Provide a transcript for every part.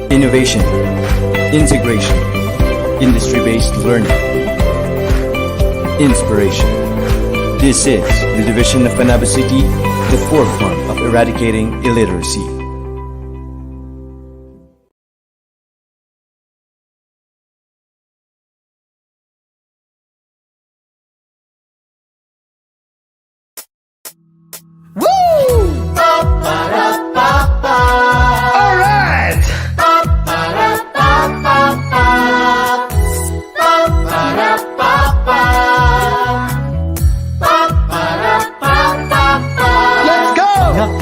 innovation, integration, industry-based learning, inspiration. This is the division of Panabo City, the forefront of eradicating illiteracy.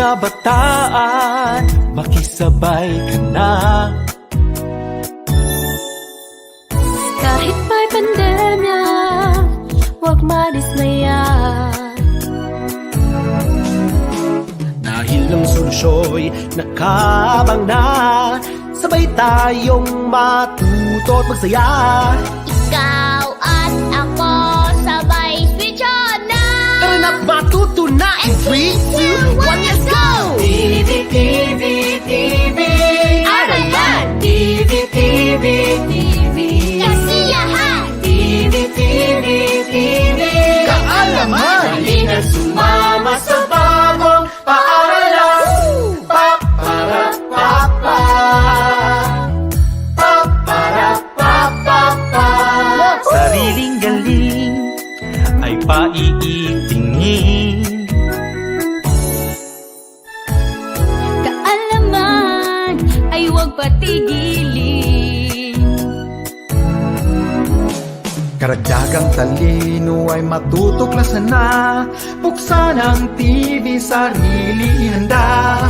Kabataan, makisabay ka na. Kahit may pandemya, huwag madismaya. Dahil ang solusyo'y nakabang na, sabay tayong matuto at magsaya. Ikaw at ako, sabay switch on na. Tara na't matuto na in 3, 2, 1, let's go! TV, TV, TV, ARALAN! TV, TV, TV, Kasiyahan! TV, TV, TV, kaalaman! Halina sumama sa bagong paaralan! Pa-para, pa-pa, pa-para, pa-pa-pa. Sariling galing ay paiitingin. Kaalaman ay huwag patigilin. Karagdagang talino ay matutuklasan na. Buksan ang TV, sarili ihanda.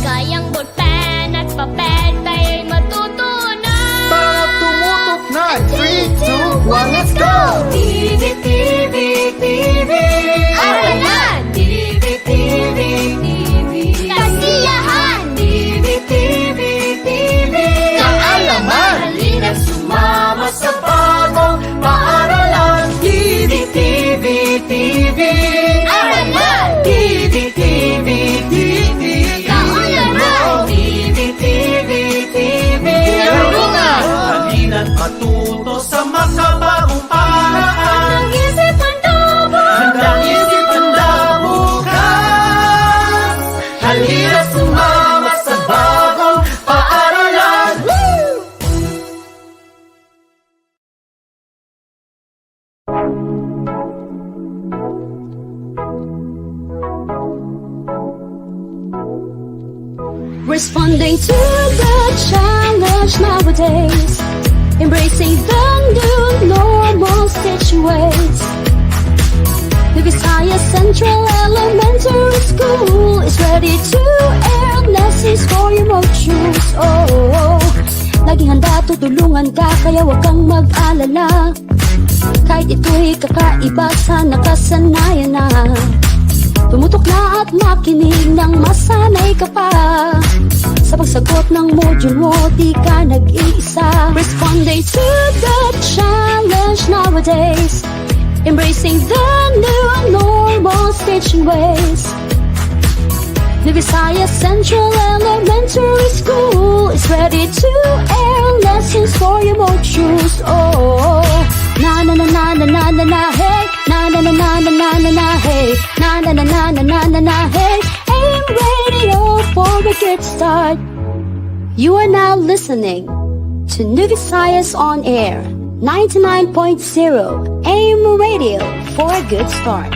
Kayang ballpen at papel, tayo'y matutunan. Tara tumutok na! 3, 2, 1, let's go! TV, TV, TV, ARALAN! TV, TV, TV, Kasiyahan! TV, TV, TV, Kaalaman! halina sumama sa bagong paaralan. TV, TV, TV, ARALAN! TV, TV, TV, Kaalaman! TV, TV, TV, Karunungan! halina't matuto sa makabagong paraan. Ang isip ang tabo, Handang isip, handang bukas. Halina sumama sa bagong paaralan. responding to the challenge nowadays, embracing the new normal situations. The Visayas Central Elementary School is ready to air lessons for your modules. Oh, laging handa, tutulungan ka, kaya huwag kang mag-alala. Kahit ito'y kakaiba sa nakasanayan na, tumutok na at makinig nang masanay ka pa. Sa pagsagot ng module mo, di ka nag-iisa. Responding to the challenge nowadays, embracing the new normal teaching ways. The Visayas Central Elementary School is ready to air lessons for your modules. Oh, na na na na na na na na hey, na na na na na na na na hey, na na na na na na na na hey. AM radio for a good start. You are now listening to New Visayas on Air 99.0 AM radio for a good start.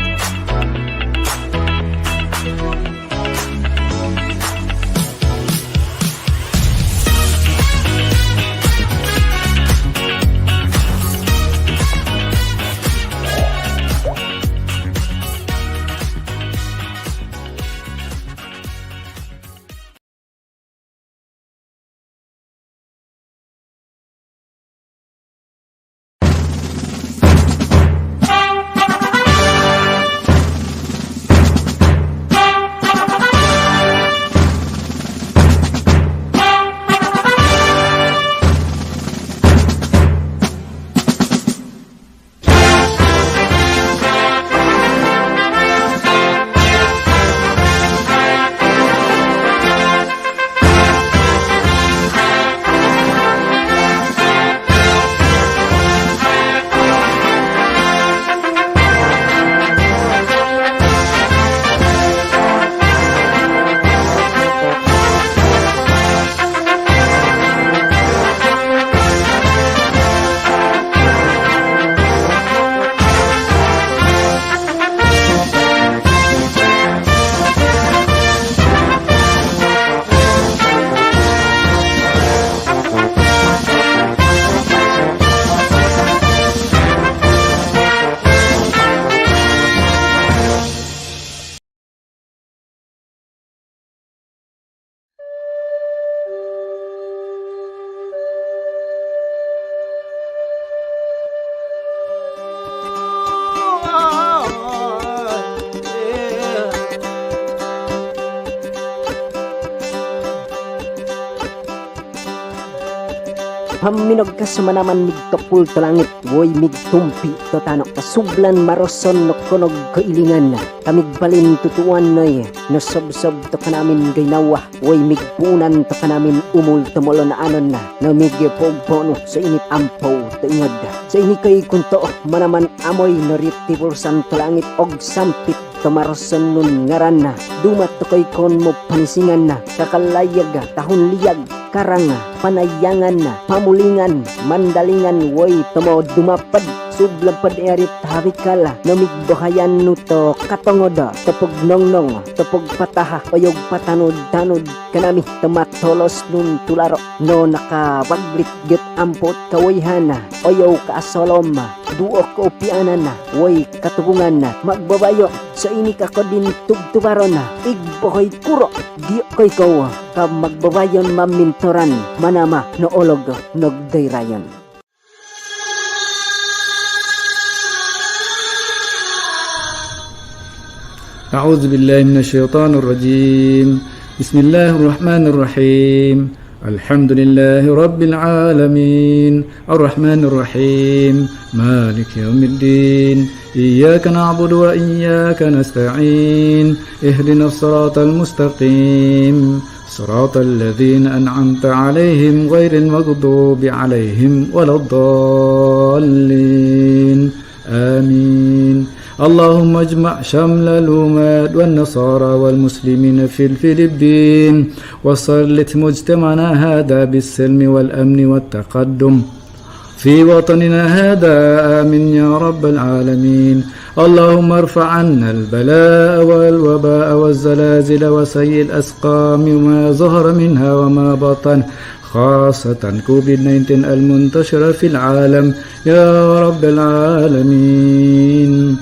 Paminog ka sumanaman migtopul to langit, woy migtumpi to tanok kasublan maroson no kunog kailingan. Kamigbalin tutuan noy, no sob-sob to kanamin gaynawa, woy migpunan to kanamin umul tumulo na anon na, no migpogpono sa init ampaw to ingod. Sa ini kay kunto manaman amoy no ritibulsan to langit og sampit tumaroson nun ngaran na, dumat to kay kon mo panisingan na, kakalayag tahon liyag karang panayangan na, pamulingan mandalingan, woy tumo dumapad sublapad erit habikala no migbahayan no to katongoda topog nongnong topog pataha oyog patanod-tanod kanami tumatolos nun tularo no nakabaglit get ampot kawayhana oyaw kaasolom duok ko pianan na, woy katubungan na, magbabayo sa ini kako din tugtubaro na, igbohoy kuro di koy ko ka magbabayon mamintoran manama no olog nogdayrayon. أعوذ بالله من الشيطان الرجيم بسم الله الرحمن الرحيم الحمد لله رب العالمين الرحمن الرحيم مالك يوم الدين إياك نعبد وإياك نستعين اهدنا الصراط المستقيم صراط الذين أنعمت عليهم غير المغضوب عليهم ولا الضالين آمين اللهم اجمع شمل الأمات والنصارى والمسلمين في الفلبين وسلط مجتمعنا هذا بالسلم والأمن والتقدم في وطننا هذا آمين يا رب العالمين اللهم ارفع عنا البلاء والوباء والزلازل وسيء الأسقام وما ظهر منها وما بطن خاصة كوفيد-19 المنتشرة في العالم يا رب العالمين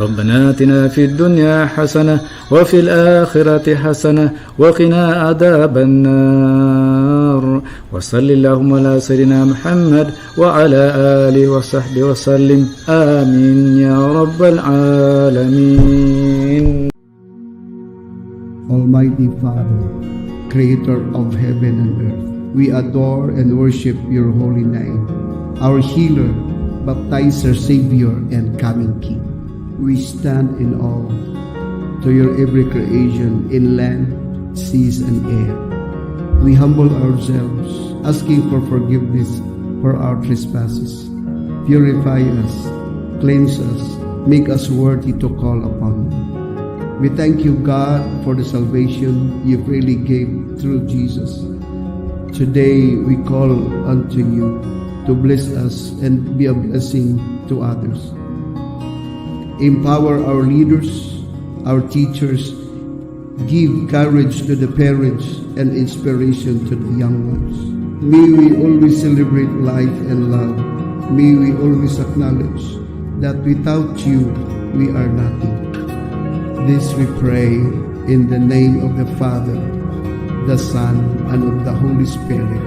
ربنا آتنا في الدنيا حسنة وفي الآخرة حسنة وقنا عذاب النار وصل اللهم على سيدنا محمد وعلى آله وصحبه وسلم آمين يا رب العالمين. Almighty Father, Creator of heaven and earth, we adore and worship your holy name, our healer, baptizer, Savior, and coming King. We stand in awe to your every creation in land, seas, and air. We humble ourselves, asking for forgiveness for our trespasses. Purify us, cleanse us, make us worthy to call upon you. We thank you, God, for the salvation you freely gave through Jesus. Today we call unto you to bless us and be a blessing to others. Empower our leaders, our teachers, give courage to the parents and inspiration to the young ones. May we always celebrate life and love. May we always acknowledge that without you, we are nothing. This we pray in the name of the Father, the Son, and of the Holy Spirit.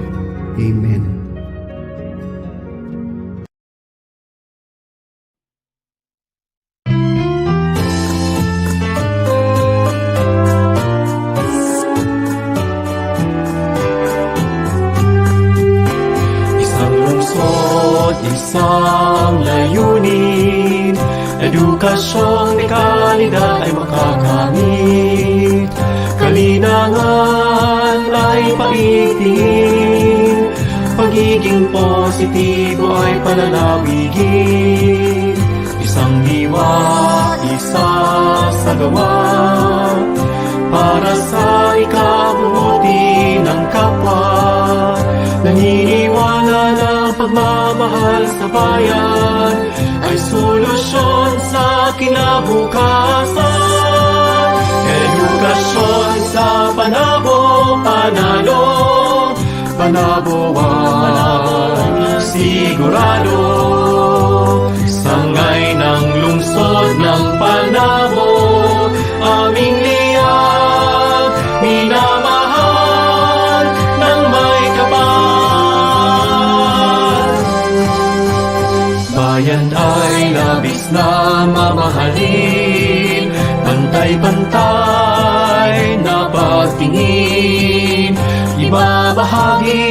Amen. Isang layunin, edukasyong may kalidad ay makakamit, kalinangan ay paigtingin, pagiging positibo ay pananawigin, isang diwa, isa sa gawa, para sa ikabubuti ng kapwa, naniniwala na pagmamahal sa bayan ay solusyon sa kinabukasan. Edukasyon sa Panabo, panalo, Panabo ang sigurado. Sangay ng lungsod ng Panabo, aming liyag, minamahal ng may kapal. Bayan ay labis na mamahalin, pantay-pantay na pagtingin, ibabahagi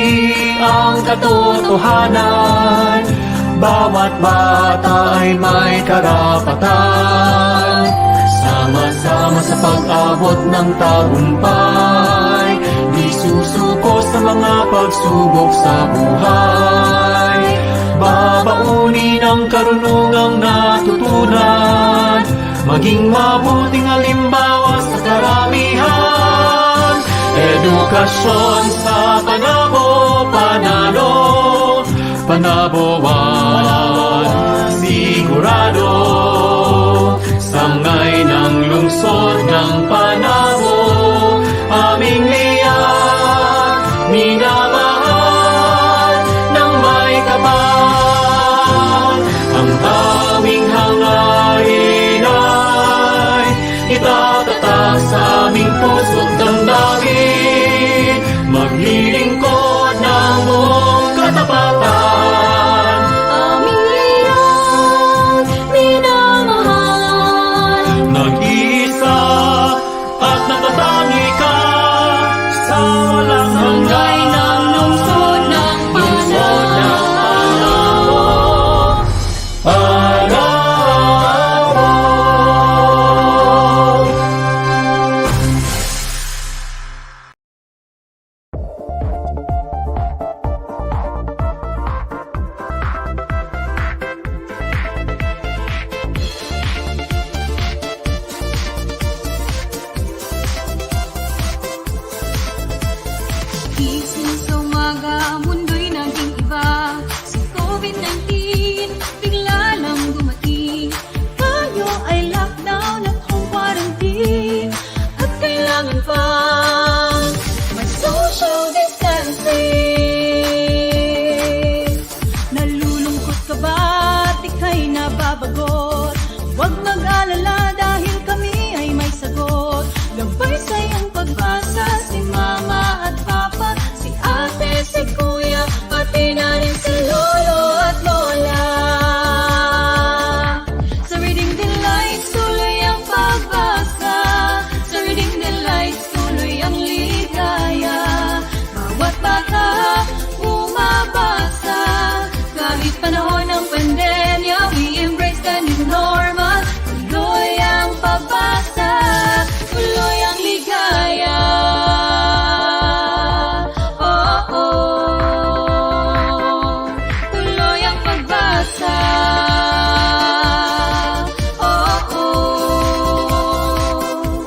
ang katotohanan. Bawat bata ay may karapatan, sama-sama sa pag-abot ng tagumpay. Di susuko sa mga pagsubok sa buhay. Babaunin ang karunungang natutunan, maging mabuting halimbawa sa karamihan. Edukasyon sa Panabo, Panalo, Panaboan, sigurado. Sangay ng lungsod ng Panabo, aming liyan, minamahal ng may kapal. Ang aming hangarin ay itatatak sa aming puso't damdamin, maglilingkod ng buong katapatan. Aming liyan, minamahal. Nag-iisa at nakatangi ka sa walang hanggan ng lungsod ng Panabo. Panabo. Gising sa umaga, mundo'y naging iba. Si COVID-19, bigla lang dumating. Tayo ay lockdown at home quarantine. At kailangan pang may social distancing. Nalulungkot ka ba? Di ka'y nababagot. Huwag mag-alala dahil kami ay may sagot. Gabay sa iyong pagbasa, si mama at papa, si ate, si kuya, pati na rin si lolo at lola. Sa Reading Delights, tuloy ang pagbasa. Sa Reading Delights, tuloy ang ligaya. Bawat bata, bumabasa. Kahit panahon ng pandemya, we embrace the new normal. Tuloy ang pagbasa, tuloy ang ligaya. Oh, oh. Tuloy ang pagbasa. Oh, oh.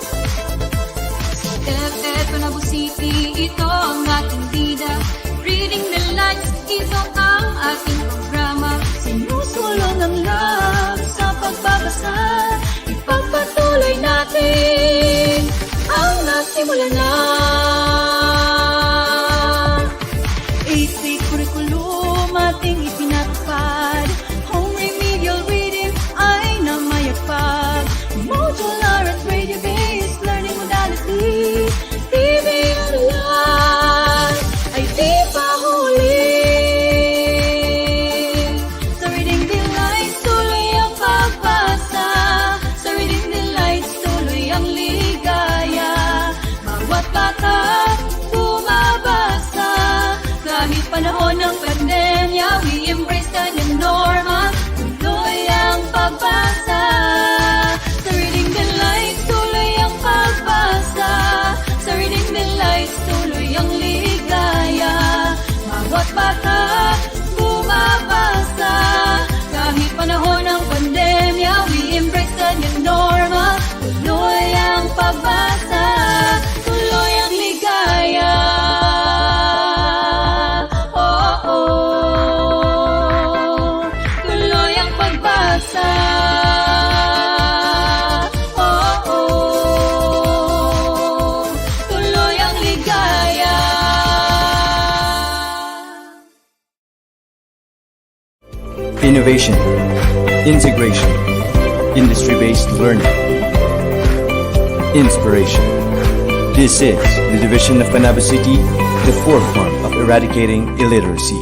Panabo City, ito ang ating bida. Reading the Lights, ito ang ating programa. Sinusulong ang love sa pagbabasa. Ipagpatuloy natin ang nasimulan na. 8-week curriculum ating ipinatupad. Home remedial reading ay namayagpag. Modular at radio-based learning modality. TV online ay di pa huli. Sa Reading Delights, tuloy ang pagbasa. Sa Reading Delights, tuloy ang ligaya. Bawat bata, bumabasa. Kahit panahon ng pandemya, we embrace the new normal. Tuloy ang pagbasa. Sa Reading Delights, tuloy ang pagbasa. Sa Reading Delights, tuloy ang ligaya. Bawat bata, bumabasa. Kahit panahon ng pandemya, we embrace the new normal. Tuloy ang pagbasa, tuloy ang ligaya. Oh, oh. Tuloy ang pagbasa. Oh, oh. Tuloy ang ligaya. Innovation, integration, industry-based learning, inspiration. This is the division of Panabo City, the forefront of eradicating illiteracy.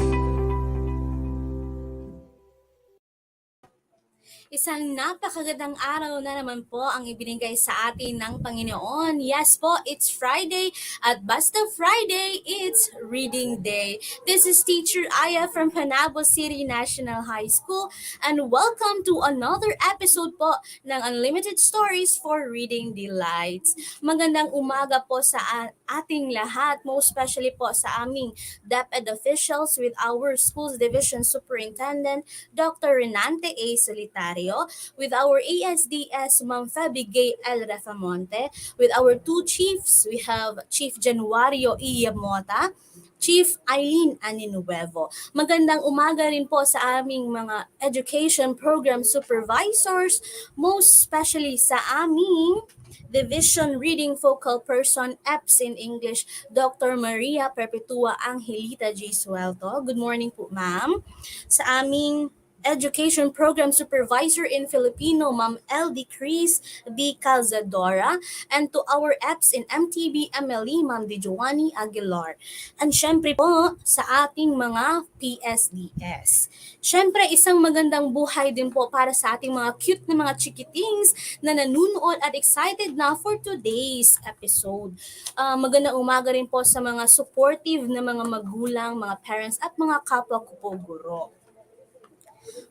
Isang napakagandang araw na naman po ang ibinigay sa atin ng Panginoon. Yes po, it's Friday at basta Friday, it's Reading Day. This is Teacher Aya from Panabo City National High School and welcome to another episode po ng Unlimited Stories for Reading Delights. Magandang umaga po sa ating lahat, most especially po sa aming DepEd officials with our Schools Division Superintendent, Dr. Renante A. Solitario, with our ASDS Ma'am Fabigay L. Refamonte, with our two chiefs, we have Chief Januario Iyamota, Chief Eileen Aninuevo. Magandang umaga rin po sa aming mga education program supervisors, most especially sa aming Division Reading Focal Person EPS in English, Dr. Maria Perpetua Angelita G. Suelto. Good morning po, ma'am. Sa aming Education Program Supervisor in Filipino, Ma'am L.D. Cris B. Calzadora, and to our EPS in MTB MLE, Ma'am Dijuani Aguilar. And syempre po sa ating mga PSDS. Syempre, isang magandang buhay din po para sa ating mga cute na mga chikitings na nanunood at excited na for today's episode. Magandang umaga rin po sa mga supportive na mga magulang, mga parents at mga kapwa ko po guro.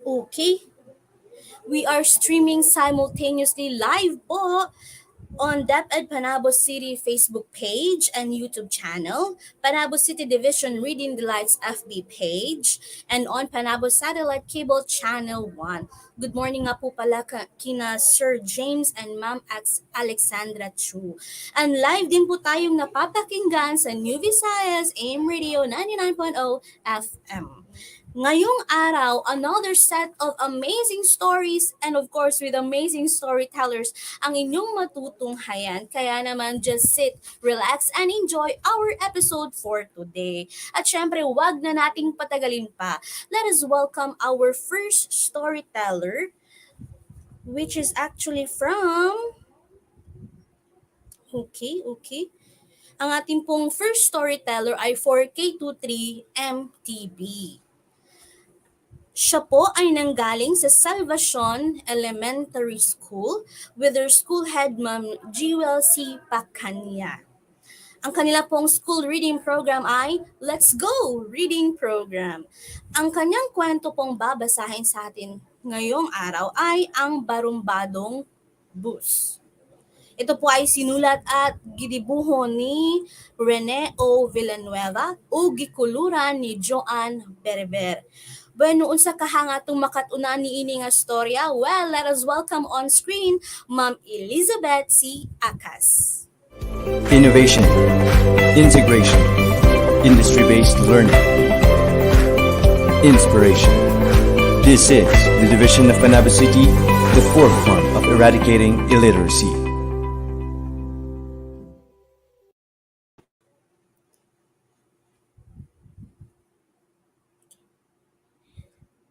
Okay, we are streaming simultaneously live po on DepEd Panabo City Facebook page and YouTube channel, Panabo City Division Reading Delights FB page, and on Panabo Satellite Cable Channel 1. Good morning nga po pala kina Sir James and Ma'am Alexandra Chu. And live din po tayong napapakinggan sa New Visayas AM Radio 99.0 FM. Ngayong araw, another set of amazing stories and of course with amazing storytellers ang inyong matutunghayan. Kaya naman just sit, relax, and enjoy our episode for today. At syempre, wag na nating patagalin pa. Let us welcome our first storyteller, which is actually from... Okay. Ang ating pong first storyteller ay 4K23 MTB. Siya po ay nanggaling sa Salvacion Elementary School with their school head Ma'am Jewel C. Pacania. Ang kanila pong school reading program ay Let's Go Reading Program. Ang kanyang kwento pong babasahin sa atin ngayong araw ay Ang Barumbadong Bus. Ito po ay sinulat at gidibuho ni Rene O. Villanueva o gikuluran ni Joan Berber. Bueno, unsa kahanga itong makatuna ni ini nga storya? Well, let us welcome on screen Ma'am Elizabeth C. Acas. Innovation, integration, industry-based learning, inspiration. This is the Division of Panabo City, the forefront of eradicating illiteracy.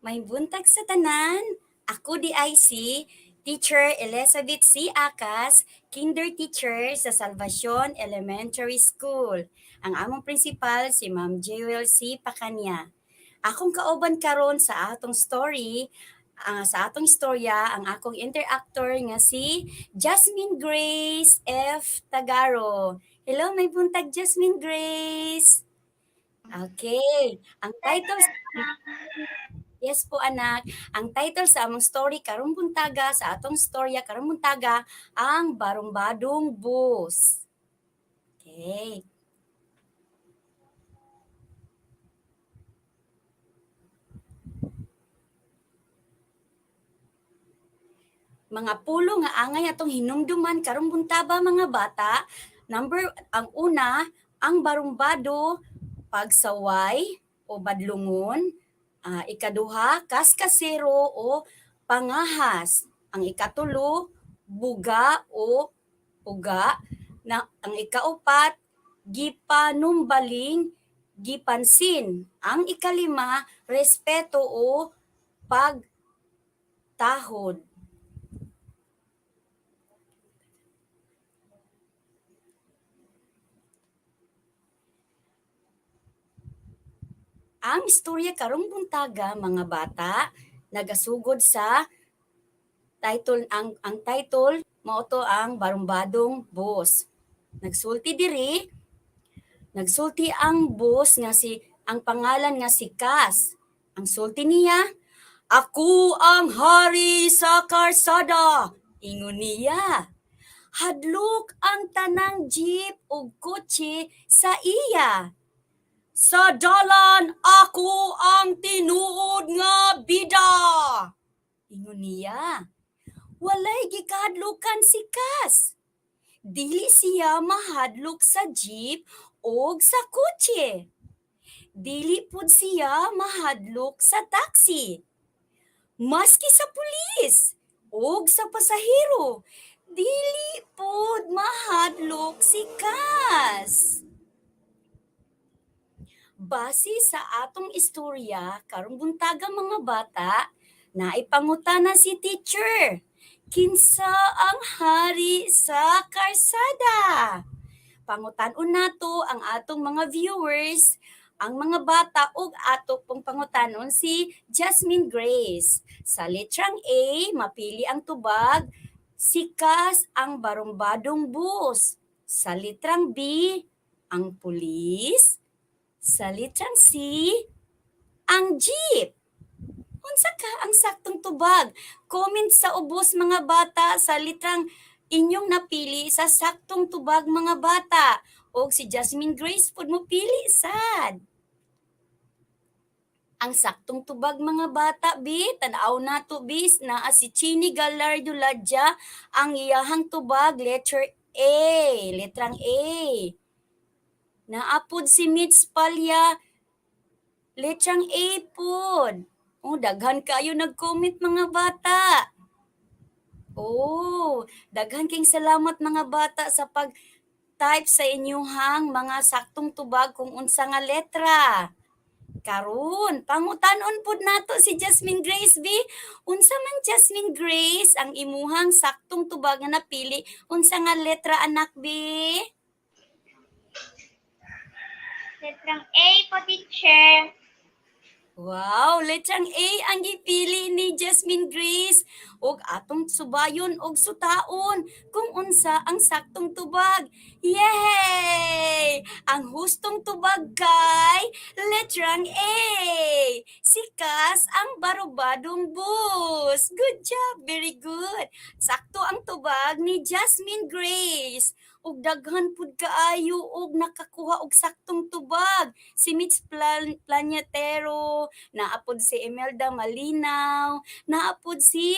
May buntag sa tanan, ako di ay si Teacher Elizabeth C. Acas, Kinder Teacher sa Salvacion Elementary School. Ang among principal si Ma'am Jewel C. Pacania. Akong kauban karon sa atong story, sa atong istorya, ang akong interactor nga si Jasmine Grace F. Tagaro. Hello, may buntag Jasmine Grace. Okay, ang title Yes po anak, ang title sa among story karong buntaga sa atong storya karong buntaga ang Barumbadong Bus. Okay. Mga pulo nga angay atong hinumduman karong buntaba mga bata. Ang una, ang barumbado, pagsaway o badlungon. Ikaduha, kaskasero o pangahas. Ang ikatulo, buga o uga. Ang ikaupat, gipanumbaling, gipansin. Ang ikalima, respeto o pagtahod. Ang istorya karong buntaga mga bata nagasugod sa ang title mao to ang Barumbadong Bus. Nagsulti ang boss nga ang pangalan nga si Cass. Ang sulti niya, "Ako ang hari sa karsada," ingon niya. Hadlok ang tanang jeep ug kotse sa iya. "Sa dalan ako ang tinuod nga bida," ingon niya. Walay gikahadlukan si Cass. Dili siya mahadlok sa jeep o sa kotse. Dili pud siya mahadlok sa taxi. Maski sa pulis o sa pasahero, dili pud mahadlok si Cass. Base sa atong istorya karong buntagang mga bata, naipangutana si teacher. Kinsa ang hari sa karsada? Pangutan-on nato ang atong mga viewers, ang mga bata ug ato pong pangutanon si Jasmine Grace. Sa letrang A, mapili ang tubag, si Cass ang barumbadong bus. Sa letrang B, ang pulis. Sa letrang C, ang jeep. Unsa ka ang saktong tubag? Comment sa ubos mga bata sa litrang inyong napili sa saktong tubag mga bata. O si Jasmine Grace pud mo pili sad. Ang saktong tubag mga bata, bi, tanaw nato bis na si Chini Galardo Ladja ang iyahang tubag letter A, letrang A. Naapod si Mitch Palya, letrang A pod. Oh, daghan kayo nag-comment mga bata. Oh, daghan kayong salamat mga bata sa pag-type sa inyong mga saktong tubag kung unsa nga letra. Karon, pangutanon pud nato si Jasmine Grace B. Unsa man Jasmine Grace ang imuhang saktong tubag nga napili? Unsa nga letra anak B? Letrang A po, teacher. Wow, letrang A ang gipili ni Jasmine Grace. Og atong subayon og sutaon kung unsa ang saktong tubag. Yay! Ang hustong tubag kay letrang A. Si Cass ang barubadong bus. Good job, very good. Sakto ang tubag ni Jasmine Grace. Ug daghan pud kaayo og nakakuha og saktong tubag. Si Mitch Planetero, naapod si Imelda Malinaw, naapod si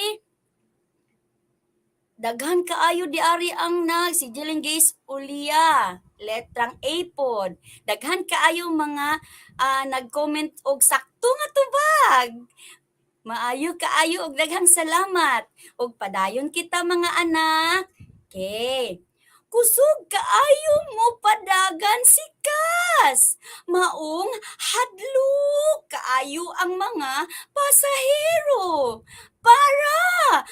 daghan kaayo di ari ang si Jelen Gaze Ulia, letrang A pod. Daghan kaayo mga nag-comment og sakto nga tubag. Maayo kaayo og daghang salamat. Og padayon kita mga anak. Okay. Kusog kaayo mo padagan si Cass. Maong hadlok kaayo ang mga pasahero. Para!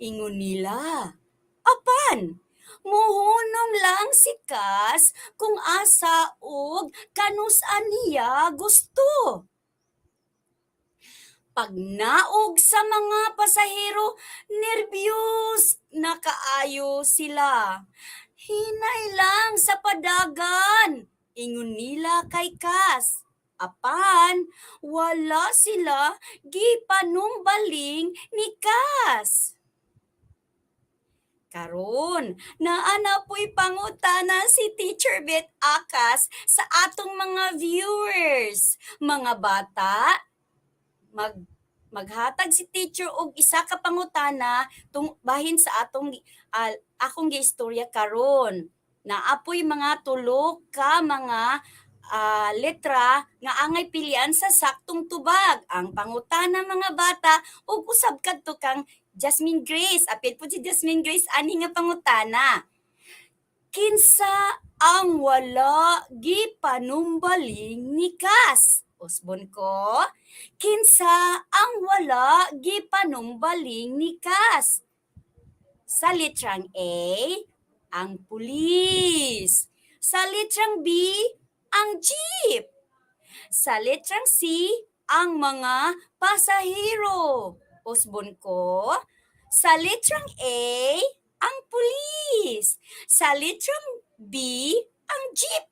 Ingon nila. Apan, muhunong lang si Cass kung asa og kanusan niya gusto. Pag naog sa mga pasahero, nervyos na kaayo sila. Hinay lang sa padagan, ingon nila kay Cass. Apan, wala sila gipanumbaling ni Cass. Karon, naana po'y pangutana si Teacher Bet Akas sa atong mga viewers. Mga bata, maghatag si teacher og isa ka pangutana bahin sa akong giistorya karon. Naapoy mga tulo ka mga letra nga angay pilian sa saktong tubag. Ang pangutana mga bata ug usab kadto kang Jasmine Grace. Apil po si Jasmine Grace ani nga pangutana. Kinsa ang wala gipanumbaling ni Cass? Usbon ko, kinsa ang wala gipanumbaling ni Cass? Sa litrang A, ang pulis. Sa litrang B, ang jeep. Sa litrang C, ang mga pasahero. Usbon ko. Sa litrang A, ang pulis. Sa litrang B, ang jeep.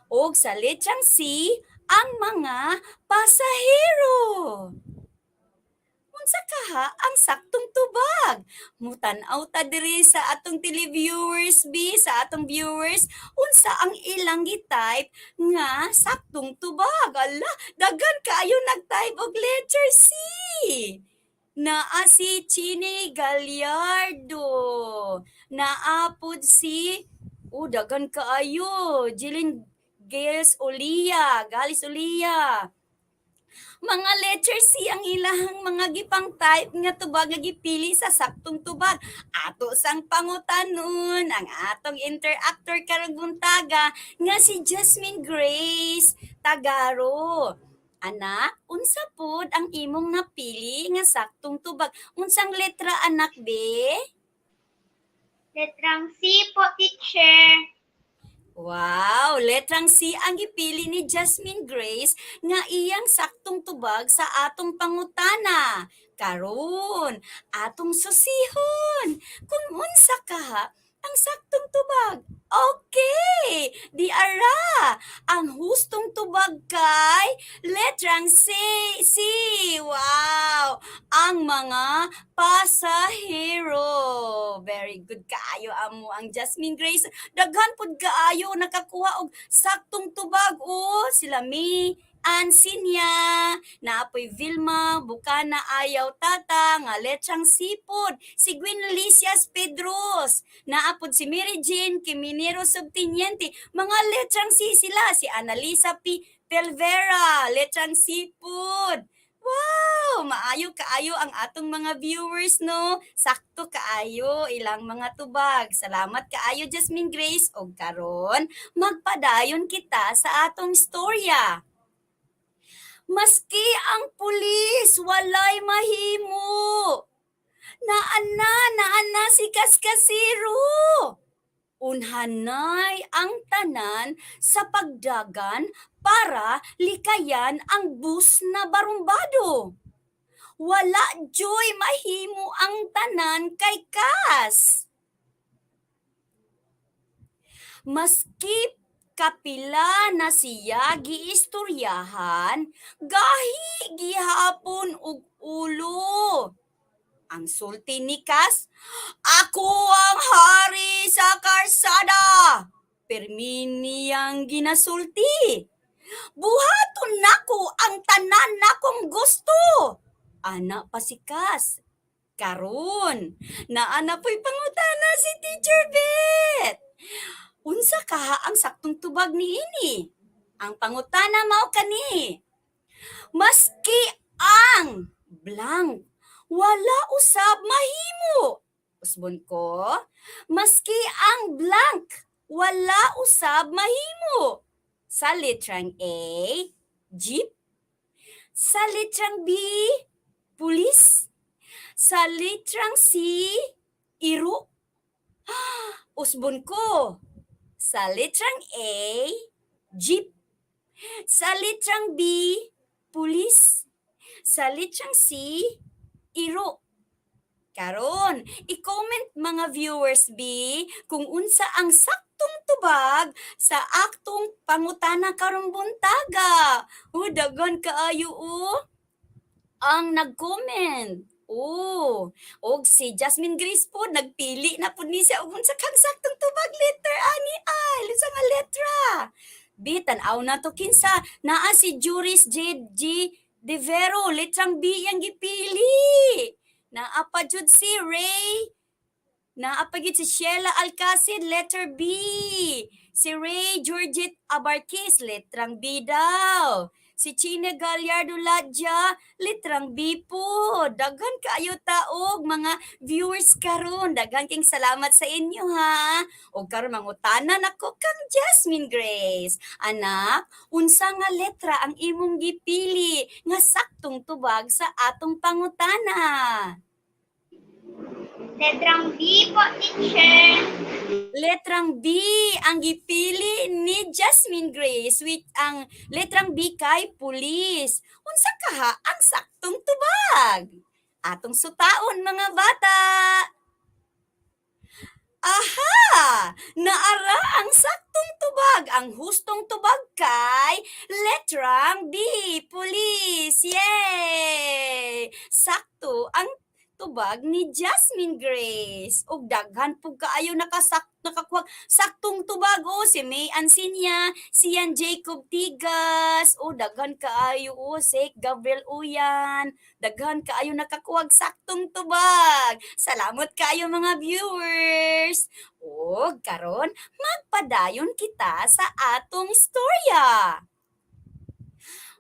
O sa litrang C, ang mga pasahero. Unsa kaha ang saktong tubag? Mutanaw ta diri sa atong televiewers B, sa atong viewers, unsa ang ilang gi-type nga saktong tubag? Ala, daghan kaayo nag-type og letter C. Naa si Chini Gallardo. Naapod si daghan kaayo. Jilin Galis Olia. Mga letter C ang ilahang mga gipang type nga tubag nga gipili sa saktong tubag. Ato sang pangutanon ang atong interactor karong buntaga nga si Jasmine Grace Tagaro. Anak, unsa pod ang imong napili nga saktong tubag? Unsang letra anak be? Letrang C po, teacher. Wow, letrang C ang gipili ni Jasmine Grace nga iyang saktong tubag sa atong pangutana. Karon, atong susihon kung unsa ka ang saktong tubag. Okay, di ara. Ang hustong tubag kay letrang C. Wow, ang mga pasahero. Very good kaayo amo ang Jasmine Grace. Daghan pud kaayo nakakuha og saktong tubag sila Ansinya, naapoy Vilma, Bukana Ayaw Tata, nga letrang sipod, si Gwinalicias Pedros, naapod si Mary Jane Kiminero Subtiniente, mga letrang si sila, si Annalisa P. Pelvera, letrang sipod. Wow! Maayo kaayo ang atong mga viewers, no? Sakto kaayo ilang mga tubag. Salamat kaayo, Jasmine Grace. O karon, magpadayon kita sa atong istorya. Maski ang pulis walay mahimo. Naana si Kaskasiro. Unhanay ang tanan sa pagdagan para likayan ang bus na barumbado. Wala joy mahimo ang tanan kay Kas. Maski kapila na siya giistoryahan, gahi gihapon og ulo. Ang sulti ni Kas, ako ang hari sa karsada. Perminiyang ginasulti. Buhaton nako ang tanan nakong gusto. Ana pa si Kas. Karon, naana po'y pangutana si Teacher Bet. Unsa kaha ang saktong tubag ni ini? Ang pangutana mao kani. Maski ang blank wala usab mahimo. Usbon ko, maski ang blank wala usab mahimo. Sa litrang A, jeep. Sa litrang B, pulis. Sa litrang C, iro. Usbon ko. Sa litrang A, jeep. Sa litrang B, pulis. Sa litrang C, iro. Karon, i-comment mga viewers B kung unsa ang saktong tubag sa aktong pangutana karong buntaga. Dagan kaayo ang nag-comment. Og si Jasmine Grace po, nagpili na po ni siya og unsa kang saktong tubag letter ani ay, unsa nga letra? Tan-aw na to kinsa, naa si Juris J.G. De Vero, letrang B yang gipili. Naa pa jud si Ray. Naa pa gid si Sheila Alcacid, letter B. Si Ray Georgette Abarquez, letrang B daw. Si Chine Gallardo Ladja, litrang B po. Daghan kaayo taog mga viewers karon. Daghan king salamat sa inyo ha. O karon mangutanan ako kang Jasmine Grace. Anak, unsa nga letra ang imong gipili nga saktong tubag sa atong pangutana? Letrang B po, teacher. Letrang B ang gipili ni Jasmine Grace with ang letrang B kay pulis. Unsa kaha ang saktong tubag? Atong sutaon mga bata. Aha! Naara ang saktong tubag. Ang hustong tubag kay letrang B. Police! Yay! Sakto ang tubag ni Jasmine Grace. Og daghan pug kaayo nakakuha saktong tubag o si May Ansinya, si Yan Jacob Tigas, o daghan kaayo o si Gabriel Uyan. Daghan kaayo nakakuwag saktong tubag. Salamat kaayo mga viewers. O karon magpadayon kita sa atong istorya.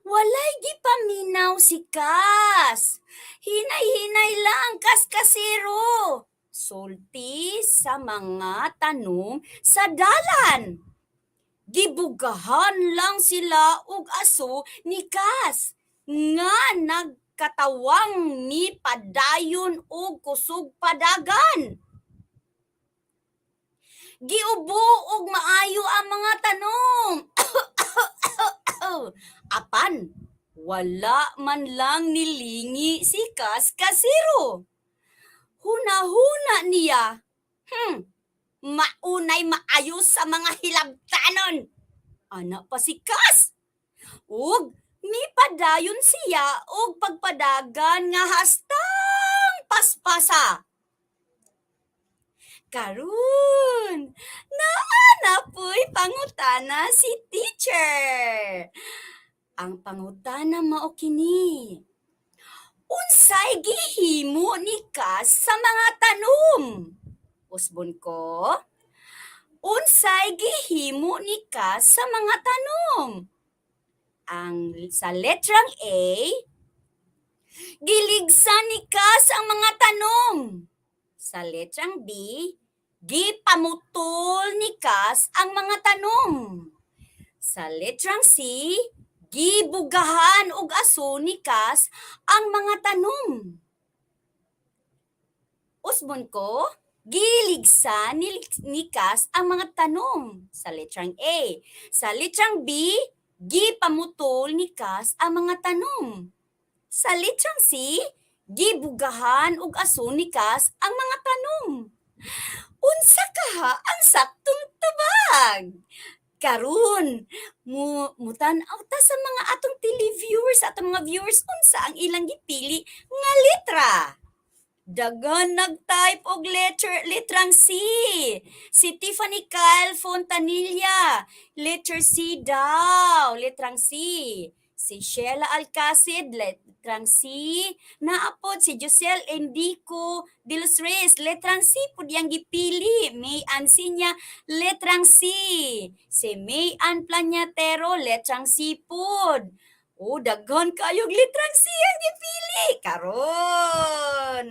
Walay gipaminaw si Kas. Hinay-hinay lang kas kasiro. Sulti sa mga tanom sa dalan. Gibugahan lang sila og aso ni Kas nga nagkatawang ni padayon og kusog padagan. Giubo og maayo ang mga tanom. Apan, wala man lang nilingi si Kas kasiro. Huna-huna niya. Maunay maayos sa mga hilabtanon. Ana pa si Kas. Ug mipadayon siya og pagpadagan nga hastang paspasa. Karun, naana po'y pangutana si teacher. Ang pangutana mao kini. Unsay gihimo ni Kas sa mga tanom? Usbon ko. Unsay gihimo ni Kas sa mga tanom? Ang sa letrang A, giligsan ni Kas ang mga tanom. Sa letrang B, gipamutol ni Kas ang mga tanom. Sa letrang C, gibugahan og aso ni Kas ang mga tanom. Usbon ko, giligsa ni Kas ang mga tanom. Sa letrang A. Sa letrang B, gipamutol ni Kas ang mga tanom. Sa letrang C, gibugahan og aso ni Kas ang mga tanom. Unsa kaha ang saktong tubag? Karun, mutan-aw ta sa mga atong televiewers, atong mga viewers, unsa ang ilang gipili nga letra? Dagan nag-type og letrang C. Si Tiffany Kyle Fontanilla, letter C daw, letrang C. Si Sheila Alcacid, letrang C. Naapod si Josel Endico de los Reyes, letrang C pud yang gipili. May Ansinya, letrang C. Si May Ann Planyatero, letrang C pud. O, daghan kayong letrang C ang gipili. Karon.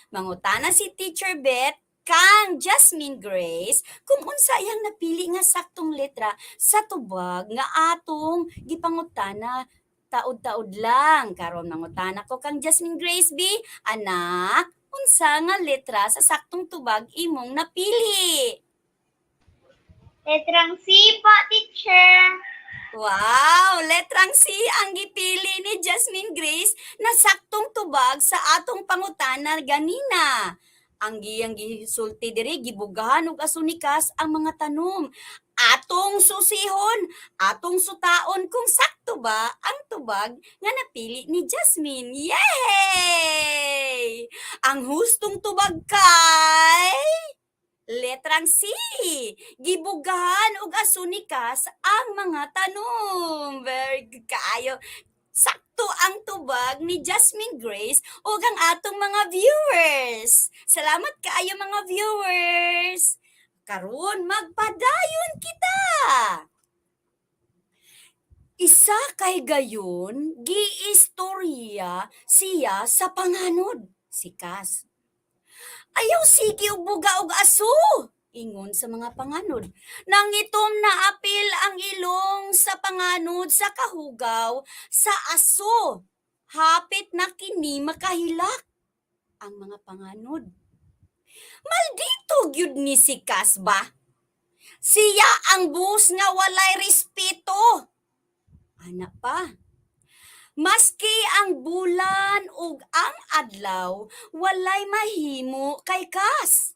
Mangutana si Teacher Beth kang Jasmine Grace kung unsa iyang napili nga saktong letra sa tubag nga atong gipangutana taod-taod lang. Karon mangutana ko kang Jasmine Grace B, anak, unsa nga letra sa saktong tubag imong napili? Letrang C po, teacher. Wow! Letrang C ang gipili ni Jasmine Grace na saktong tubag sa atong pangutana ganina. Ang giyang gisulti diri gibugahan og aso ni Kas ang mga tanom. Atong susihon, atong sutaon kung sakto ba ang tubag nga napili ni Jasmine. Yay! Ang hustong tubag kay letrang C. Gibugahan og aso ni Kas ang mga tanom. Very good kaayo. Sakto ang tubag ni Jasmine Grace ug ang atong mga viewers. Salamat kaayo mga viewers. Karon magpadayon kita. Isa kay gayon giistorya siya sa panganod si Kas. Ayaw sige og buga og aso, ingon sa mga panganod. Nangitom na apil ang ilong sa panganod sa kahugaw sa aso. Hapit na kini makahilak ang mga panganod. Maldito gyud ni si Kas ba? Siya ang bus nga walay respeto. Ana pa. Maski ang bulan ug ang adlaw, walay mahimo kay kas.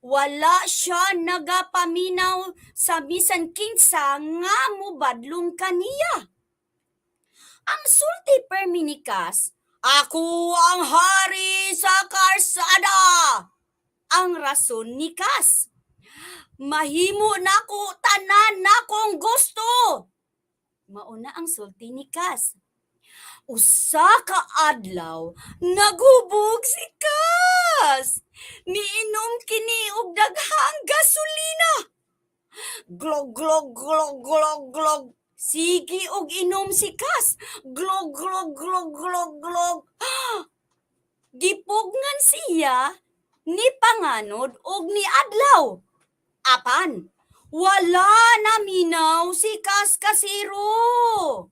Wala siya nagapaminaw sa bisan kinsa nga mubadlong kaniya. Ang sulti perminikas, ako ang hari sa karsada. Ang rason ni Kas, mahimo nako tanan nakong gusto. Mauna ang sulti ni Kas. Usa ka adlaw, naghubog si Kas. Niinom kini og daghang gasolina. Glog, glog, glog, glog, glog. Sige og inom si Kas. Glog, glog, glog, glog, glog. Gipugnan siya ni panganod og ni adlaw. Apan, wala na minaw si Kas Kasiro.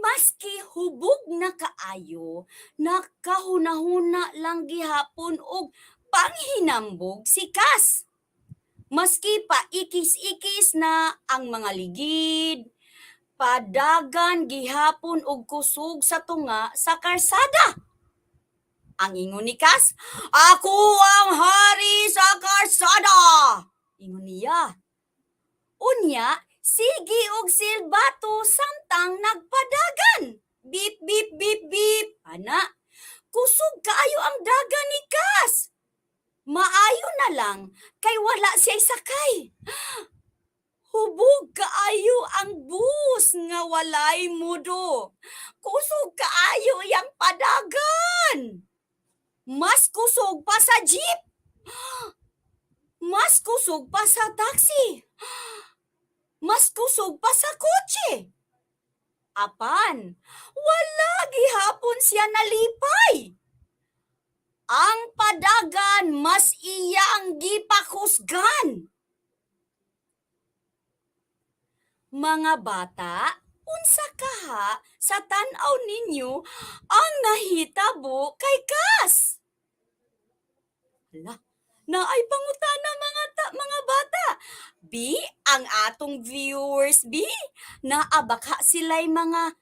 Maski hubog na kaayo, nakahunahuna lang gihapon og panghinambog si Kas. Maski pa ikis-ikis na ang mga ligid, padagan gihapon og kusog sa tunga sa karsada. Ang ingon ni Kas, ako ang hari sa karsada. Ingon niya. Unya, sige og silbato samtang nagpadagan. Bip, bip, bip, bip. Ana, kusog kaayo ang dagan ni Kas. Maayo na lang, kay wala siya sakay. Hubog kaayo ang bus nga walay mudo. Kusog kaayo yang padagan. Mas kusog pa sa jeep. Mas kusog pa sa taxi. Mas kusog pa sa kotse. Apan, wala gihapon siya nalipay. Ang padagan mas iyang gipakusgan. Mga bata, unsa kaha sa tan-aw ninyo ang nahitabo kay Kas? Hala, naay pangutana mga bata. B, ang atong viewers, B, naabaka sila'y mga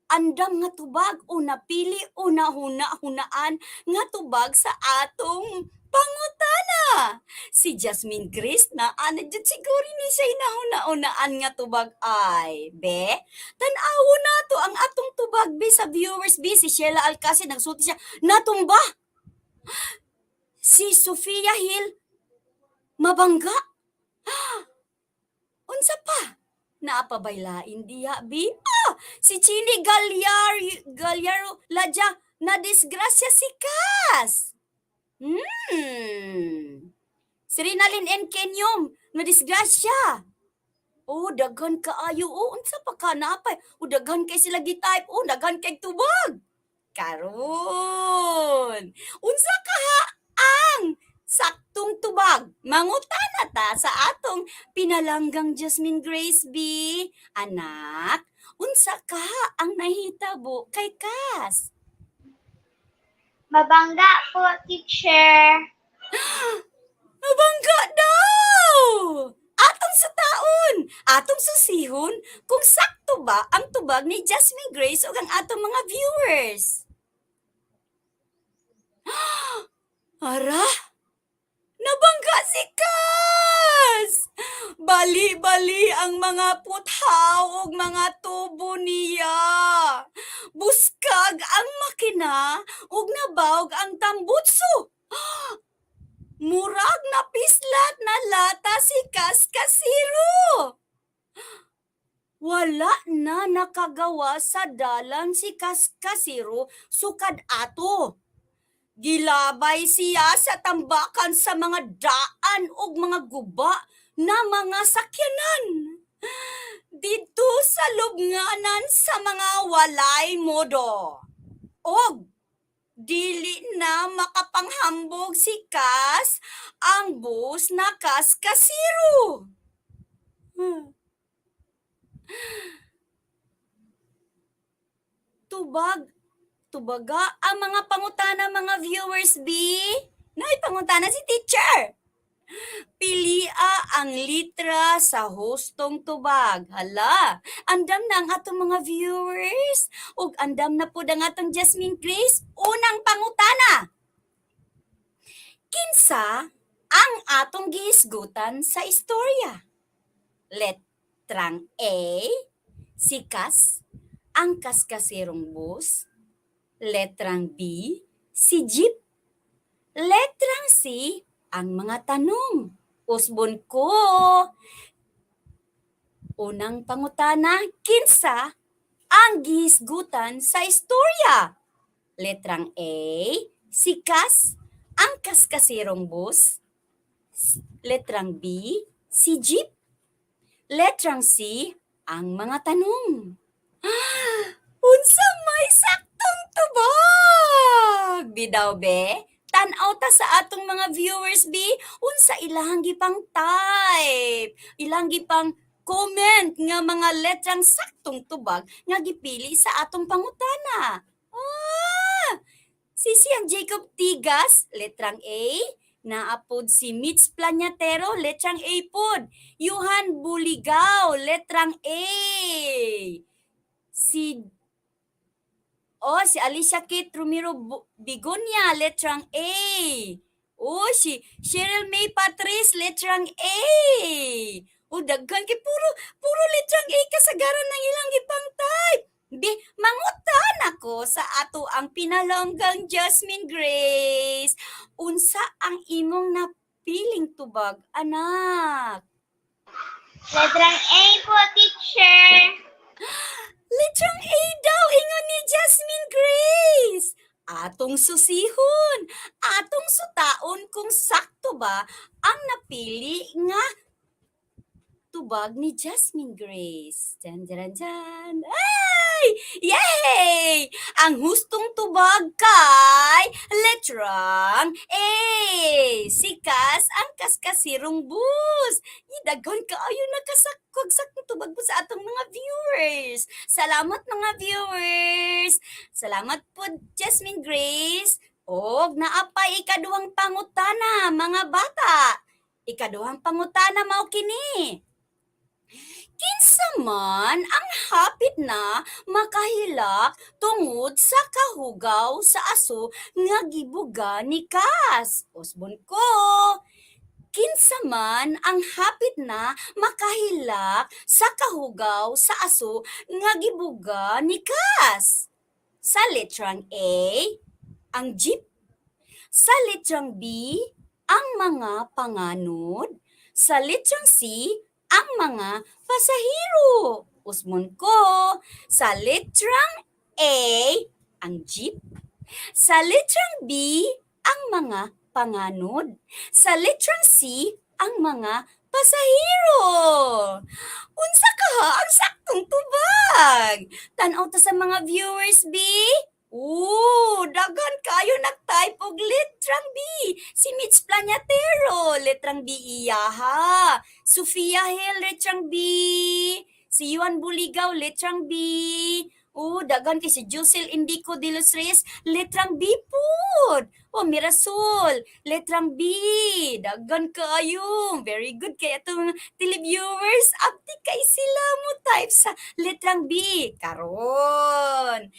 andam nga tubag o napili o nahuna-hunaan nga tubag sa atong pangutana. Si Jasmine Grace na dyan siguro ni siya nahuna-hunaan nga tubag ay. Be, tanawo na to ang atong tubag be sa viewers be. Si Sheila Alcacid nagsulti siya, natumba. Si Sofia Hill, mabangga. Unsa pa? Naapabaylain diya, bi? Si Chini Galyaro Ladja, na disgrasya si Kas. Si Rinalyn N. Kenyom, na disgrasya. Daghan kaayo. Unsa pa ka napay? Daghan kay sila gitype. Daghan kay tubag. Karon. Unsa kaha ang saktong tubag? Mangutana ta sa atong pinalanggang Jasmine Grace B. Anak, unsa kaha ang nahitabo kay Kas? Mabangga po, teacher. Mabangga daw! Atong sa taon, atong susihon kung sakto ba ang tubag ni Jasmine Grace o ang atong mga viewers. Ara? Nabangga si Kas! Bali-bali ang mga puthaw ug mga tubo niya. Buskag ang makina ug nabawg ang tambutso. Murag na pislat na lata si Kas Kasiro. Wala na nakagawa sa dalan si Kas Kasiro sukad ato. Gilabay siya sa tambakan sa mga daan ug mga guba na mga sakyanan. Dito sa lubnganan sa mga walay modo. Og dili na makapanghambog si Kas ang bus na Kas Kasiro. Tubaga ang mga pangutana mga viewers B. Nay pangutana si teacher. Pilia ang ang litra sa hustong tubag. Hala, andam na ang atong mga viewers. Ug andam na po ang atong Jasmine Grace. Unang pangutana. Kinsa ang atong gihisgutan sa istorya? Letrang A, si Kas, ang kaskasirong bus. Letrang B, si Jeep. Letrang C, ang mga tanong. Usbon ko. Unang pangutana, kinsa ang gihisgutan sa istorya? Letrang A, si Kas, ang kaskasirong bus. Letrang B, si Jeep. Letrang C, ang mga tanong. Unsa may saktong tubag? Bidaw be? Tanaw ta sa atong mga viewers be, unsa ilang gipang type, ilang gipang comment nga mga letrang saktong tubag nga gipili sa atong pangutana. Si Siyang Jacob Tigas, letrang A. Naapod si Mitch Planyatero, letrang A pod. Yuhan Buligao, letrang A. Si Alicia Kate Romero Bigonia, letrang A. Si Cheryl May Patrice, letrang A. Daghan kay puro letrang A kasagaran ng ilang gipang type. Mangutan ako sa ato ang pinalonggang Jasmine Grace. Unsa ang imong napiling tubag, anak? Letrang A po, teacher. Letrang A daw, ingon ni Jasmine Grace. Atong susihon, atong sutaon kung sakto ba ang napili nga tubag ni Jasmine Grace. Jan, jan, jan. Ay! Yay! Ang hustong tubag kay letrang A. Sikas ang kaskasirong bus. Daghan kaayo nakasakog sakong tubag po sa atong mga viewers. Salamat mga viewers. Salamat po Jasmine Grace. Og naapay ikaduhang pangutana mga bata. Ikaduhang pangutana mao kini. Kinsa man ang hapit na makahilak tungod sa kahugaw sa aso nga gibuga ni Kas? Usbon ko. Kinsa man ang hapit na makahilak sa kahugaw sa aso nga gibuga ni Kas? Sa letrang A, ang jeep. Sa letrang B, ang mga panganod. Sa letrang C, ang mga pasahero. Usmon ko. Sa letrang A, ang jeep. Sa letrang B, ang mga panganod. Sa letrang C, ang mga pasahero. Unsa ka ha ang saktong tubag? Tanaw ta sa mga viewers, B. Daghan kayo nag-type og letrang B. Si Mitch Planyatero, letrang B iyaha. Sofia Hill, letrang B. Si Yuan Buligaw, letrang B. Daghan kay si Jusel Indico de los Reyes, letrang B pod. Mirasol, letrang B. Daghan kayo. Very good kay atong televiewers. Abdi kay sila mo type sa letrang B. Karon,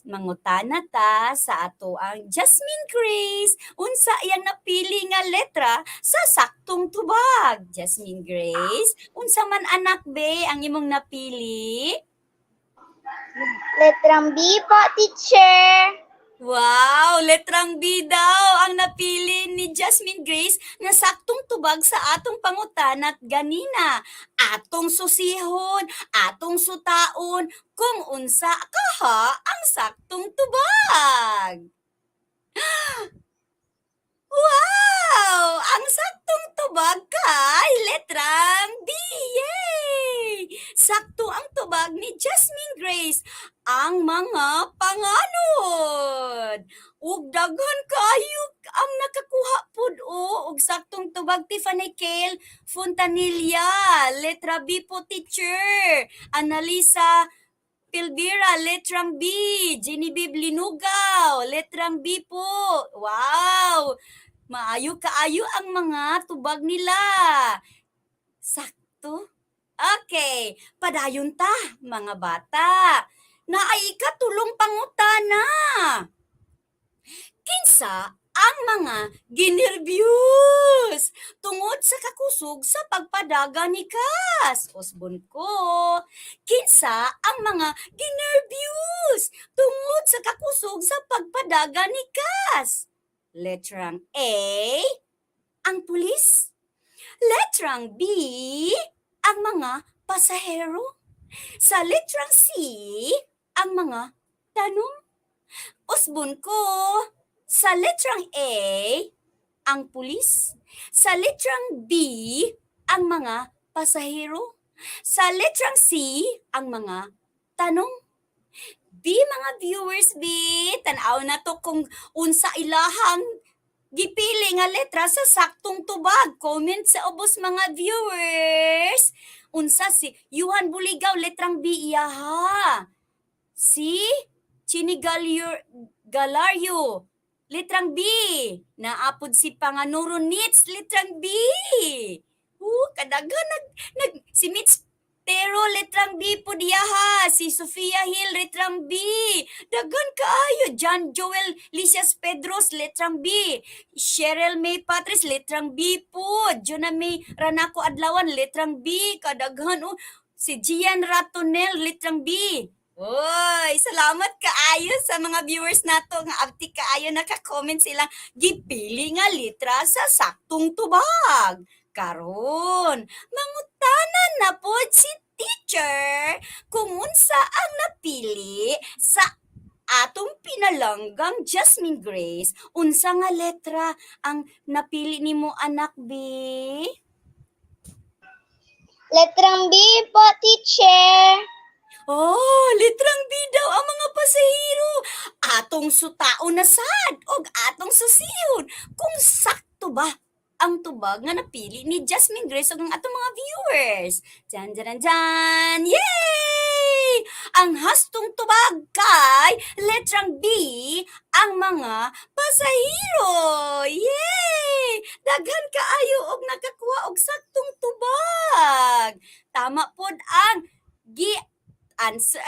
mangutana ta sa ato ang Jasmine Grace. Unsa iyang napili nga letra sa saktong tubag? Jasmine Grace, unsa man anak be ang imong napili? Letrang B po, teacher. Wow! Letrang B daw ang napili ni Jasmine Grace na saktong tubag sa atong pangutana't ganina. Atong susihon, atong sutaon, kung unsa kaha ang saktong tubag. Wow! Ang saktong tubag kay letrang B. Yay! Sakto ang tubag ni Jasmine Grace, ang mga panganod. Ug daghan kayo ang nakakuha pud og saktong tubag. Tiffany Kale Fontanilla, letra B po teacher. Analisa Pilbira, letrang B. Genevieve Linugaw, letrang B po. Wow! Maayo kaayo ang mga tubag nila. Sakto? Okay, padayon ta, mga bata. Naay katulong pangutana. Kinsa ang mga ginervyos tungod sa kakusog sa pagpadaga ni Kas? Usbon ko. Kinsa ang mga ginervyos tungod sa kakusog sa pagpadaga ni Kas? Letrang A, ang pulis. Letrang B, ang mga pasahero. Sa letrang C, ang mga tanong. Usbon ko. Sa letrang A, ang pulis. Sa letrang B, ang mga pasahero. Sa letrang C, ang mga tanong. Mga viewers, tanaw na to kung unsa ilahang gipili nga letra sa saktong tubag. Comment sa ubos mga viewers. Unsa si Yuhan Buligaw, letrang B iyaha. Si Chini Galario, letrang B. Naapod si Panganuro Nits, letrang B. Kadaghan si Mitch Pero letrang B po diyaha. Si Sofia Hill, letrang B. Dagan kaayo. John Joel Licias Pedros, letrang B. Cheryl May Patris, letrang B po. Jonah May Ranaco Adlawan, letrang B. Kadaghan. Si Gian Ratonel, letrang B. Oy, salamat kaayo sa mga viewers nato nga abti kaayo naka-comment silang gipili nga litra sa saktong tubag. Karon, mangutanan na pod si teacher kung unsa ang napili sa atong pinalanggang Jasmine Grace. Unsa nga letra ang napili nimo anak, B? Letrang B po, teacher. Oh, letrang B daw ang mga pasahero. Atong sutaon na sad og atong susihon kung sakto ba ang tubag nga napili ni Jasmine Grace ug ang atong mga viewers. Jan, jan, jan! Yay! Ang hastong tubag kay letrang B, ang mga pasahero. Yay! Daghan kaayo og nakakuha og saktong tubag. Tama pod ang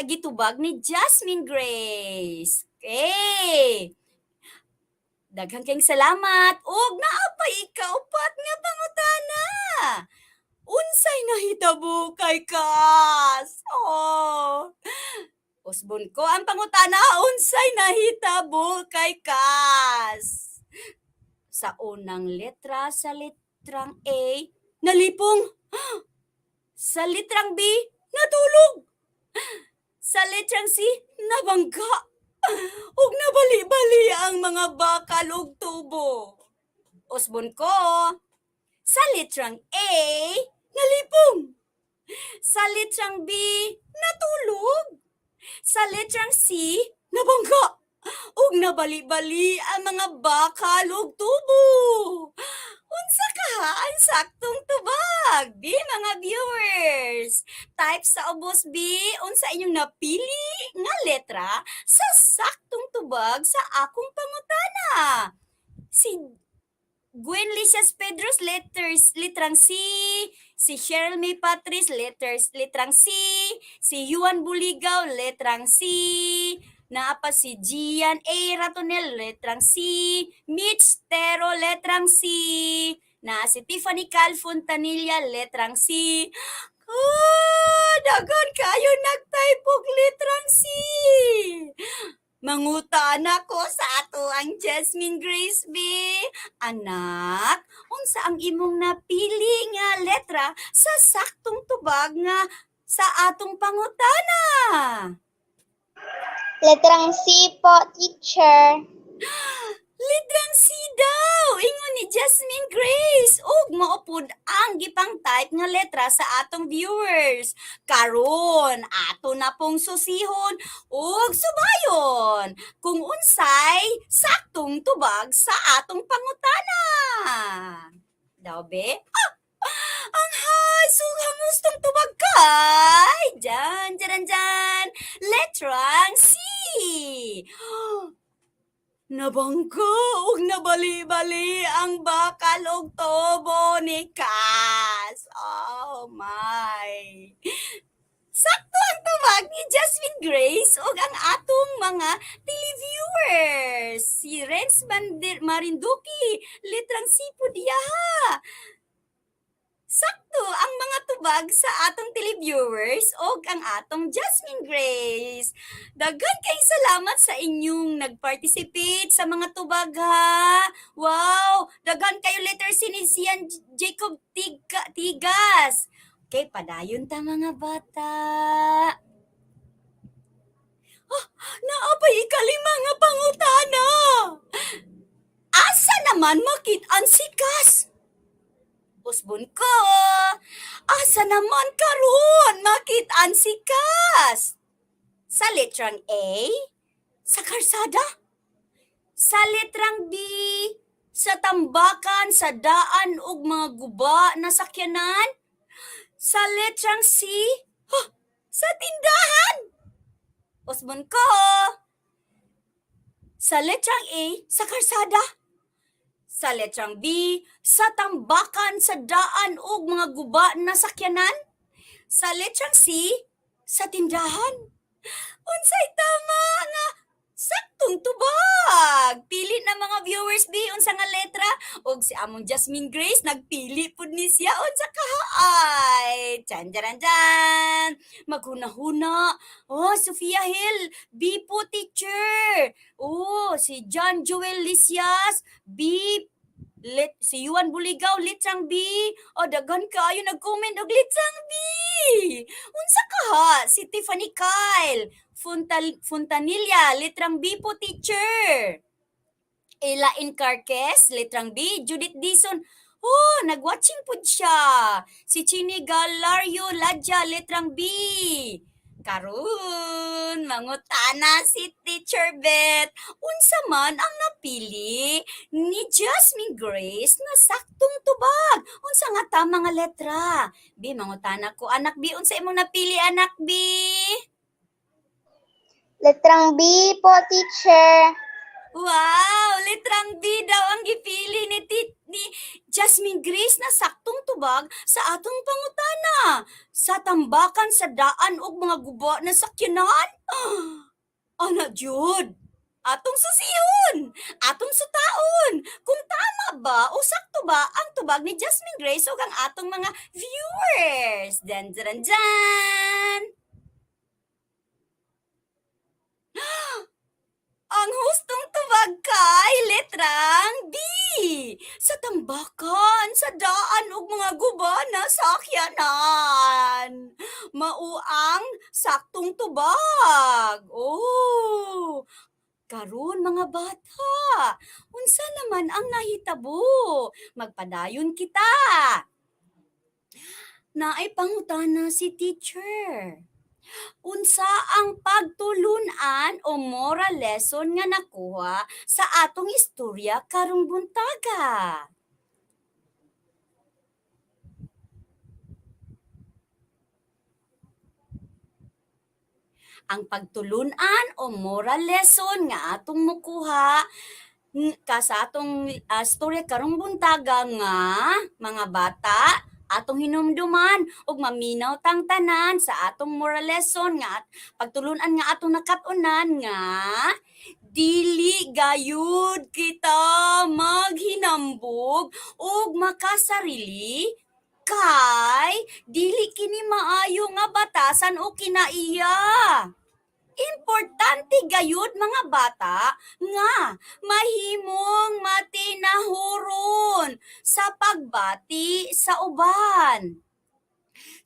gitubag ni Jasmine Grace. Okay. Daghang kayong salamat. Og naapay ikaupat nga pangutana. Unsay nahitabo kay Kas? Oh. Usbon ko ang pangutana. Unsay nahitabo kay Kas? Sa unang letra, sa letrang A, nalipong. Sa letrang B, natulog. Sa letrang C, nabangga. Ug nabali-bali ang mga bakal ug tubo. Usbon ko. Sa letrang A, nalipong. Sa letrang B, natulog. Sa letrang C, nabangga. Ug nabali-bali ang mga bakal ug tubo. Unsa ka ang saktong tubag? Mga viewers. Type sa ubos B, unsa inyong napili nga letra sa saktong tubag sa akong pangutana. Si Gwen Licias Pedros, letrang C. Si Cheryl May Patris, letrang C. Si Yuan Buligaw, letrang C. Naapa si Gian A. Ratonel, letrang C. Mitch Tero, letrang C. Na si Tiffany Cal Fontanilla, letrang C. Dagan kayo nag-type og letrang C. Mangutana ko sa ato ang Jasmine Grace B. Anak, unsa ang imong napili nga letra sa saktong tubag nga sa atong pangutana? Letrang C po, teacher. Letrang C daw, ingon ni Jasmine Grace. Ug maupod ang gipang type nga letra sa atong viewers. Karon, ato na pong susihon ug subayon kung unsay saktong tubag sa atong pangutana. Daw be? Ang hangustong tubag kay Jan, letrang C. Nabangga ug nabali-bali ang bakal ug tubo ni Cass. Oh my. Sakto ang tubag ni Jasmine Grace ug ang atong mga televiewers. Si Renz Marinduki, litrang sipo diha. Sakto ang mga tubag sa atong televiewers o ang atong Jasmine Grace. Daghan kay salamat sa inyong nag-participate sa mga tubag ha. Wow, daghan kayo letter C ni Sian Jacob Tigas. Okay, padayon ta mga bata. Naapay ikalima nga pangutana. Asa naman makit-an si Cass? Usbon ko. Asa naman karon makit-an si Cass? Sa letrang A, sa karsada. Sa letrang B, sa tambakan, sa daan ug mga guba na sakyanan. Sa letrang C, sa tindahan. Usbon ko. Sa letrang A, sa karsada. Sa letrang B, sa tambakan, sa daan ug mga guba na sakyanan. Sa letrang C, sa tindahan. Unsay tama nga saktong tubag. Pili na mga viewers B unsa nga letra ug si among Jasmine Grace nagpili pud ni siya unsa kahaay. Chan jan. Maghuna-huna. Oh, Sofia Hill, B po teacher. Oh, si John Joel Lisias, B. Si Yuan Buligaw, litrang B. O, daghan kaayo nag-comment og litrang B. Unsa ka ha? Si Tiffany Kyle, Fontanilla, litrang B po teacher. Ella Incarques, litrang B. Judith Dison, oh, nag-watching pud siya. Si Chini Galario Ladja, litrang B. Karon, mangutana si Teacher Beth. Unsa man ang napili ni Jasmine Grace na saktong tubag? Unsa nga tama nga letra? Bi, mangutana ko. Anak B, unsa imong napili, anak B? Letrang B po, teacher. Wow! Litrang B daw ang gipili ni Jasmine Grace na saktong tubag sa atong pangutana. Sa tambakan, sa daan ug mga guba na sakyanan. Ana jud. Atong susihon. Atong sutaon. Kung tama ba o sakto ba ang tubag ni Jasmine Grace ug ang atong mga viewers. Dan. Ang hustong tubag kay letrang B. Sa tambakan, sa daan ug mga guba na sakyanan. Mauang saktong tubag. Oh. Karon mga bata, unsa naman ang nahitabo? Magpadayon kita. Naay pangutana si teacher. Unsa ang pagtulunan o moral lesson nga nakuha sa atong istorya karong buntaga? Ang pagtulunan o moral lesson nga atong mukuha sa atong istorya karong buntaga nga mga bata, atong hinumduman ug maminaw tang tanan sa atong moral lesson nga pagtulunan nga atong nakatunan nga dili gayud kita maghinambog ug makasarili kay dili kini maayo nga batasan o kinaiya. Importante gayud mga bata nga mahimong matinahuron sa pagbati sa uban.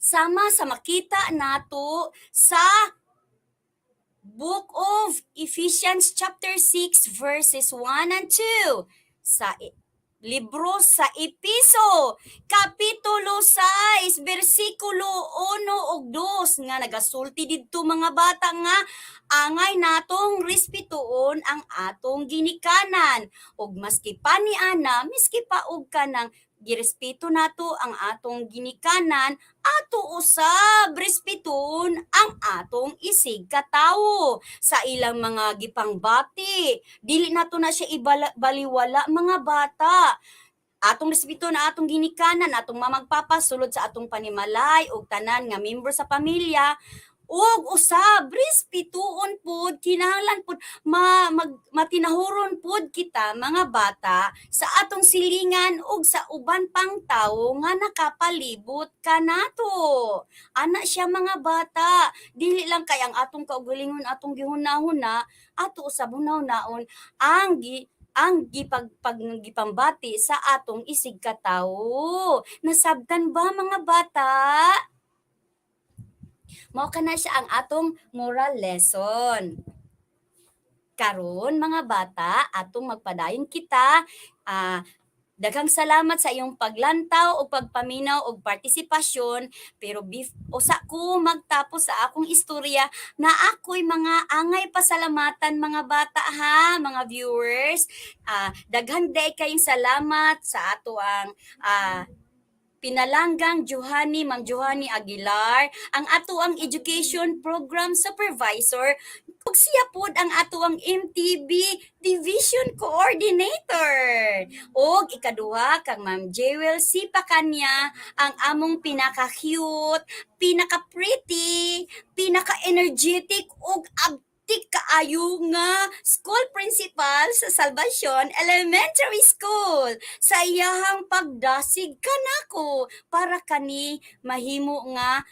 Sama sa makita nato sa Book of Ephesians chapter 6 verses 1 and 2 sa libro sa Episo, Kapitulo 6, versikulo 1 ug 2 nga nagasulti didto mga bata nga angay natong respetuon ang atong ginikanan ug maski pa ni ana miski pa og kanang girespeto nato ang atong ginikanan, ato usab respeton ang atong isig katawo sa ilang mga gipangbati. Dili nato na siya ibaliwala mga bata. Atong respeto na atong ginikanan, atong mamagpapasulod sa atong panimalay ug tanan nga member sa pamilya, ug usab respetuon pud kinahanglan pud matinahuron pud kita mga bata sa atong silingan ug sa uban pang tawo nga nakapalibot kanato. Ana siya mga bata, dili lang kay ang atong kaugalingon atong gihunahuna, ato usab hunahon ang gipambati sa atong isig katawo. Nasabtan ba mga bata? Mao kana siya ang atong moral lesson. Karon mga bata, atong magpadayon kita. Daghang salamat sa iyong paglantaw o pagpaminaw o partisipasyon, pero usa ko magtapos sa akong istorya na ako'y mga angay pasalamatan mga bata ha, mga viewers. Daghan day kayong salamat sa ato ang pinalanggang Ma'am Johanny Aguilar, ang ato ang Education Program Supervisor, ug siya pod ang ato ang MTB Division Coordinator. Og ikaduha kang Ma'am Jewel C. Pacanya, ang among pinaka-cute, pinaka-pretty, pinaka-energetic ug abtik kaayo nga school principal sa Salvacion Elementary School. Sa iyahang pagdasig kanako para kani mahimo nga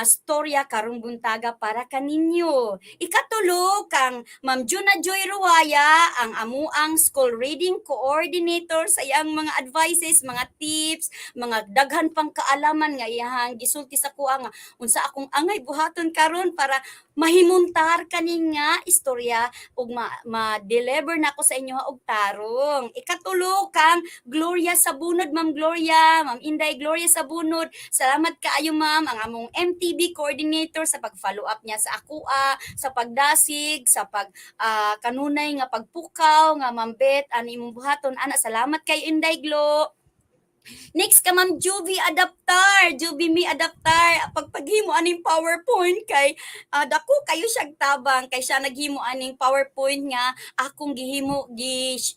storya karong buntaga para kaninyo. Ikatulo kang Ma'am Juna Joy Ruaya, ang amuang school reading coordinator sa iyang mga advices, mga tips, mga daghan pang kaalaman nga iyang gisulti sa kuha nga unsa akong angay buhaton karon para mahimuntar kaning nga istorya ug ma-deliver nako sa inyo og tarong. Ikatulo kang Gloria Sabunod, Ma'am Gloria, Ma'am Inday Gloria Sabunod. Salamat kaayo ma'am, ang among MTB coordinator sa pag-follow up niya sa akua, sa pagdasig, sa kanunay nga pagpukaw nga Ma'am Bet ani imong buhaton ana. Salamat kay Inday Glo. Next ka Ma'am Juvie Mi Adaptar, pagpaghimo aning PowerPoint kay dako kayo siya tabang kay siya naghimo aning PowerPoint nga akong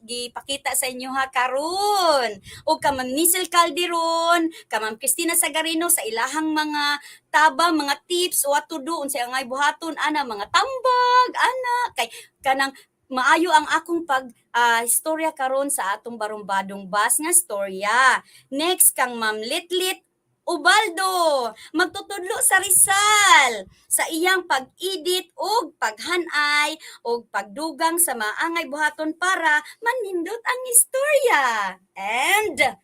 gipakita sa inyo ha karon. O ka Ma'am Nisel Calderon, ka Ma'am Cristina Sagarino sa ilahang mga tabang, mga tips what to do unsay angay buhaton ana, mga tambag ana kay kanang maayo ang akong istorya karon sa atong barumbadong bas nga storya. Next kang Ma'am Litlit Ubaldo, magtutudlo sa Rizal sa iyang pag-edit o paghanay o pagdugang sa maangay buhaton para manindot ang istorya. And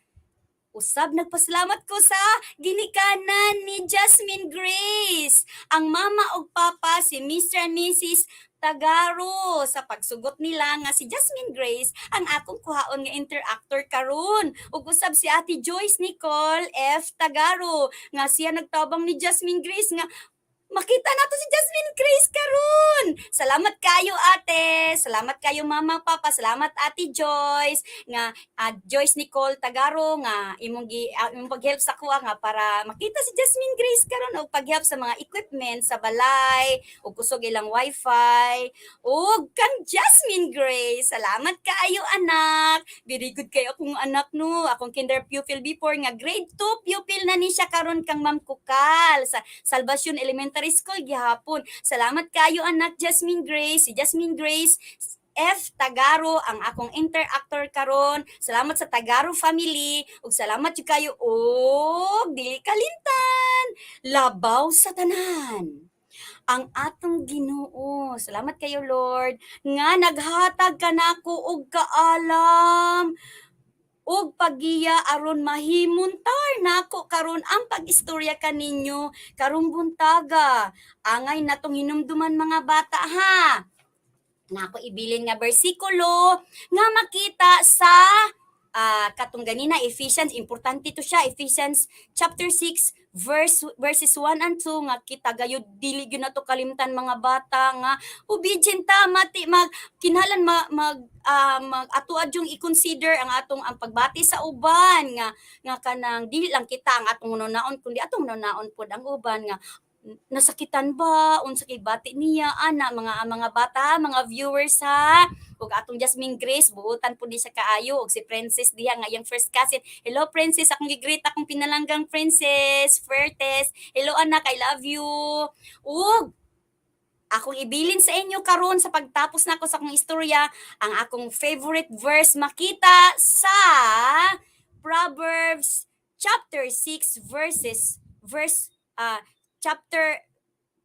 usab nagpasalamat ko sa ginikanan ni Jasmine Grace, ang mama ug papa si Mr. and Mrs. Tagaro sa pagsugot nila nga si Jasmine Grace ang akong kuhaon nga interactor karon. Ug usab si Ate Joyce Nicole F. Tagaro nga siya nagtabang ni Jasmine Grace nga makita nato si Jasmine Grace karon. Salamat kayo ate, salamat kayo mama papa, salamat Ate Joyce nga Joyce Nicole Tagaro nga imong pag-help sa kuha nga para makita si Jasmine Grace karon og pag-help sa mga equipment sa balay ug kusog ilang wifi. Ug kang Jasmine Grace, salamat kaayo anak. Very good kayo akong anak no, akong kinder pupil before nga grade 2 pupil na ni siya karon kang Ma'am Kukal sa Salvacion Elementary School gihapon. Salamat kayo anak Jasmine Grace. Si Jasmine Grace F. Tagaro ang akong interactor karon. Salamat sa Tagaro family ug salamat jud kayo og dili kalimtan. Labaw sa tanan ang atong Ginoo. Salamat kayo Lord nga naghatag kanako og kaalam ug pagiya aron mahimuntar nako karon ang pag-istorya kaninyo karong buntaga. Angay natong hinumduman mga bata ha. Nako ibilin nga bersikulo nga makita sa katong ganina Ephesians, importante to siya, Ephesians chapter 6 verses 1 and 2 nga kita gayud dili gyud nato kalimtan mga bata nga obedient ta mati mag kinahanglan mag atuad yung i-consider ang pagbati sa uban nga kanang dili lang kita ang atong nunaon kundi atong nunaon pod ang uban nga nasakitan ba unsa kay bati niya ana mga bata mga viewers ha ug atong Jasmine Grace buutan po di siya kaayo ug si Princess diha nga yung first cousin. Hello Princess, akong gi-greet akong pinalanggang Princess Fertes. Hello anak, I love you. Ug akong ibilin sa inyo karon sa pagtapos nako sa akong istorya ang akong favorite verse makita sa Proverbs chapter 6 chapter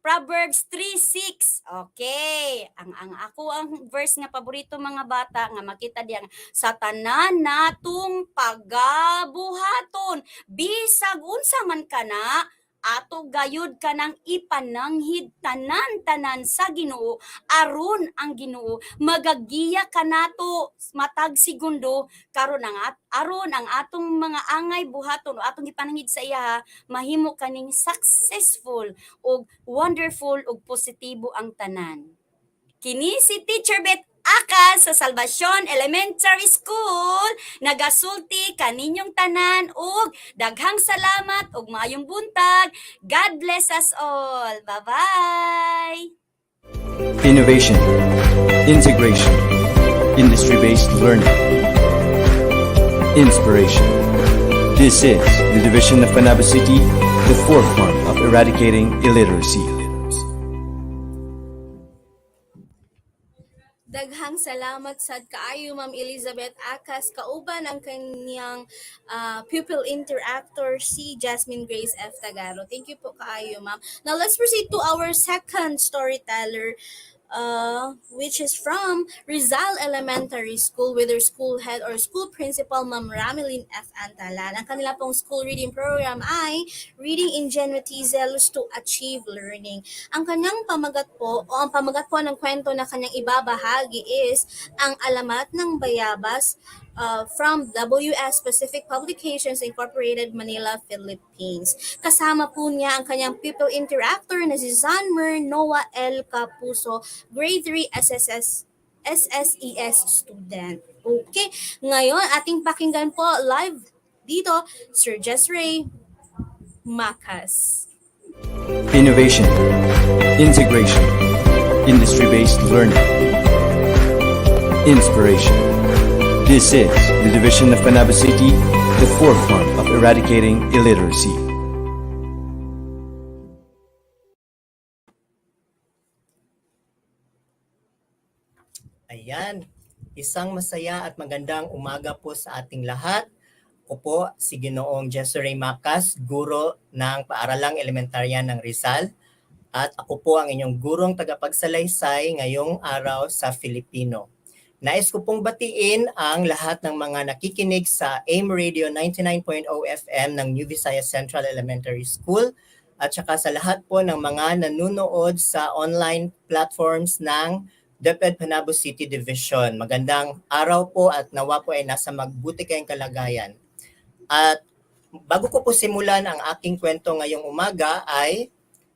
Proverbs 3:6. Okay. Ang ako ang verse nga paborito mga bata nga makita diya sa tanan natong pagabuhaton bisag unsa man kana ato gayud kanang ipananghid tanan sa Ginoo aron ang Ginoo magagiya kanato matag segundo karon aron ang atong mga angay buhaton o atong ipananghid sa iya mahimo kaning successful ug wonderful ug positibo ang tanan. Kini si Teacher Bet Akas sa Salvacion Elementary School nagasulti kaninyong tanan ug daghang salamat ug maayong buntag. God bless us all. Bye-bye. Innovation, integration, industry-based learning, inspiration. This is the division of Panabo City, the forefront of eradicating illiteracy. Daghang salamat sad kaayo Ma'am Elizabeth Akas kauban ang kanyang pupil interactor si Jasmine Grace F. Tagaro. Thank you po kaayo Ma'am. Now let's proceed to our second storyteller, which is from Rizal Elementary School with their school head or school principal, Ma'am Ramelin F. Antalan. Ang kanila pong school reading program ay Reading Ingenuity Zealous to Achieve Learning. Ang kanyang pamagat po, o ang pamagat po ng kwento na kanyang ibabahagi is ang alamat ng bayabas from WS Pacific Publications Incorporated, Manila, Philippines. Kasama po niya ang kanyang pupil interactor na si Zanmer Noah L. Capuso, grade 3 SSES student. Okay, ngayon ating pakinggan po live dito, Sir Jesray Macas. Innovation, integration, industry-based learning, inspiration. This is the division of Panabo City, the forefront of eradicating illiteracy. Ayan, isang masaya at magandang umaga po sa ating lahat. Ako po si Ginoong Jesseray Macas, guro ng Paaralang Elementarya ng Rizal. At ako po ang inyong gurong tagapagsalaysay ngayong araw sa Filipino. Nais ko pong batiin ang lahat ng mga nakikinig sa AIM Radio 99.0 FM ng New Visayas Central Elementary School at saka sa lahat po ng mga nanonood sa online platforms ng DepEd Panabo City Division. Magandang araw po at nawa po ay nasa magbuti kayong kalagayan. At bago ko po simulan ang aking kwento ngayong umaga ay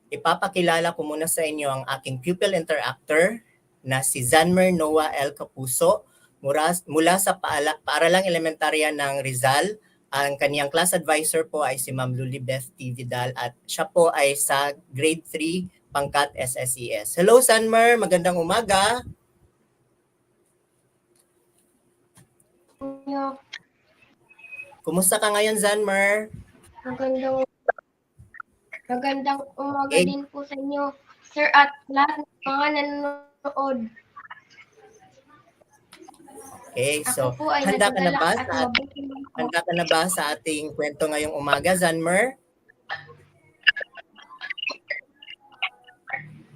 ipapakilala ko muna sa inyo ang aking pupil interactor na si Zanmer Noah L. Capuso mula sa Paaralang Elementarya ng Rizal. Ang kaniyang class advisor po ay si Ma'am Lulibeth T. Vidal at siya po ay sa grade 3 pangkat SSES. Hello Zanmer, magandang umaga. Kumusta ka ngayon Zanmer? Magandang umaga din po sa inyo, sir, at lahat ng mga nanonood. Okay, so handa ka na ba sa ating kwento ngayong umaga, Zanmer?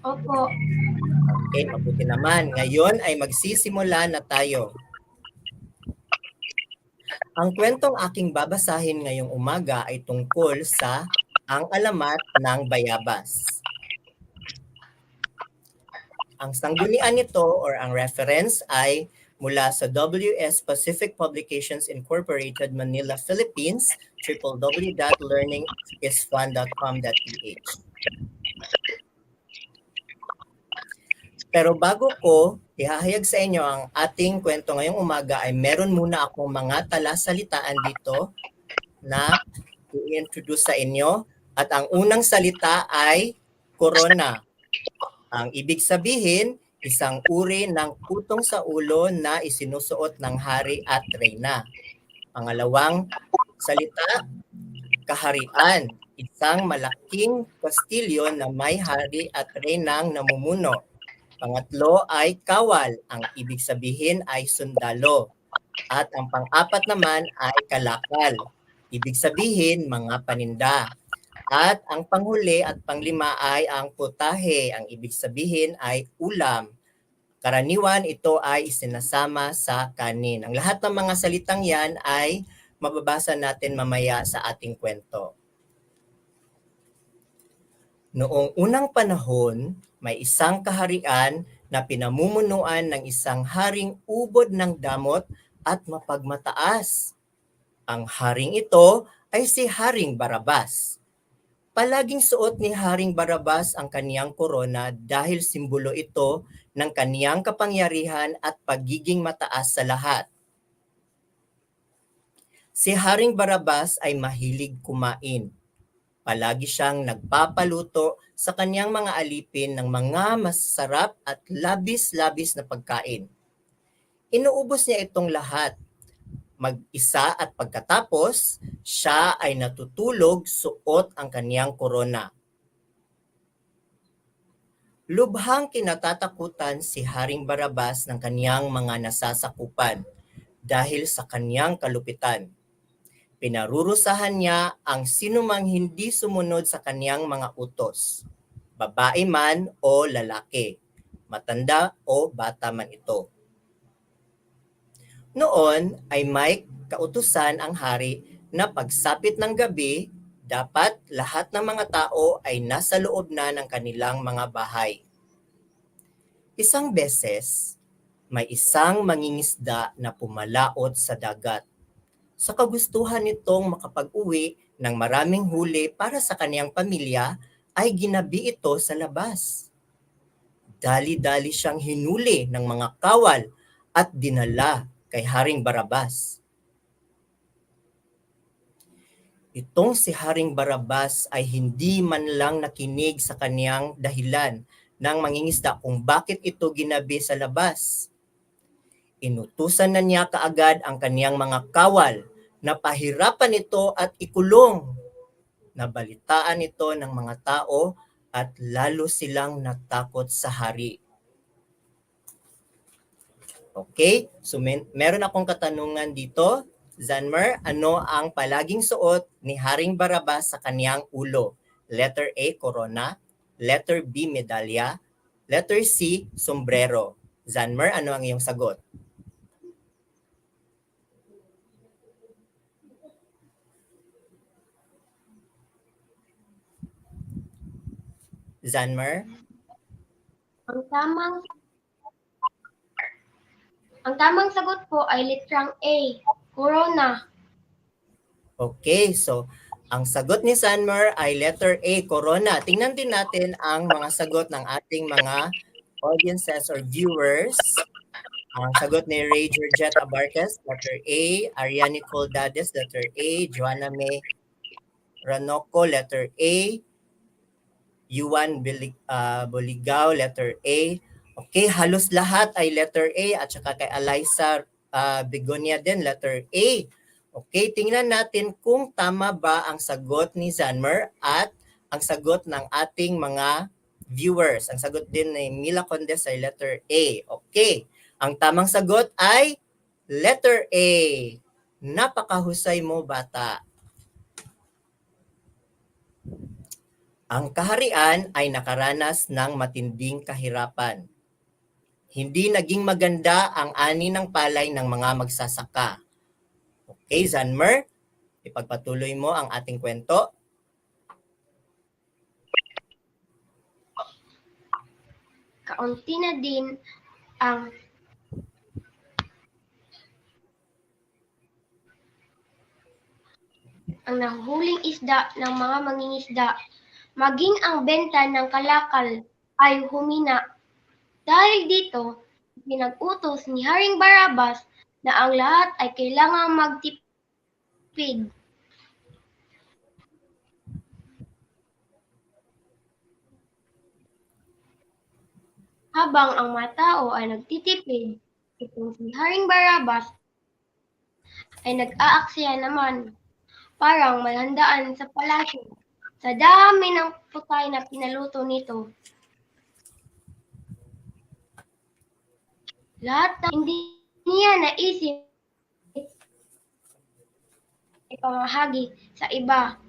Opo. Okay, mabuti naman. Ngayon ay magsisimula na tayo. Ang kwentong aking babasahin ngayong umaga ay tungkol sa ang alamat ng bayabas. Ang sanggunian nito or ang reference ay mula sa WS Pacific Publications Incorporated, Manila, Philippines, www.learningisfun.com.ph. Pero bago ko ihahayag sa inyo ang ating kwento ngayong umaga ay meron muna akong mga talasalitaan dito na i-introduce sa inyo. At ang unang salita ay corona. Ang ibig sabihin, isang uri ng putong sa ulo na isinusuot ng hari at reyna. Pangalawang salita, kaharian. Isang malaking kastilyo na may hari at reynang namumuno. Pangatlo ay kawal. Ang ibig sabihin ay sundalo. At ang pang-apat naman ay kalakal. Ibig sabihin mga paninda. At ang panghuli at panglima ay ang putahe. Ang ibig sabihin ay ulam. Karaniwan ito ay isinasama sa kanin. Ang lahat ng mga salitang yan ay mababasa natin mamaya sa ating kwento. Noong unang panahon, may isang kaharian na pinamumunuan ng isang haring ubod ng damot at mapagmataas. Ang haring ito ay si Haring Barabas. Palaging suot ni Haring Barabas ang kaniyang korona dahil simbolo ito ng kaniyang kapangyarihan at pagiging mataas sa lahat. Si Haring Barabas ay mahilig kumain. Palagi siyang nagpapaluto sa kanyang mga alipin ng mga masarap at labis-labis na pagkain. Inuubos niya itong lahat mag-isa at pagkatapos, siya ay natutulog suot ang kaniyang korona. Lubhang kinatatakutan si Haring Barabas ng kaniyang mga nasasakupan dahil sa kaniyang kalupitan. Pinarurusahan niya ang sinumang hindi sumunod sa kaniyang mga utos, babae man o lalaki, matanda o bata man ito. Noon ay may kautusan ang hari na pagsapit ng gabi, dapat lahat ng mga tao ay nasa loob na ng kanilang mga bahay. Isang beses, may isang mangingisda na pumalaot sa dagat. Sa kagustuhan nitong makapag-uwi ng maraming huli para sa kaniyang pamilya, ay ginabi ito sa labas. Dali-dali siyang hinuli ng mga kawal at dinala kay Haring Barabas. Itong si Haring Barabas ay hindi man lang nakinig sa kaniyang dahilan ng mangingisda kung bakit ito ginabi sa labas. Inutusan na niya kaagad ang kaniyang mga kawal na pahirapan ito at ikulong. Nabalitaan ito ng mga tao at lalo silang natakot sa hari. Okay, so meron akong katanungan dito. Zanmer, ano ang palaging suot ni Haring Barabas sa kaniyang ulo? Letter A, corona. Letter B, medalya. Letter C, sombrero. Zanmer, ano ang iyong sagot? Zanmer? Ang tamang sagot po ay litrang A, corona. Okay, so ang sagot ni Zanmer ay letter A, corona. Tingnan din natin ang mga sagot ng ating mga audiences or viewers. Ang sagot ni Ray Georgette Abarquez, letter A. Ariane Coldades, letter A. Joanna May Ranoco, letter A. Yuan Boligao, letter A. Okay, halos lahat ay letter A at saka kay Eliza Begonia din, letter A. Okay, tingnan natin kung tama ba ang sagot ni Zanmer at ang sagot ng ating mga viewers. Ang sagot din ni Mila Condes ay letter A. Okay, ang tamang sagot ay letter A. Napakahusay mo, bata. Ang kaharian ay nakaranas ng matinding kahirapan. Hindi naging maganda ang ani ng palay ng mga magsasaka. Okay, Zanmer, ipagpatuloy mo ang ating kwento. Kaunti na din ang ang nahuhuling isda ng mga mangingisda, maging ang benta ng kalakal ay humina. Dahil dito, pinag-utos ni Haring Barabas na ang lahat ay kailangang magtipid. Habang ang mga tao ay nagtitipid, itong si Haring Barabas ay nag-aaksaya naman. Parang may handaan sa palasyo. Sa dami ng putay na pinaluto nito, lahat ng hindi niya naisip ipamahagi sa iba.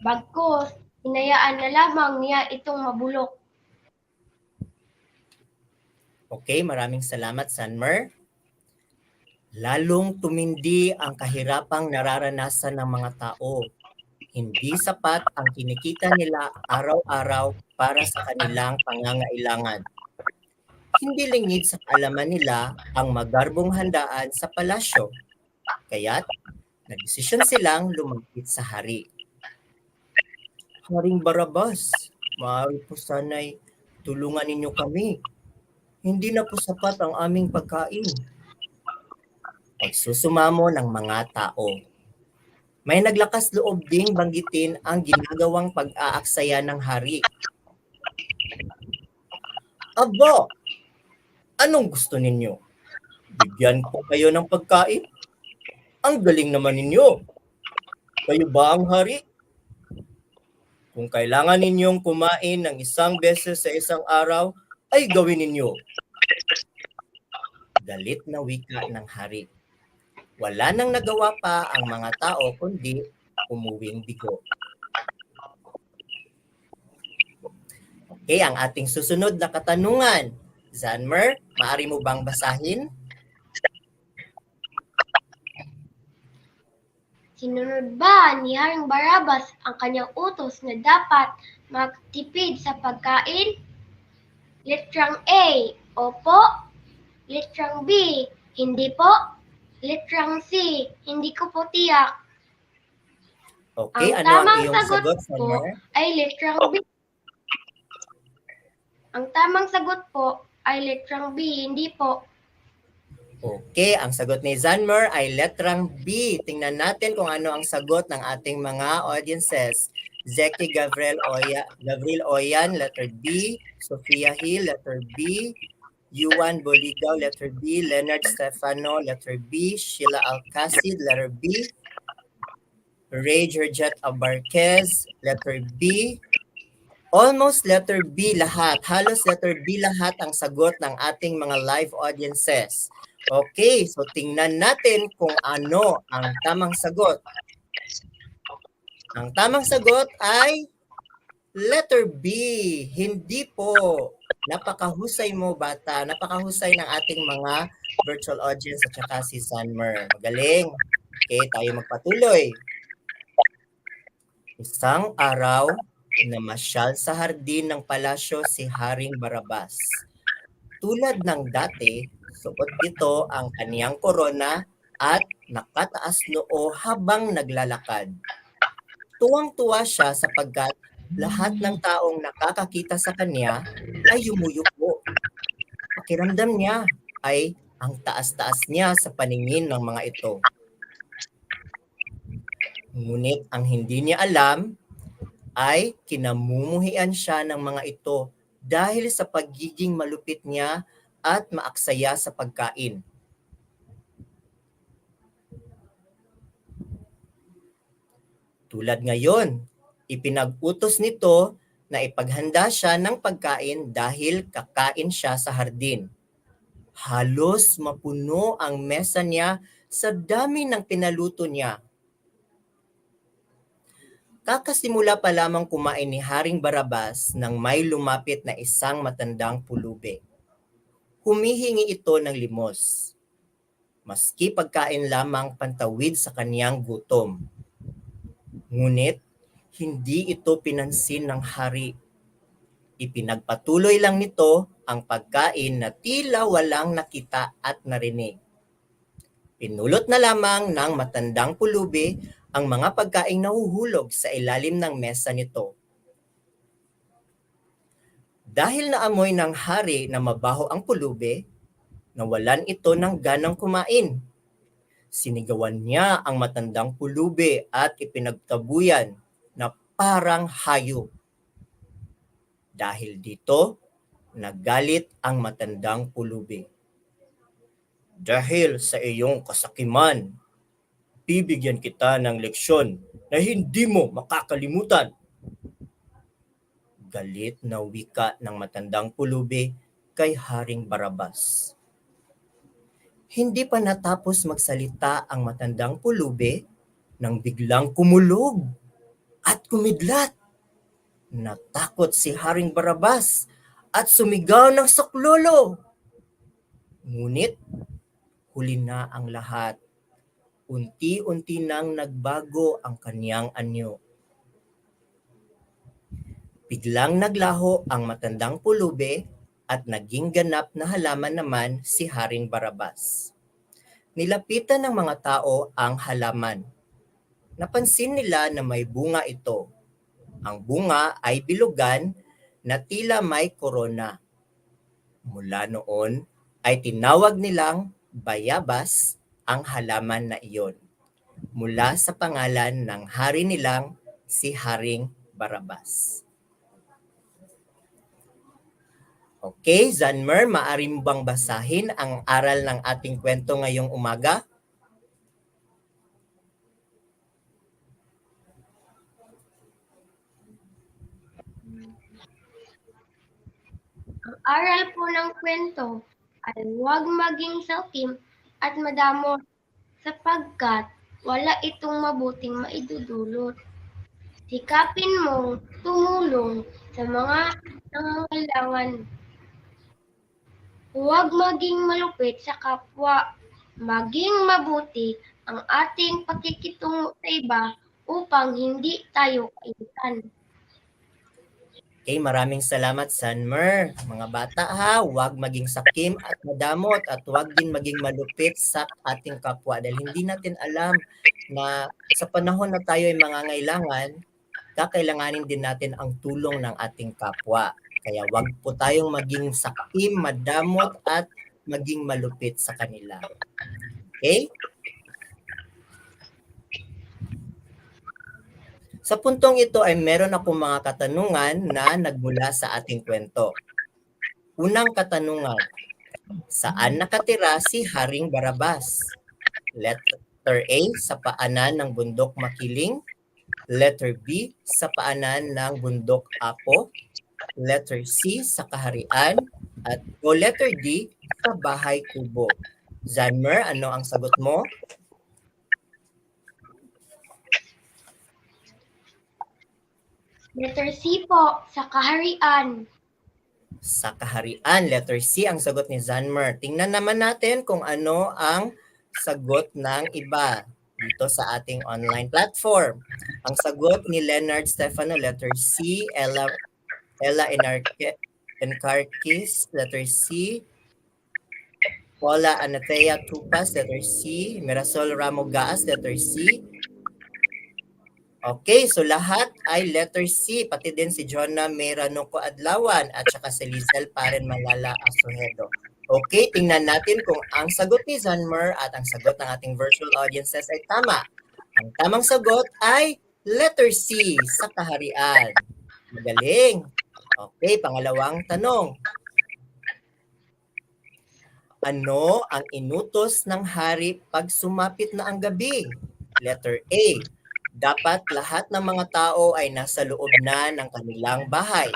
Bagkus, hinayaan na lamang niya itong mabulok. Okay, maraming salamat, Sanmer. Lalong tumindi ang kahirapang nararanasan ng mga tao. Hindi sapat ang kinikita nila araw-araw para sa kanilang pangangailangan. Hindi lingid sa kaalaman nila ang magarbong handaan sa palasyo. Kaya't nagdesisyon silang lumapit sa hari. Haring Barabas, maaari po sana'y tulungan ninyo kami. Hindi na po sapat ang aming pagkain. Pagsusumamo ng mga tao. May naglakas loob ding banggitin ang ginagawang pag-aaksaya ng hari. Aba, anong gusto ninyo? Bigyan ko kayo ng pagkain? Ang galing naman ninyo. Kayo ba ang hari? Kung kailangan ninyong kumain ng isang beses sa isang araw, ay gawin ninyo. Galit na wika ng hari. Wala nang nagawa pa ang mga tao kundi umuwing bigo. Okay, ang ating susunod na katanungan. Zanmer, maaari mo bang basahin? Sinunod ba ni Haring Barabas ang kanyang utos na dapat magtipid sa pagkain? Litrang A, opo. Litrang B, hindi po. Litrang C, hindi ko po tiyak. Okay, Ang ano ang tamang iyong sagot sagot, po Zanmer? ay litrang B. Ang tamang sagot po ay litrang B, hindi po. Okay, ang sagot ni Zanmer ay letrang B. Tingnan natin kung ano ang sagot ng ating mga audiences. Zeki Gabriel Oyan, letter B. Sofia Hill, letter B. Yuan Boligaw, letter B. Leonard Stefano, letter B. Sheila Alcacid, letter B. Ray Georgette Abarquez, letter B. Almost letter B lahat. Halos letter B lahat ang sagot ng ating mga live audiences. Okay, so tingnan natin kung ano ang tamang sagot. Ang tamang sagot ay letter B. Hindi po. Napakahusay mo, bata. Napakahusay ng ating mga virtual audience at saka si Sanmer. Magaling. Okay, tayo magpatuloy. Isang araw, namasyal sa hardin ng palasyo si Haring Barabas. Tulad ng dati, suot nito ang kaniyang korona at nakataas noo habang naglalakad. Tuwang-tuwa siya sapagkat lahat ng taong nakakakita sa kanya ay yumuyuko. Pakiramdam niya ay ang taas-taas niya sa paningin ng mga ito. Ngunit ang hindi niya alam ay kinamumuhian siya ng mga ito dahil sa pagiging malupit niya at maaksaya sa pagkain. Tulad ngayon, ipinag-utos nito na ipaghanda siya ng pagkain dahil kakain siya sa hardin. Halos mapuno ang mesa niya sa dami ng pinaluto niya. Kakasimula pa lamang kumain ni Haring Barabas nang may lumapit na isang matandang pulubi. Humihingi ito ng limos. Maski pagkain lamang pantawid sa kaniyang gutom. Ngunit, hindi ito pinansin ng hari. Ipinagpatuloy lang nito ang pagkain na tila walang nakita at narinig. Pinulot na lamang ng matandang pulubi ang mga pagkaing nahuhulog sa ilalim ng mesa nito. Dahil naamoy ng hari na mabaho ang pulubi, nawalan ito ng ganang kumain. Sinigawan niya ang matandang pulubi at ipinagtabuyan na parang hayop. Dahil dito, nagalit ang matandang pulubi. Dahil sa iyong kasakiman, bibigyan kita ng leksyon na hindi mo makakalimutan. Galit na wika ng matandang pulubi kay Haring Barabas. Hindi pa natapos magsalita ang matandang pulubi nang biglang kumulog at kumidlat. Natakot si Haring Barabas at sumigaw ng saklolo. Ngunit huli na ang lahat. Unti-unti nang nagbago ang kaniyang anyo. Biglang naglaho ang matandang pulubi at naging ganap na halaman naman si Haring Barabas. Nilapitan ng mga tao ang halaman. Napansin nila na may bunga ito. Ang bunga ay bilugan na tila may korona. Mula noon ay tinawag nilang bayabas ang halaman na iyon, mula sa pangalan ng hari nilang si Haring Barabas. Okay, Zanmer, maaari mo bang basahin ang aral ng ating kwento ngayong umaga? Ang aral po ng kwento ay huwag maging sakim at madamot sapagkat wala itong mabuting maidudulot. Sikapin mong tumulong sa mga nangangailangan. Huwag maging malupit sa kapwa. Maging mabuti ang ating pakikitungo sa iba upang hindi tayo kainitan. Okay, maraming salamat, Sanmer. Mga bata ha, huwag maging sakim at madamot at huwag din maging malupit sa ating kapwa dahil hindi natin alam na sa panahon na tayo ay mangangailangan, kakailanganin din natin ang tulong ng ating kapwa. Kaya huwag po tayong maging sakim, madamot at maging malupit sa kanila. Okay? Sa puntong ito ay meron akong mga katanungan na nagmula sa ating kwento. Unang katanungan, saan nakatira si Haring Barabas? Letter A, sa paanan ng bundok Makiling. Letter B, sa paanan ng bundok Apo. Letter C, sa kaharian. At letter D, sa bahay kubo. Zanmer, ano ang sagot mo? Letter C po, sa kaharian. Sa kaharian, letter C ang sagot ni Zanmer. Tingnan naman natin kung ano ang sagot ng iba dito sa ating online platform. Ang sagot ni Leonard Stefano, letter C. Ella Encarquis, letter C. Paula Anatea Tupas, letter C. Mirasol Ramo Gaas, letter C. Okay, so lahat ay letter C, pati din si Jonah Meranoco Adlawan at saka si Lizel Paren Malala Asuhedo. Okay, tingnan natin kung ang sagot ni Zanmer at ang sagot ng ating virtual audiences ay tama. Ang tamang sagot ay letter C, sa kaharian. Magaling. Okay, pangalawang tanong. Ano ang inutos ng hari pag sumapit na ang gabi? Letter A, dapat lahat ng mga tao ay nasa loob na ng kanilang bahay.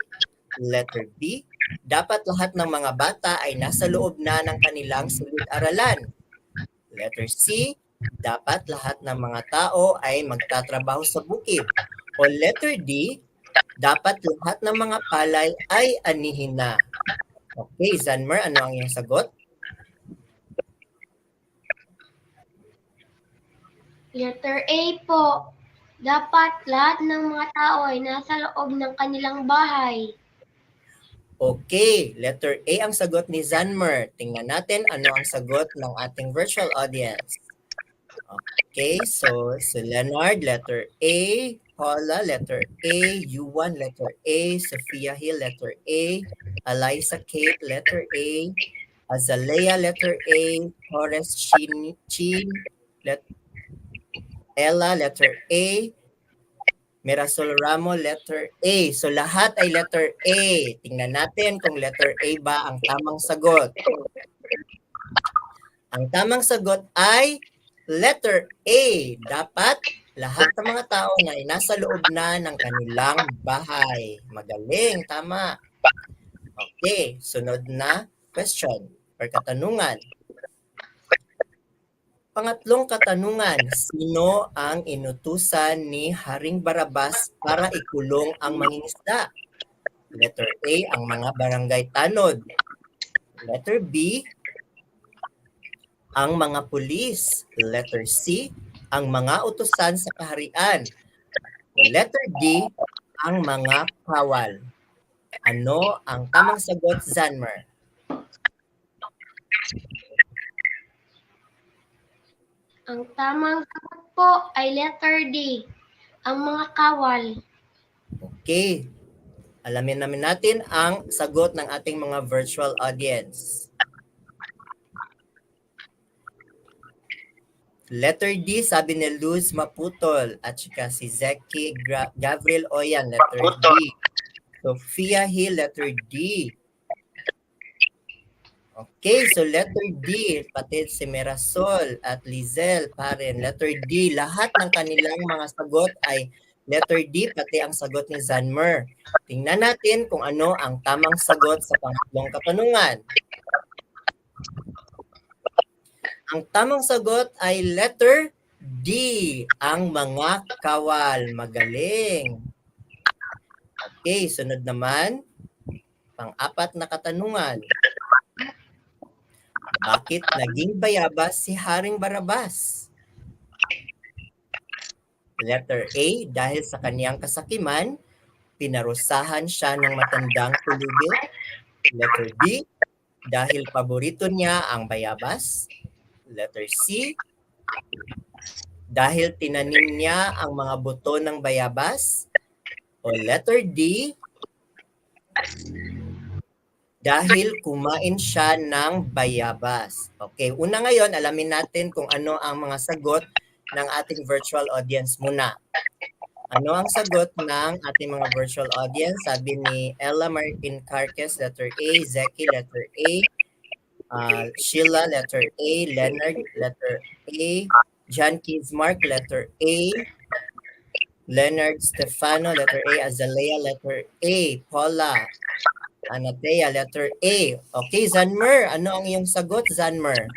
Letter B, dapat lahat ng mga bata ay nasa loob na ng kanilang silid-aralan. Letter C, dapat lahat ng mga tao ay magtatrabaho sa bukid. O letter D, dapat lahat ng mga palay ay anihin na. Okay, Zanmer, ano ang iyong sagot? Letter A po. Dapat lahat ng mga tao ay nasa loob ng kanilang bahay. Okay, letter A ang sagot ni Zanmer. Tingnan natin ano ang sagot ng ating virtual audience. Okay, so Leonard, letter A. Paula, letter A. Yuan, letter A. Sophia Hill, letter A. Eliza Kate, letter A. Azalea, letter A. Torres Chin, Ella, letter A. Mirasol Ramo, letter A. So lahat ay letter A. Tingnan natin kung letter A ba ang tamang sagot. Ang tamang sagot ay letter A. Dapat lahat ng mga tao na ay nasa loob na ng kanilang bahay. Magaling, tama. Okay, sunod na question or katanungan. Pangatlong katanungan, sino ang inutusan ni Haring Barabas para ikulong ang mangingisda? Letter A, ang mga barangay tanod. Letter B, ang mga pulis. Letter C, ang mga utusan sa kaharian. Letter D, ang mga kawal. Ano ang tamang sagot, Zanmer? Ang tamang sagot po ay letter D, ang mga kawal. Okay. Alamin namin natin ang sagot ng ating mga virtual audience. Letter D, sabi ni Luz Maputol at saka si Zeki Gabriel Oyan, letter D. Sophia Hill, letter D. Okay, so letter D, pati si Mirasol at Lizelle pa rin. Letter D, lahat ng kanilang mga sagot ay letter D, pati ang sagot ni Zanmer. Tingnan natin kung ano ang tamang sagot sa pangatlong katanungan. Ang tamang sagot ay letter D, ang mga kawal. Magaling. Okay, sunod naman, pang-apat na katanungan. Bakit naging bayabas si Haring Barabas? Letter A, dahil sa kaniyang kasakiman, pinarusahan siya ng matandang pulubi. Letter B, dahil paborito niya ang bayabas. Letter C, dahil tinanim niya ang mga buto ng bayabas. O letter D, dahil kumain siya ng bayabas. Okay, una ngayon, alamin natin kung ano ang mga sagot ng ating virtual audience muna. Ano ang sagot ng ating mga virtual audience? Sabi ni Ella Martin Carques, letter A. Zeki, letter A. Sheila, letter A. Leonard, letter A. John Kismark, letter A. Leonard Stefano, letter A. Azalea, letter A. Paula Anatea, letter A. Okay, Zanmer, ano ang iyong sagot, Zanmer?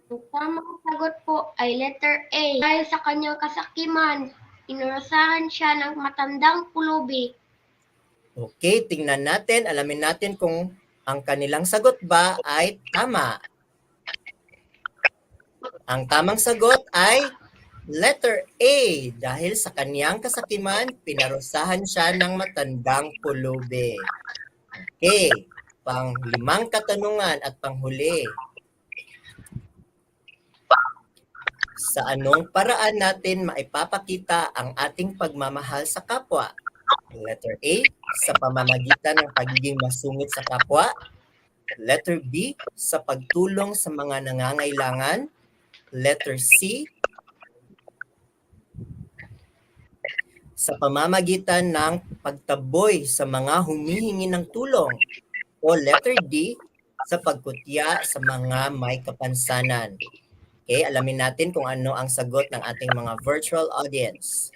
Ang tamang sagot po ay letter A. Dahil sa kanyang kasakiman, inurusahan siya ng matandang pulubi. Okay, tingnan natin, alamin natin kung ang kanilang sagot ba ay tama. Ang tamang sagot ay letter A. Dahil sa kaniyang kasakiman, pinarusahan siya ng matandang pulubi. Okay, pang-limang katanungan at panghuli. Sa anong paraan natin maipapakita ang ating pagmamahal sa kapwa? Letter A, sa pamamagitan ng pagiging masungit sa kapwa. Letter B, sa pagtulong sa mga nangangailangan. Letter C, sa pamamagitan ng pagtaboy sa mga humihingi ng tulong. O letter D, sa pagkutya sa mga may kapansanan. Okay, alamin natin kung ano ang sagot ng ating mga virtual audience.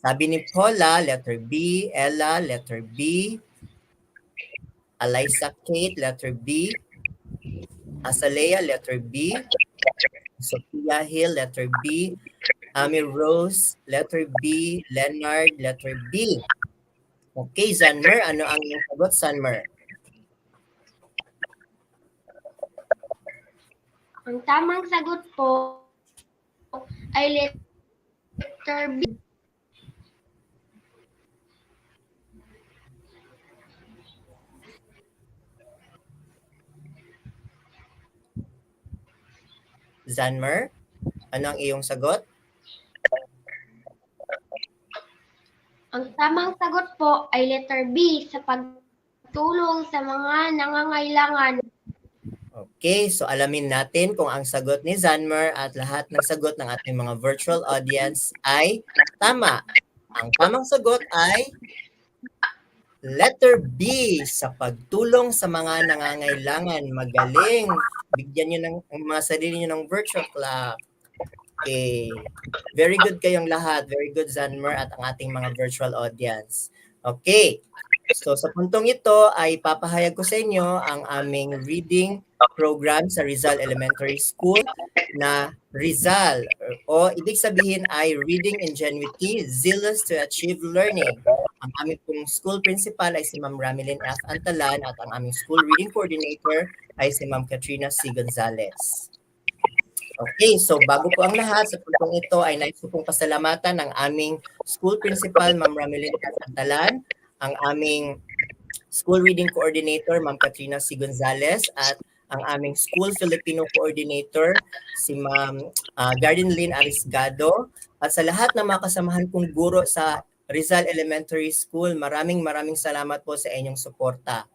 Sabi ni Paula, letter B. Ella, letter B. Eliza Kate, letter B. Azalea, letter B. Sophia Hill, letter B. Amy Rose, letter B. Leonard, letter B. Okay, Zanmer, ano ang iyong sagot, Zanmer? Ang tamang sagot po ay letter B. Zanmer, ano ang iyong sagot? Ang tamang sagot po ay letter B sa pagtulong sa mga nangangailangan. Okay, so alamin natin kung ang sagot ni Zanmer at lahat ng sagot ng ating mga virtual audience ay tama. Ang tamang sagot ay letter B sa pagtulong sa mga nangangailangan. Magaling. Bigyan niyo ng ang mga sarili niyo ng virtual clap. Okay. Very good kayong lahat. Very good, Zanmer, at ang ating mga virtual audience. Okay. So sa puntong ito ay papahayag ko sa inyo ang aming reading program sa Rizal Elementary School na Rizal o ibig sabihin ay Reading Ingenuity, Zealous to Achieve Learning. Ang aming pong school principal ay si Ma'am Ramilin F. Antalan at ang aming school reading coordinator ay si Ma'am Katrina C. Gonzalez. Okay, so bago po ang lahat, sa puntong ito ay nais ko pong pasalamatan ang aming school principal, Ma'am Ramilin F. Antalan, ang aming school reading coordinator, Ma'am Katrina C. Gonzalez, at ang aming school Filipino coordinator, si Ma'am Garden Lynn Arisgado, at sa lahat ng mga kasamahan kong guro sa Rizal Elementary School, maraming salamat po sa inyong suporta.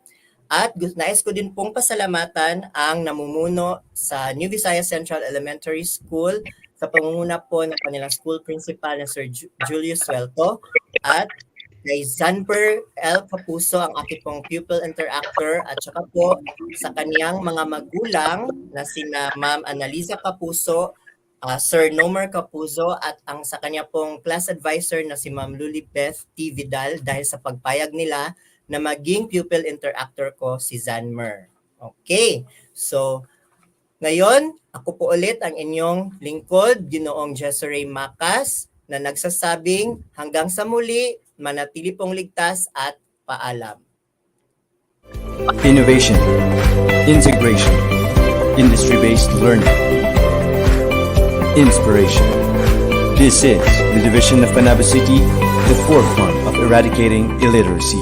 At nais ko din pong pasalamatan ang namumuno sa New Visayas Central Elementary School sa pangunguna po ng kanilang school principal na Sir Julius Suelto at kay Zanper L. Capuso, ang aking pong pupil interactor, at saka po sa kaniyang mga magulang na sina Ma'am Annalisa Capuso, Sir Nomer Capuso, at ang sa kanya pong class advisor na si Ma'am Lulibeth T. Vidal dahil sa pagpayag nila na maging pupil interactor ko si Zanmer. Okay, so ngayon, ako po ulit ang inyong lingkod, Ginoong Jesseray Macas, na nagsasabing hanggang sa muli, manatili pong ligtas at paalam. Innovation, integration, industry-based learning, inspiration. This is the division of Panabo City, the forefront of eradicating illiteracy.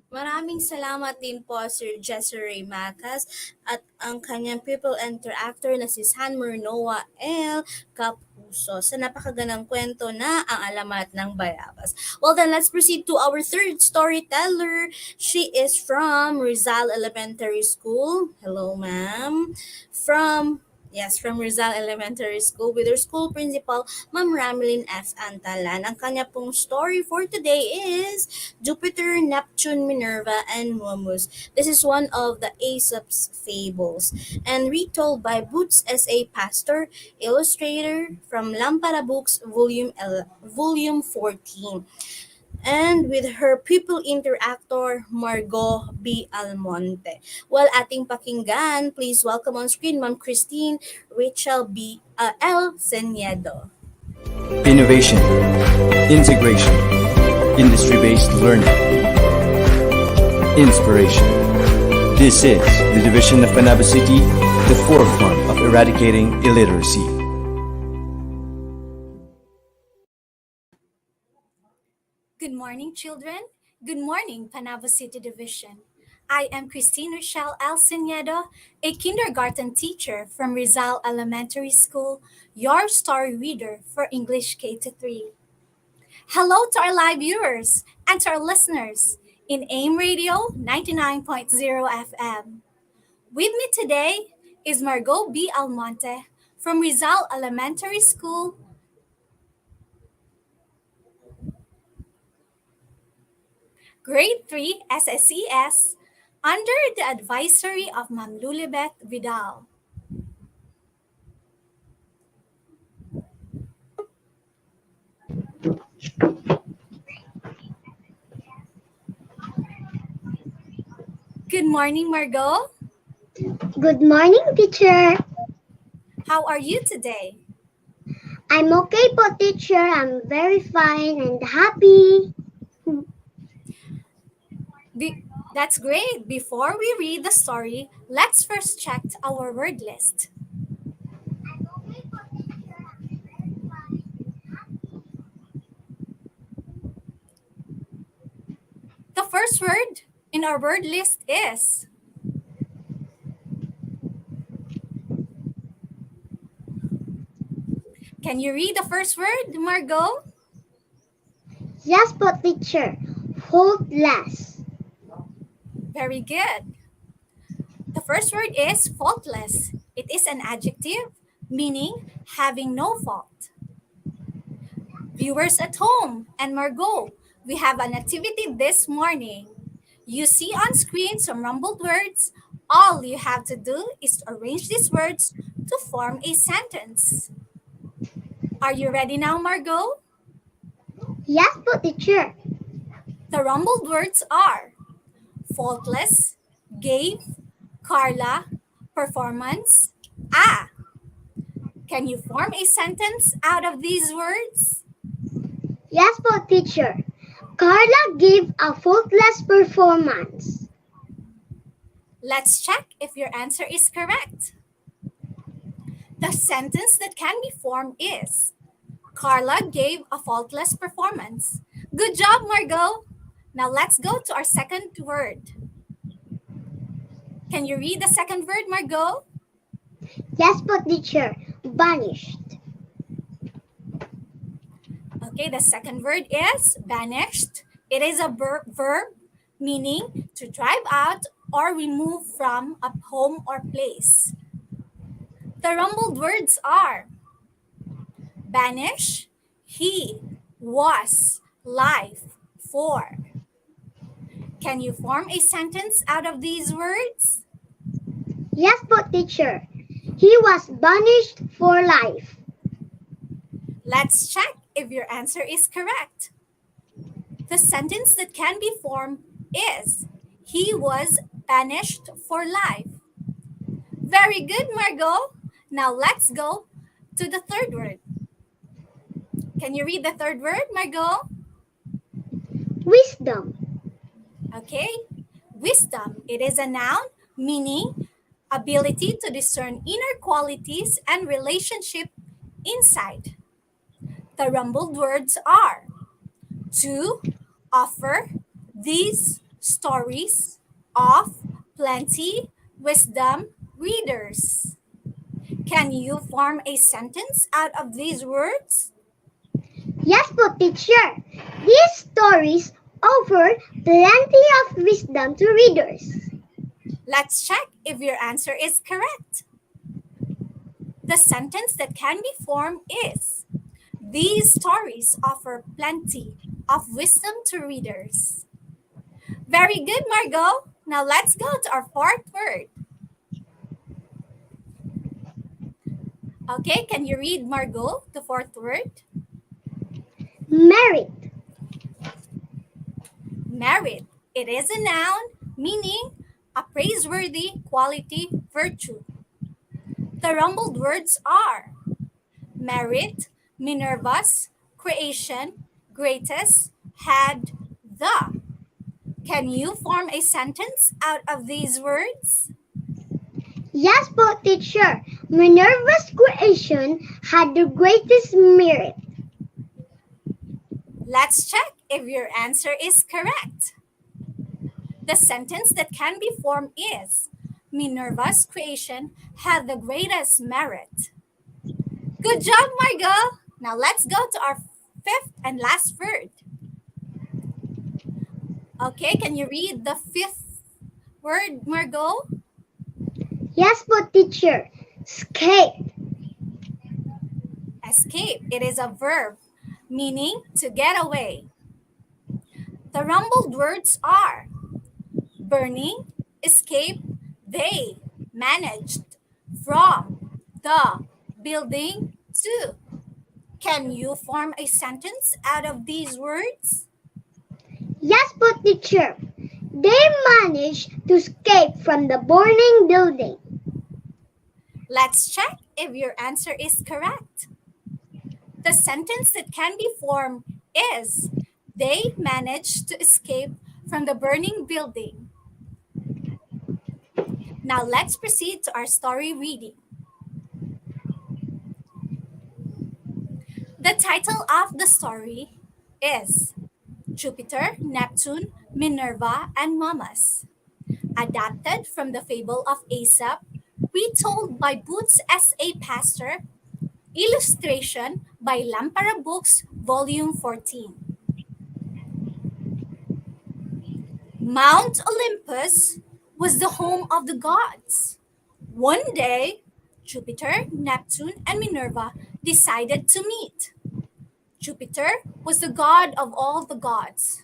Maraming salamat din po Sir Jesseray Macas at ang kanyang people interactor na si Sanmer Noah L. Capuso sa napakaganang kwento na ang alamat ng Bayabas. Well then, let's proceed to our third storyteller. She is from Rizal Elementary School. Hello, ma'am. From Rizal Elementary School with her school principal, Ma'am Ramilin F. Antalan. Ang kanya pong story for today is Jupiter, Neptune, Minerva, and Momus. This is one of the Aesop's fables and retold by Boots S.A. Pastor, illustrator from Lampara Books, Volume 14. And with her pupil interactor, Margot B. Almonte. Well, ating pakinggan, please welcome on screen Ma'am Christine Rachel B. L. Seniedo. Innovation, integration, industry-based learning, inspiration. This is the division of Panabo City, the forefront of eradicating illiteracy. Good morning, children. Good morning, Panabo City Division. I am Christine Rochelle Alcinedo, a kindergarten teacher from Rizal Elementary School, your story reader for English K-3. Hello to our live viewers and to our listeners in AIM Radio 99.0 FM. With me today is Margot B. Almonte from Rizal Elementary School, Grade 3 SSES, under the advisory of Ma'am Lulibeth Vidal. Good morning, Margot. Good morning, teacher. How are you today? I'm okay po, teacher. I'm very fine and happy. That's great. Before we read the story, let's first check our word list. The first word in our word list is Can you read the first word, Margot? Yes po, teacher. Faultless. Very good. The first word is faultless. It is an adjective meaning having no fault. Viewers at home and Margot, we have an activity this morning. You see on screen some rumbled words. All you have to do is to arrange these words to form a sentence. Are you ready now, Margot? Yes po, teacher. The rumbled words are faultless, gave, Carla, performance, ah. Can you form a sentence out of these words? Yes po, teacher. Carla gave a faultless performance. Let's check if your answer is correct. The sentence that can be formed is Carla gave a faultless performance. Good job, Margot. Now let's go to our second word. Can you read the second word, Margot? Yes po, teacher. Vanished. Okay, the second word is banished. It is a verb meaning to drive out or remove from a home or place. The rumbled words are banish, he, was, life, for. Can you form a sentence out of these words? Yes po, teacher. He was banished for life. Let's check if your answer is correct. The sentence that can be formed is he was banished for life. Very good, Margot. Now let's go to the third word. Can you read the third word, Margot? Wisdom. Okay. Wisdom. It is a noun meaning ability to discern inner qualities and relationship inside. The rumbled words are to offer these stories of plenty wisdom readers. Can you form a sentence out of these words? Yes po, teacher. These stories offer plenty of wisdom to readers. Let's check if your answer is correct. The sentence that can be formed is these stories offer plenty of wisdom to readers. Very good, Margot. Now let's go to our fourth word. Okay, can you read, Margot, the fourth word? Merit. Merit. It is a noun meaning a praiseworthy quality, virtue. The rumbled words are merit, Minerva's, creation, greatest, had, the. Can you form a sentence out of these words? Yes po, teacher. Minerva's creation had the greatest merit. Let's check if your answer is correct. The sentence that can be formed is Minerva's creation had the greatest merit. Good job, Margot. Now let's go to our fifth and last word. Okay, can you read the fifth word, Margot? Yes po, teacher. Escape. Escape. It is a verb meaning to get away. The rumbled words are burning, escape, they, managed, from, the, building, to. Can you form a sentence out of these words? Yes po, teacher. They managed to escape from the burning building. Let's check if your answer is correct. The sentence that can be formed is they managed to escape from the burning building. Now let's proceed to our story reading. The title of the story is Jupiter, Neptune, Minerva, and Momus. Adapted from the fable of Aesop, retold by Boots S.A. Pastor Illustration by Lampara Books, Volume 14. Mount Olympus was the home of the gods. One day, Jupiter, Neptune, and Minerva decided to meet. Jupiter was the god of all the gods.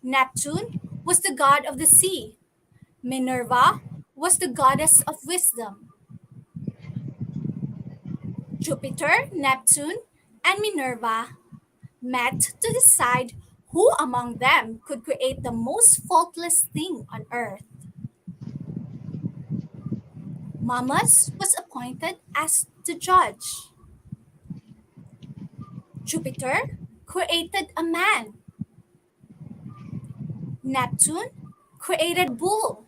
Neptune was the god of the sea. Minerva was the goddess of wisdom. Jupiter, Neptune, and Minerva met to decide who among them could create the most faultless thing on earth. Momus was appointed as the judge. Jupiter created a man. Neptune created bull.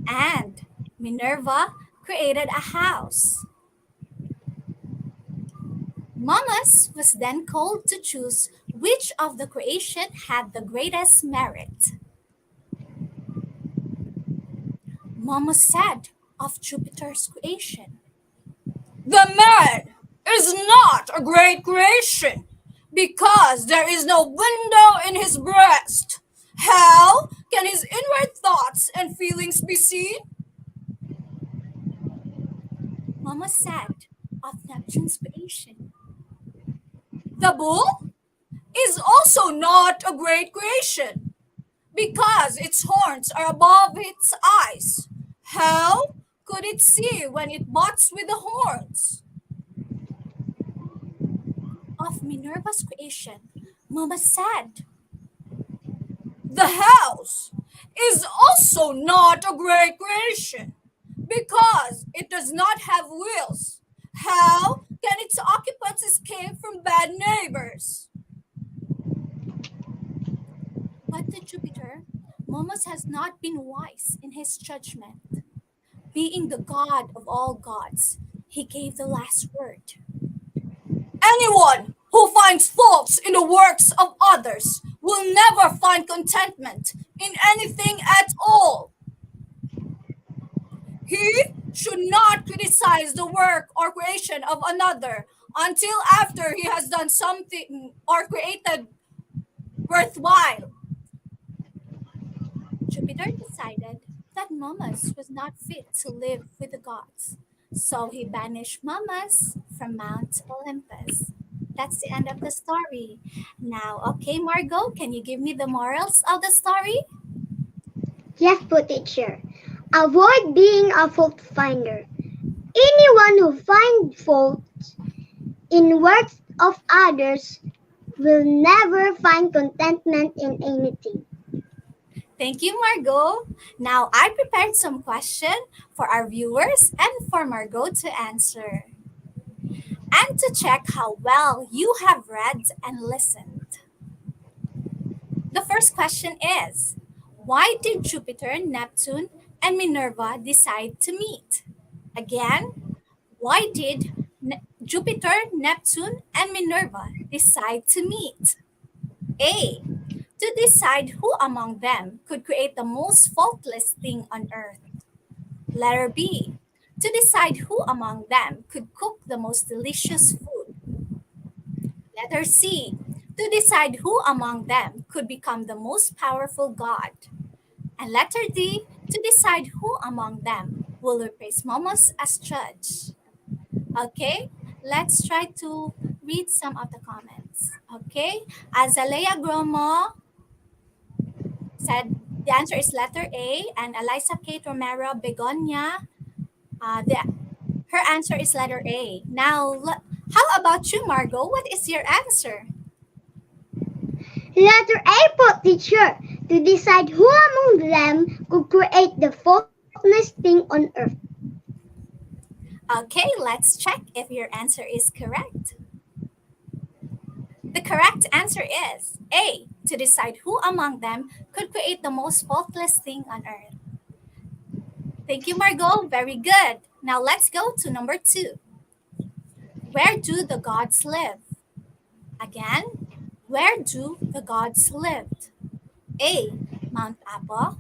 And Minerva created a house. Momus was then called to choose which of the creation had the greatest merit. Momus said of Jupiter's creation, "The man is not a great creation because there is no window in his breast. How can his inward thoughts and feelings be seen?" Momus said of Neptune's creation, "The bull is also not a great creation because its horns are above its eyes. How could it see when it butts with the horns?" Of Minerva's creation, Momus said, "The house is also not a great creation because it does not have wheels. How can its occupants escape from bad neighbors?" But to Jupiter, Momus has not been wise in his judgment. Being the god of all gods, he gave the last word. "Anyone who finds faults in the works of others will never find contentment in anything at all. He should not criticize the work or creation of another until after he has done something or created worthwhile." Jupiter decided that Momus was not fit to live with the gods, so he banished Momus from Mount Olympus. That's the end of the story. Now, okay, Margot, can you give me the morals of the story? Yes po, teacher. Avoid being a fault finder. Anyone who finds faults in works of others will never find contentment in anything. Thank you, Margot. Now, I prepared some questions for our viewers and for Margot to answer, and to check how well you have read and listened. The first question is, why did Jupiter, Neptune, and Minerva decide to meet? Again, why did Jupiter, Neptune, and Minerva decide to meet? A, to decide who among them could create the most faultless thing on earth. Letter B, to decide who among them could cook the most delicious food. Letter C, to decide who among them could become the most powerful god. And letter D, to decide who among them will replace Momus as judge. Okay, let's try to read some of the comments. Okay, Azalea Gromo said the answer is letter A, and Eliza Kate Romero Begonia, her answer is letter A. Now, how about you, Margot? What is your answer? Letter A po, teacher. To decide who among them could create the faultless thing on earth. Okay, let's check if your answer is correct. The correct answer is A, to decide who among them could create the most faultless thing on earth. Thank you, Margot. Very good. Now let's go to number 2. Where do the gods live? Again, where do the gods live? A, Mount Apo.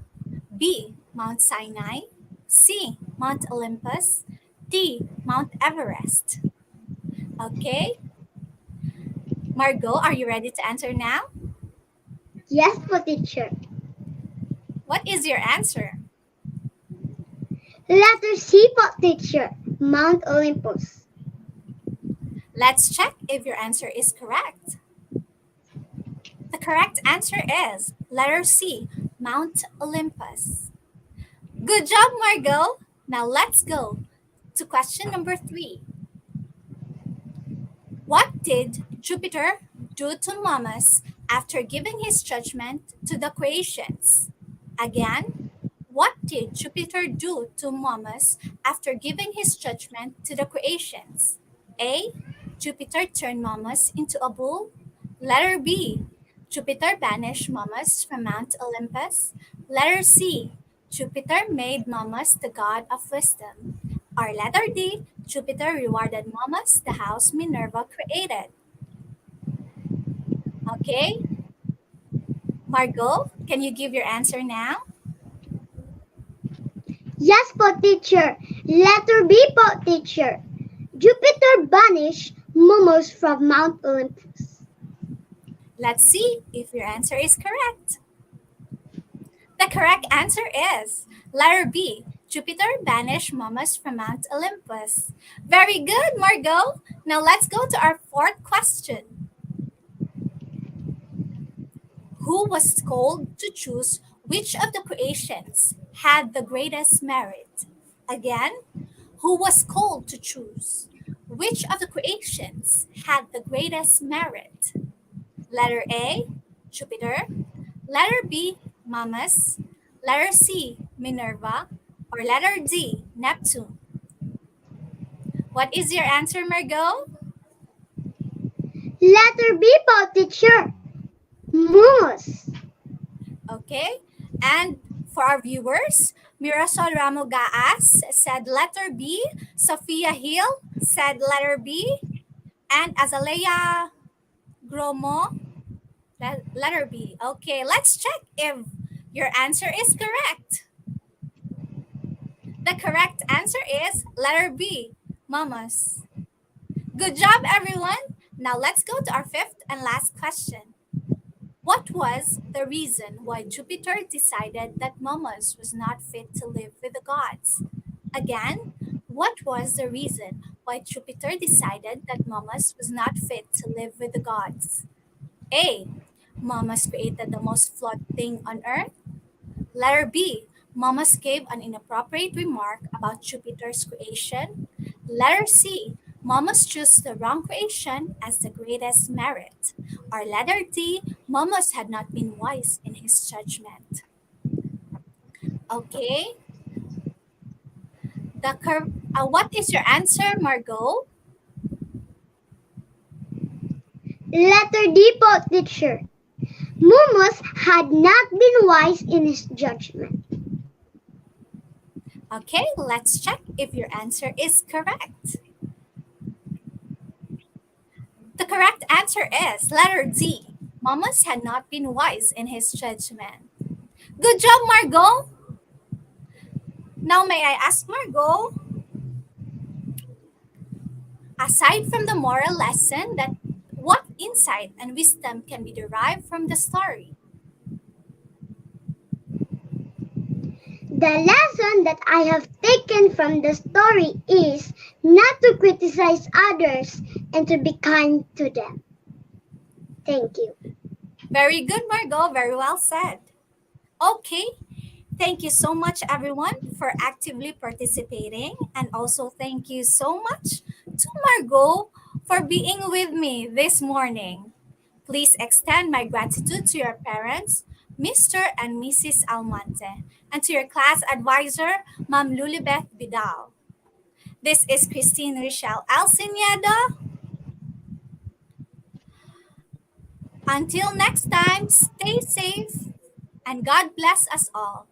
B, Mount Sinai. C, Mount Olympus. D, D. Mount Everest. Okay. Margot, are you ready to answer now? Yes po, teacher. What is your answer? Letter C po, teacher. Mount Olympus. Let's check if your answer is correct. The correct answer is letter C, Mount Olympus. Good job, Margot. Now let's go to question number 3. What did Jupiter do to Momus after giving his judgment to the Creations? Again, what did Jupiter do to Momus after giving his judgment to the Creations? A. Jupiter turned Momus into a bull. Letter B. Jupiter banished Momus from Mount Olympus. Letter C. Jupiter made Momus the god of wisdom. Or letter D. Jupiter rewarded Momus the house Minerva created. Okay? Margot, can you give your answer now? Yes po, teacher. Letter B po, teacher. Jupiter banished Momus from Mount Olympus. Let's see if your answer is correct. The correct answer is letter B. Jupiter banished Momus from Mount Olympus. Very good, Margot. Now let's go to our 4th question. Who was called to choose which of the creations had the greatest merit? Again, who was called to choose which of the creations had the greatest merit? Letter A, Jupiter. Letter B, Momus. Letter C, Minerva. Or letter D, Neptune. What is your answer, Margot? Letter B po, teacher. Momus. Okay. And for our viewers, Mirasol Ramo Gaas said letter B. Sophia Hill said letter B. And Azalea Gromo, letter B. Okay, let's check if your answer is correct. The correct answer is letter B, Momus. Good job, everyone. Now let's go to our 5th and last question. What was the reason why Jupiter decided that Momus was not fit to live with the gods? Again, what was the reason why Jupiter decided that Momus was not fit to live with the gods? A. Momus created the most flawed thing on Earth. Letter B. Momus gave an inappropriate remark about Jupiter's creation. Letter C. Momus chose the wrong creation as the greatest merit. Or letter D. Momus had not been wise in his judgment. Okay. What is your answer, Margot? Letter D po, teacher. Momus had not been wise in his judgment. Okay, let's check if your answer is correct. The correct answer is letter D. Momus had not been wise in his judgment. Good job, Margot. Now may I ask Margot, aside from the moral lesson, that what insight and wisdom can be derived from the story? The lesson that I have taken from the story is not to criticize others and to be kind to them. Thank you. Very good, Margot. Very well said. Okay. Thank you so much, everyone, for actively participating. And also thank you so much to Margot for being with me this morning. Please extend my gratitude to your parents, Mr. and Mrs. Almonte, and to your class advisor, Ma'am Lulibeth Vidal. This is Christine Rochelle Alcinedo. Until next time, stay safe and God bless us all.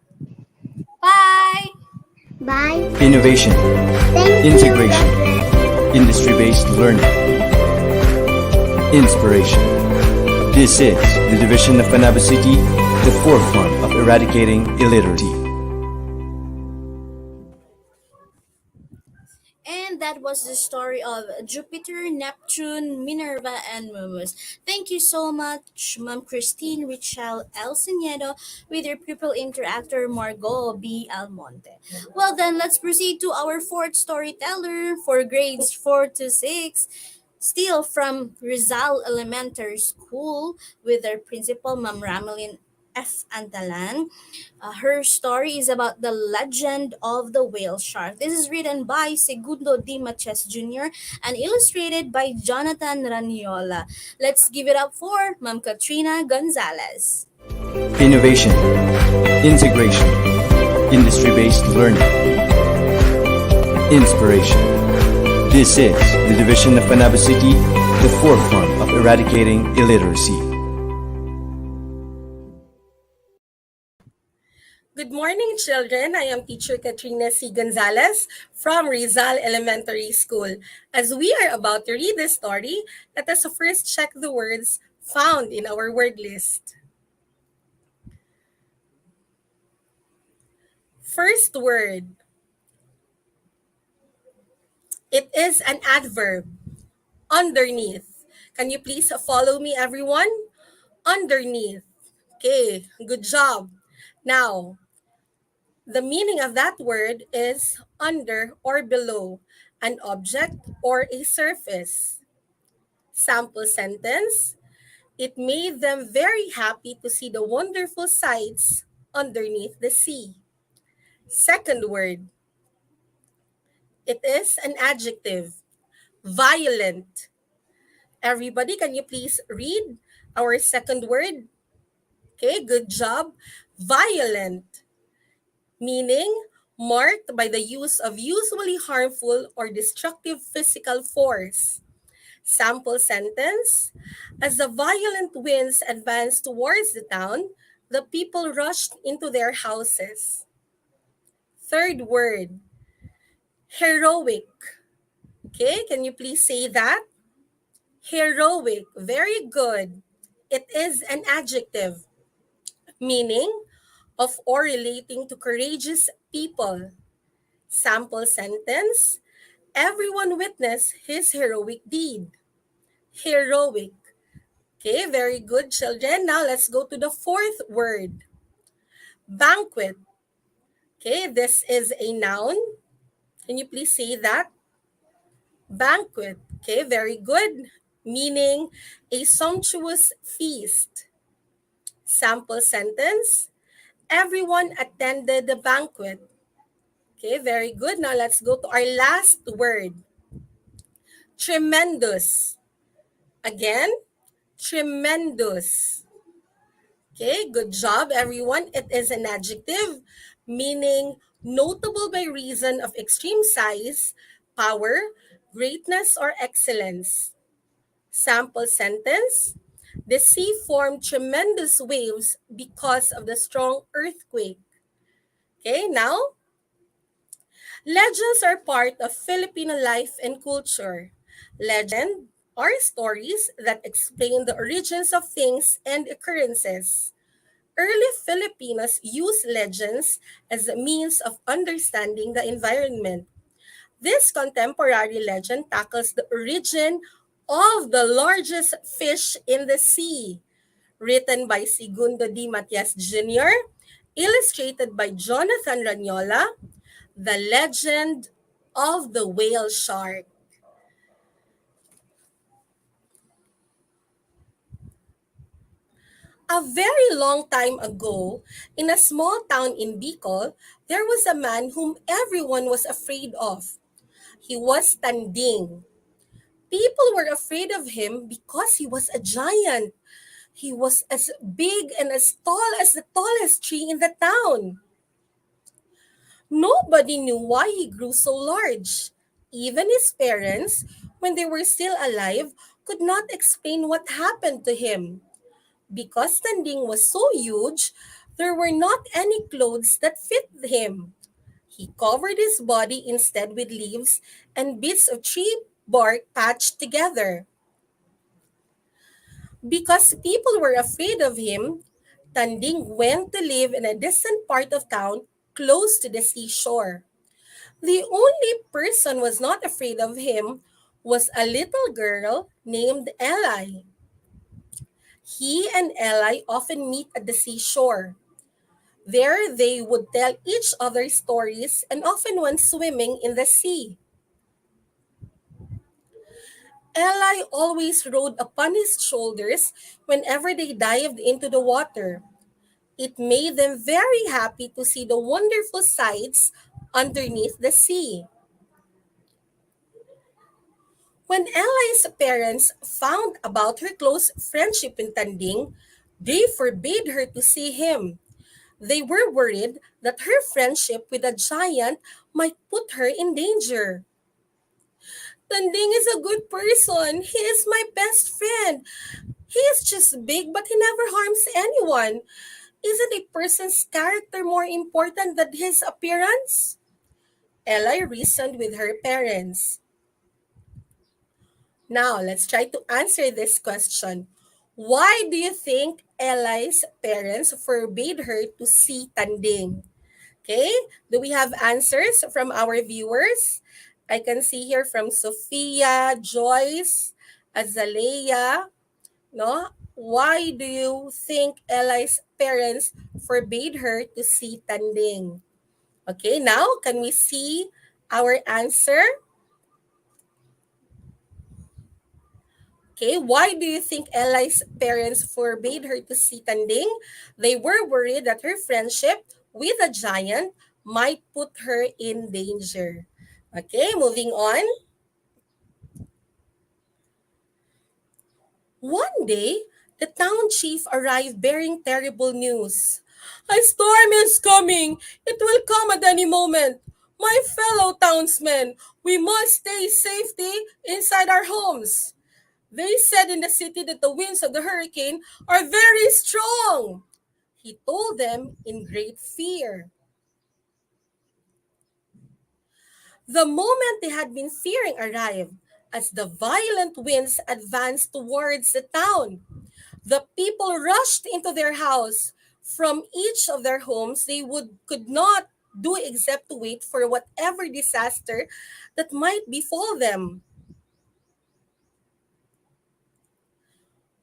Bye! Bye. Innovation, integration, industry-based learning, inspiration. This is the division of Panabo City, the forefront of eradicating illiteracy. that was the story of Jupiter, Neptune, Minerva, and Momus. Thank you so much, Ma'am Christine Richel Elsinedo, with your pupil interactor Margot B. Almonte. Well, then let's proceed to our fourth storyteller for grades 4 to 6. Still from Rizal Elementary School with their principal, Ma'am Ramelin F. Antalan. Her story is about the legend of the whale shark. This is written by Segundo D. Maches Jr. and illustrated by Jonathan Raniola. Let's give it up for Ma'am Katrina Gonzalez. Innovation, integration, industry-based learning, inspiration. This is the division of Panabo City, the forefront of eradicating illiteracy. Good morning, children. I am teacher Katrina C. Gonzalez from Rizal Elementary School. As we are about to read the story, let us first check the words found in our word list. First word. It is an adverb. Underneath. Can you please follow me, everyone? Underneath. Okay, good job. Now, the meaning of that word is under or below an object or a surface. Sample sentence. It made them very happy to see the wonderful sights underneath the sea. Second word. It is an adjective. Violent. Everybody, can you please read our second word? Okay, good job. Violent. Meaning marked by the use of usually harmful or destructive physical force. Sample sentence. As the violent winds advanced towards the town, the people rushed into their houses. Third word. Heroic. Okay, can you please say that? Heroic. Very good. It is an adjective, meaning of or relating to courageous people. Sample sentence. Everyone witnessed his heroic deed. Heroic. Okay, very good, children. Now let's go to the fourth word. Banquet. Okay, this is a noun. Can you please say that? Banquet. Okay, very good. Meaning a sumptuous feast. Sample sentence. Everyone attended the banquet. Okay, very good. Now let's go to our last word. Tremendous. Again, tremendous. Okay, good job, everyone. It is an adjective meaning notable by reason of extreme size, power, greatness, or excellence. Sample sentence. The sea formed tremendous waves because of the strong earthquake. Okay, now, legends are part of Filipino life and culture. Legend are stories that explain the origins of things and occurrences. Early Filipinos used legends as a means of understanding the environment. This contemporary legend tackles the origin of the largest fish in the sea, written by Segundo D. Matias Jr., illustrated by Jonathan Raniola, The Legend of the Whale Shark. A very long time ago, in a small town in Bicol, there was a man whom everyone was afraid of. He was Tanding. People were afraid of him because he was a giant. He was as big and as tall as the tallest tree in the town. Nobody knew why he grew so large. Even his parents, when they were still alive, could not explain what happened to him. Because Tanding was so huge, there were not any clothes that fit him. He covered his body instead with leaves and bits of tree bark patched together. Because people were afraid of him, Tanding went to live in a distant part of town close to the seashore. The only person was not afraid of him was a little girl named Eli. He and Eli often meet at the seashore. There they would tell each other stories and often went swimming in the sea. Eli always rode upon his shoulders whenever they dived into the water. It made them very happy to see the wonderful sights underneath the sea. When Eli's parents found about her close friendship in Tanding, they forbade her to see him. They were worried that her friendship with a giant might put her in danger. Tanding is a good person. He is my best friend. He is just big, but he never harms anyone. Isn't a person's character more important than his appearance? Ella reasoned with her parents. Now, let's try to answer this question. Why do you think Ella's parents forbade her to see Tanding? Okay, do we have answers from our viewers? I can see here from Sophia, Joyce, Azalea. No? Why do you think Ella's parents forbade her to see Tanding? Okay, now can we see our answer? Okay, why do you think Ella's parents forbade her to see Tanding? They were worried that her friendship with a giant might put her in danger. Okay, moving on. One day, the town chief arrived bearing terrible news. A storm is coming. It will come at any moment. My fellow townsmen, we must stay safety inside our homes. They said in the city that the winds of the hurricane are very strong. He told them in great fear. The moment they had been fearing arrived, as the violent winds advanced towards the town. The people rushed into their house. From each of their homes, they could not do except to wait for whatever disaster that might befall them.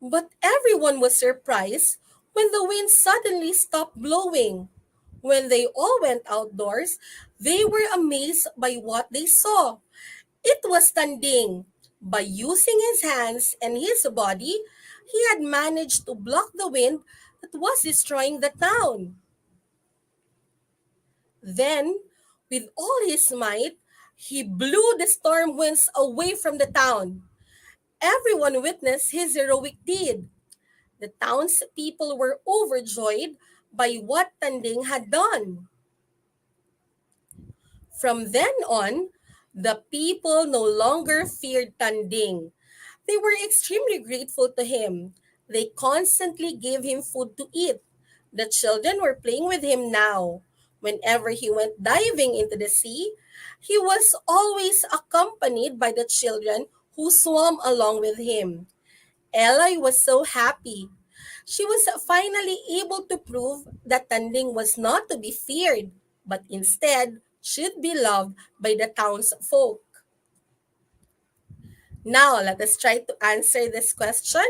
But everyone was surprised when the wind suddenly stopped blowing. When they all went outdoors, they were amazed by what they saw. It was Tanding. By using his hands and his body, he had managed to block the wind that was destroying the town. Then, with all his might, he blew the storm winds away from the town. Everyone witnessed his heroic deed. The townspeople were overjoyed by what Tanding had done. From then on, the people no longer feared Tanding. They were extremely grateful to him. They constantly gave him food to eat. The children were playing with him now. Whenever he went diving into the sea, he was always accompanied by the children who swam along with him. Ella was so happy. She was finally able to prove that Tanding was not to be feared, but instead should be loved by the townsfolk. Now, let us try to answer this question.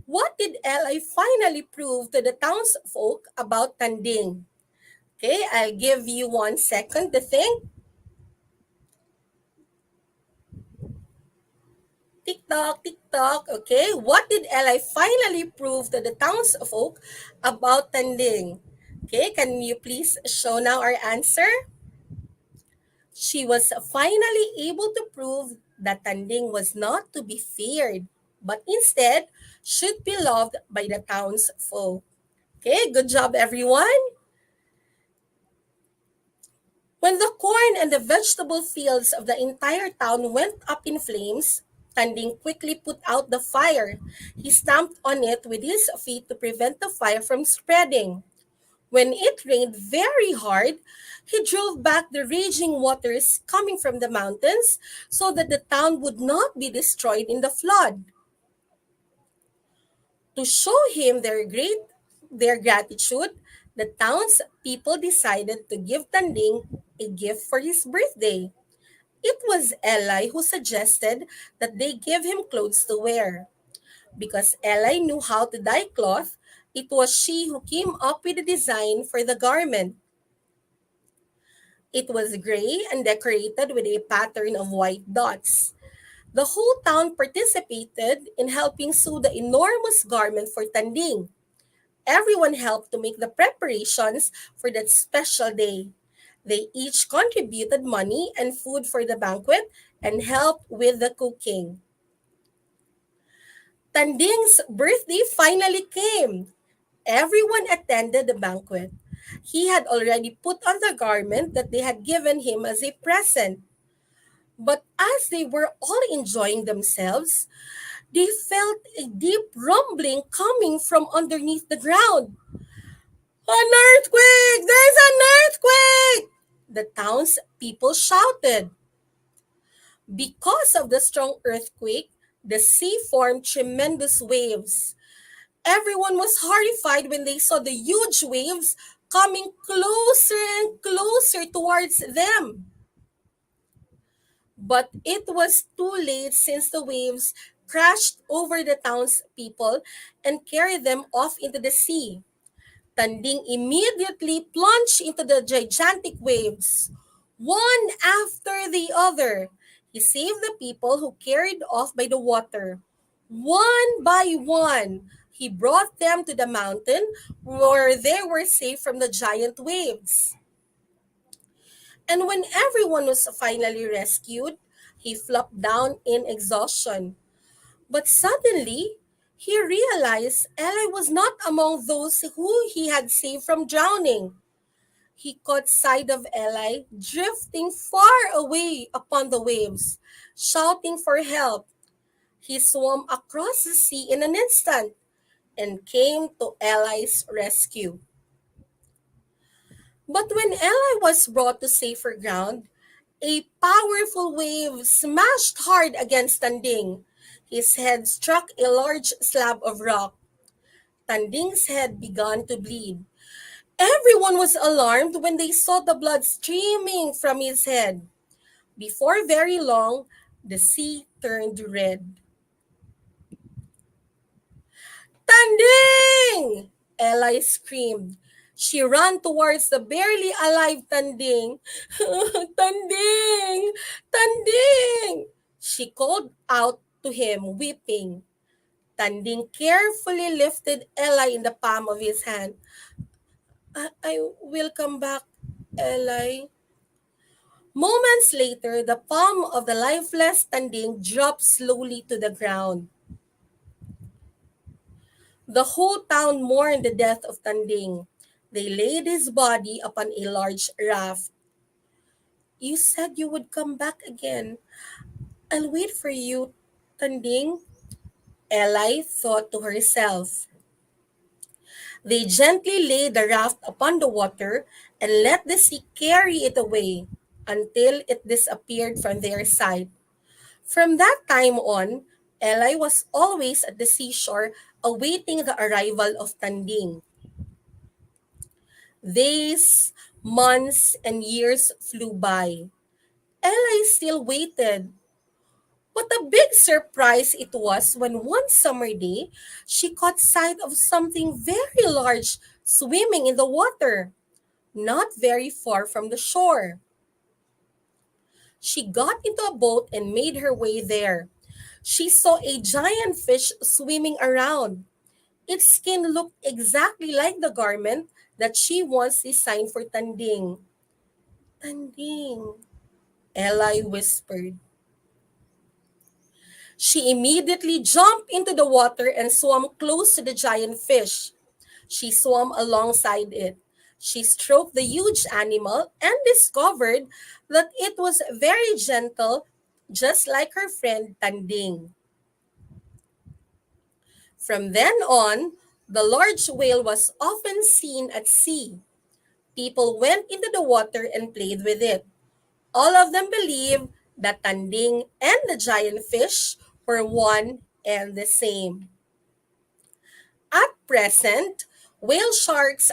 What did Eli finally prove to the townsfolk about Tanding? Okay, I'll give you 1 second to think. Tick-tock, tick-tock. Okay, what did Eli finally prove to the townsfolk about Tanding? Okay, can you please show now our answer? She was finally able to prove that Tanding was not to be feared, but instead should be loved by the townsfolk. Okay, good job everyone. When the corn and the vegetable fields of the entire town went up in flames, Tanding quickly put out the fire. He stamped on it with his feet to prevent the fire from spreading. When it rained very hard, he drove back the raging waters coming from the mountains so that the town would not be destroyed in the flood. To show him their gratitude, the town's people decided to give Tanding a gift for his birthday. It was Eli who suggested that they give him clothes to wear. Because Eli knew how to dye cloth, it was she who came up with the design for the garment. It was gray and decorated with a pattern of white dots. The whole town participated in helping sew the enormous garment for Tanding. Everyone helped to make the preparations for that special day. They each contributed money and food for the banquet and helped with the cooking. Tanding's birthday finally came. Everyone attended the banquet. He had already put on the garment that they had given him as a present. But as they were all enjoying themselves, they felt a deep rumbling coming from underneath the ground. An earthquake! There's an earthquake! The townspeople shouted. Because of the strong earthquake, the sea formed tremendous waves. Everyone was horrified when they saw the huge waves coming closer and closer towards them. But it was too late since the waves crashed over the townspeople and carried them off into the sea. Tanding immediately plunged into the gigantic waves, one after the other. He saved the people who carried off by the water. One by one, he brought them to the mountain where they were safe from the giant waves. And when everyone was finally rescued, he flopped down in exhaustion. But suddenly, he realized Eli was not among those who he had saved from drowning. He caught sight of Eli drifting far away upon the waves, shouting for help. He swam across the sea in an instant and came to Eli's rescue. But when Eli was brought to safer ground, a powerful wave smashed hard against Tanding. His head struck a large slab of rock. Tanding's head began to bleed. Everyone was alarmed when they saw the blood streaming from his head. Before very long, the sea turned red. Tanding! Eli screamed. She ran towards the barely alive Tanding. Tanding! Tanding! She called out to him, weeping. Tanding carefully lifted Eli in the palm of his hand. I will come back, Eli. Moments later, the palm of the lifeless Tanding dropped slowly to the ground. The whole town mourned the death of Tanding. They laid his body upon a large raft. You said you would come back again. I'll wait for you, Tanding, Eli thought to herself. They gently laid the raft upon the water and let the sea carry it away until it disappeared from their sight. From that time on, Eli was always at the seashore awaiting the arrival of Tanding. Days, months, and years flew by. Eli still waited. What a big surprise it was when one summer day, she caught sight of something very large swimming in the water, not very far from the shore. She got into a boat and made her way there. She saw a giant fish swimming around. Its skin looked exactly like the garment that she once designed for Tanding. Tanding, Eli whispered. She immediately jumped into the water and swam close to the giant fish. She swam alongside it. She stroked the huge animal and discovered that it was very gentle, just like her friend Tanding. From then on, the large whale was often seen at sea. People went into the water and played with it. All of them believed that Tanding and the giant fish were one and the same. At present, whale sharks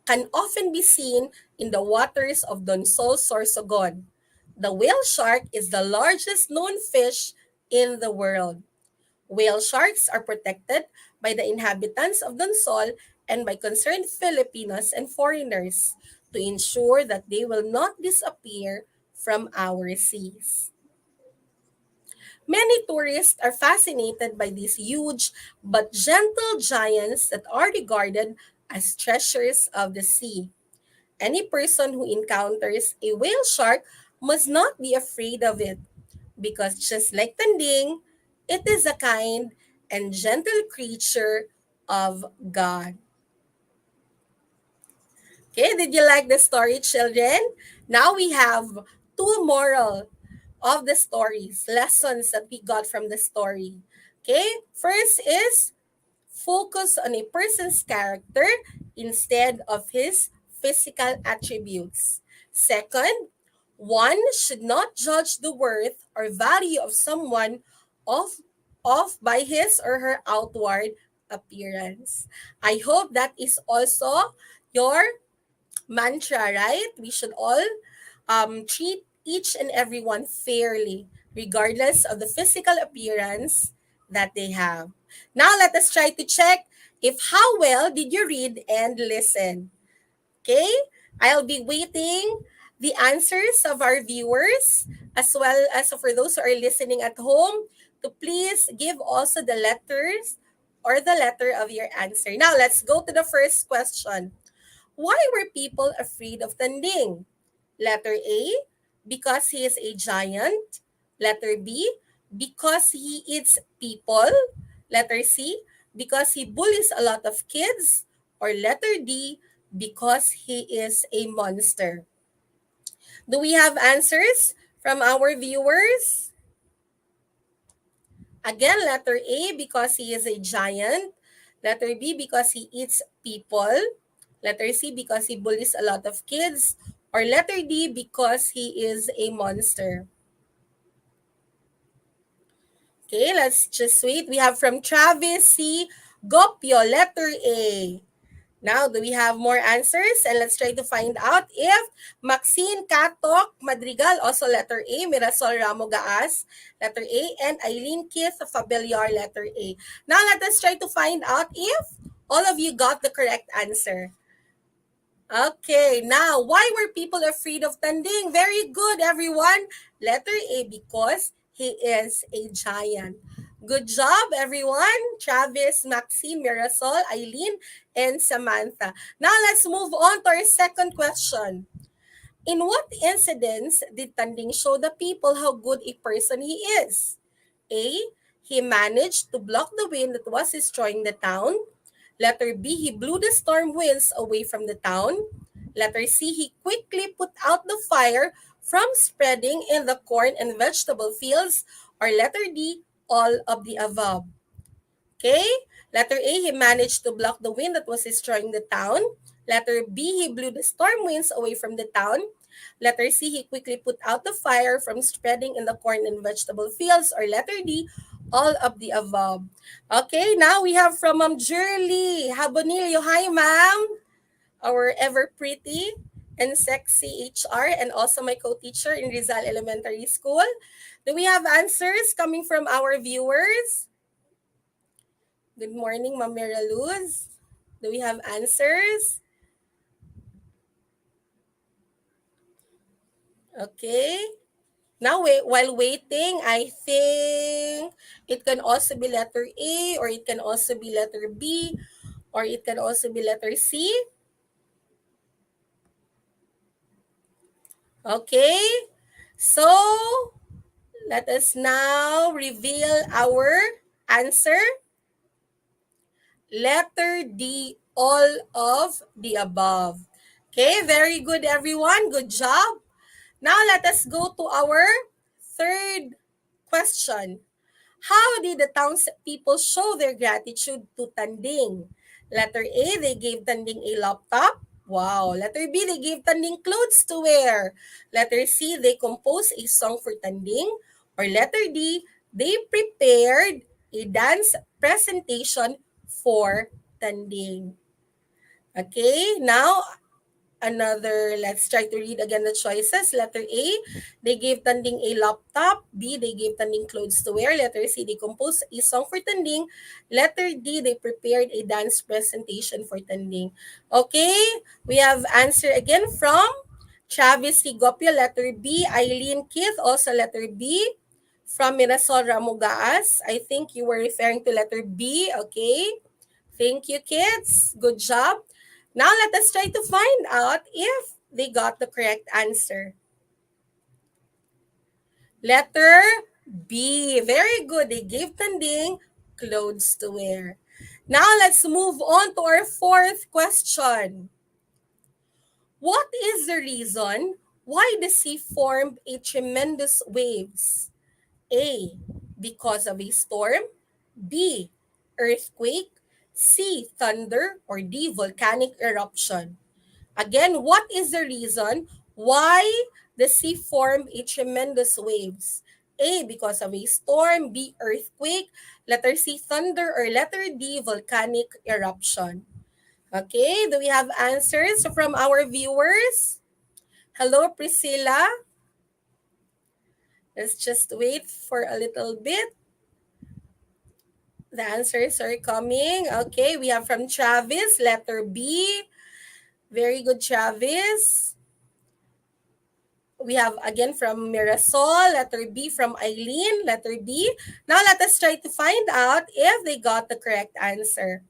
can often be seen in the waters of Donsol, Sorsogon. The whale shark is the largest known fish in the world. Whale sharks are protected by the inhabitants of Donsol and by concerned Filipinos and foreigners to ensure that they will not disappear from our seas. Many tourists are fascinated by these huge but gentle giants that are regarded as treasures of the sea. Any person who encounters a whale shark must not be afraid of it because just like Tanding, it is a kind and gentle creature of God. Okay, did you like the story, children? Now we have two moral of the stories, lessons that we got from the story. Okay, first is focus on a person's character instead of his physical attributes. Second, one should not judge the worth or value of someone off by his or her outward appearance. I hope that is also your mantra, right? We should all treat each and everyone fairly, regardless of the physical appearance that they have. Now let us try to check if how well did you read and listen. Okay? I'll be waiting the answers of our viewers as well as for those who are listening at home to please give also the letters or the letter of your answer. Now let's go to the first question. Why were people afraid of Tanding? Letter A, because he is a giant. Letter B, because he eats people. Letter C, because he bullies a lot of kids. Or letter D, because he is a monster. Do we have answers from our viewers? Again, letter A, because he is a giant. Letter B, because he eats people. Letter C, because he bullies a lot of kids. Or letter D, because he is a monster. Okay, let's just wait. We have from Travis C. Gopio, letter A. Now, do we have more answers? And let's try to find out if Maxine Katok Madrigal, also letter A, Mirasol Ramo Gaas, letter A, and Eileen Keith Fabellar, letter A. Now, let us try to find out if all of you got the correct answer. Okay, now, why were people afraid of Tanding? Very good, everyone. Letter A, because he is a giant. Good job, everyone. Travis, Maxine, Mirasol, Eileen, and Samantha. Now, let's move on to our second question. In what incidents did Tanding show the people how good a person he is? A, he managed to block the wind that was destroying the town. Letter B, he blew the storm winds away from the town. Letter C, he quickly put out the fire from spreading in the corn and vegetable fields. Or letter D, all of the above. Okay? Letter A, he managed to block the wind that was destroying the town. Letter B, he blew the storm winds away from the town. Letter C, he quickly put out the fire from spreading in the corn and vegetable fields. Or letter D, all of the above. Okay, now we have from Ma'am Jurly Habonilio. Hi, ma'am. Our ever pretty and sexy HR and also my co-teacher in Rizal Elementary School. Do we have answers coming from our viewers? Good morning, Ma'am Mira Luz. Do we have answers? Okay. Now, while waiting, I think it can also be letter A, or it can also be letter B, or it can also be letter C. Okay. So, let us now reveal our answer. Letter D, all of the above. Okay, very good, everyone. Good job. Now, let us go to our third question. How did the townspeople show their gratitude to Tanding? Letter A, they gave Tanding a laptop. Wow. Letter B, they gave Tanding clothes to wear. Letter C, they composed a song for Tanding. Or letter D, they prepared a dance presentation for Tanding. Okay, now another, let's try to read again the choices. Letter A, they gave Tanding a laptop. B, they gave Tanding clothes to wear. Letter C, they composed a song for Tanding. Letter D, they prepared a dance presentation for Tanding. Okay, we have answer again from Travis Sigopio, letter B. Eileen Keith, also letter B. From Mirasol Ramugaas, I think you were referring to letter B, okay? Thank you, kids. Good job. Now let us try to find out if they got the correct answer. Letter B. Very good. They gave Tanding clothes to wear. Now let's move on to our fourth question. What is the reason why the sea formed a tremendous waves? A, because of a storm. B, earthquake. C, thunder. Or D, volcanic eruption. Again, what is the reason why the sea formed a tremendous waves? A, because of a storm. B, earthquake. Letter C, thunder. Or letter D, volcanic eruption. Okay, do we have answers from our viewers? Hello, Priscilla. Let's just wait for a little bit. The answers are coming. Okay, we have from Travis, letter B. Very good, Travis. We have again from Mirasol, letter B. From Eileen, letter B. Now let us try to find out if they got the correct answer.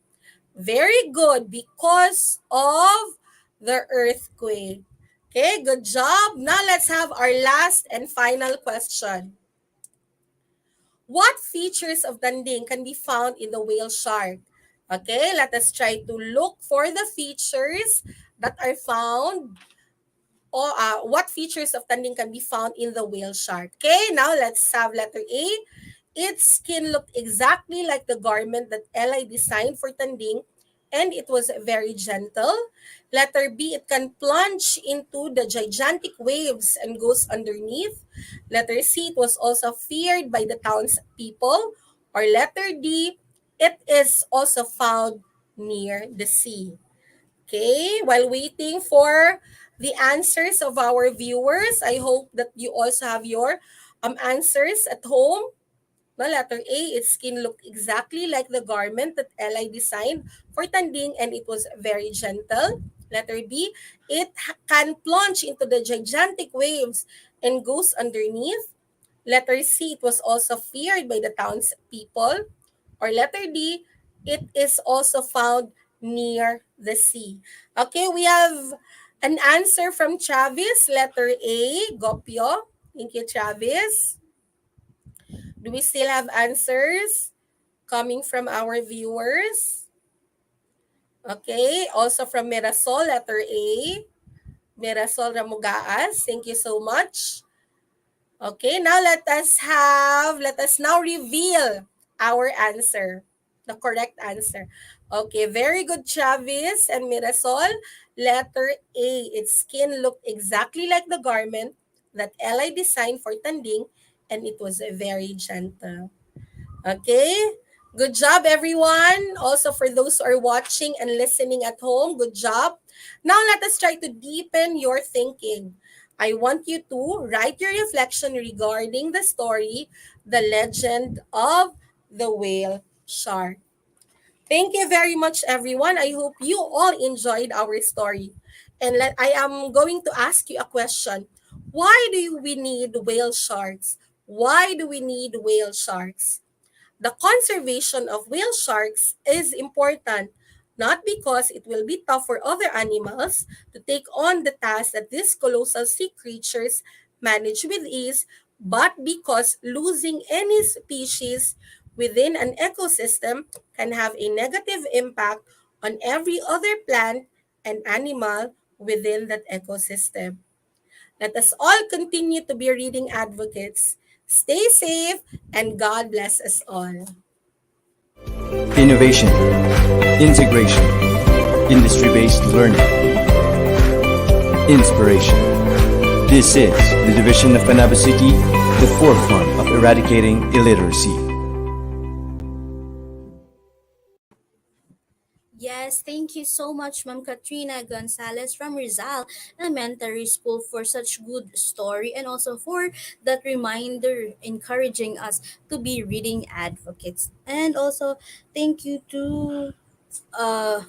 Very good, because of the earthquake. Okay, good job. Now let's have our last and final question. What features of Tanding can be found in the whale shark? Okay, let us try to look for the features that are found, or what features of Tanding can be found in the whale shark. Okay, now let's have letter A. Its skin looked exactly like the garment that Eli designed for Tanding, and it was very gentle. Letter B, it can plunge into the gigantic waves and goes underneath. Letter C, it was also feared by the townspeople. Or letter D, it is also found near the sea. Okay, while waiting for the answers of our viewers, I hope that you also have your answers at home. No, letter A, its skin looked exactly like the garment that Eli designed for Tanding, and it was very gentle. Letter B, it can plunge into the gigantic waves and goes underneath. Letter C, it was also feared by the townspeople. Or letter D, it is also found near the sea. Okay, we have an answer from Travis, letter A, Gopyo. Thank you, Travis. Do we still have answers coming from our viewers? Okay, also from Mirasol, letter A. Mirasol Ramugaas, thank you so much. Okay, now let us now reveal our answer, the correct answer. Okay, very good, Travis and Mirasol. Letter A, its skin looked exactly like the garment that Eli designed for Tanding, and it was very gentle. Okay, good job, everyone. Also, for those who are watching and listening at home, good job. Now, let us try to deepen your thinking. I want you to write your reflection regarding the story, The Legend of the Whale Shark. Thank you very much, everyone. I hope you all enjoyed our story. And I am going to ask you a question. Why do we need whale sharks? Why do we need whale sharks? The conservation of whale sharks is important, not because it will be tough for other animals to take on the task that these colossal sea creatures manage with ease, but because losing any species within an ecosystem can have a negative impact on every other plant and animal within that ecosystem. Let us all continue to be reading advocates. Stay safe, and God bless us all. Innovation, integration, industry-based learning, inspiration. This is the division of Panabo City, the forefront of eradicating illiteracy. Yes, thank you so much, Ma'am Katrina Gonzalez from Rizal Elementary School for such good story and also for that reminder encouraging us to be reading advocates. And also thank you to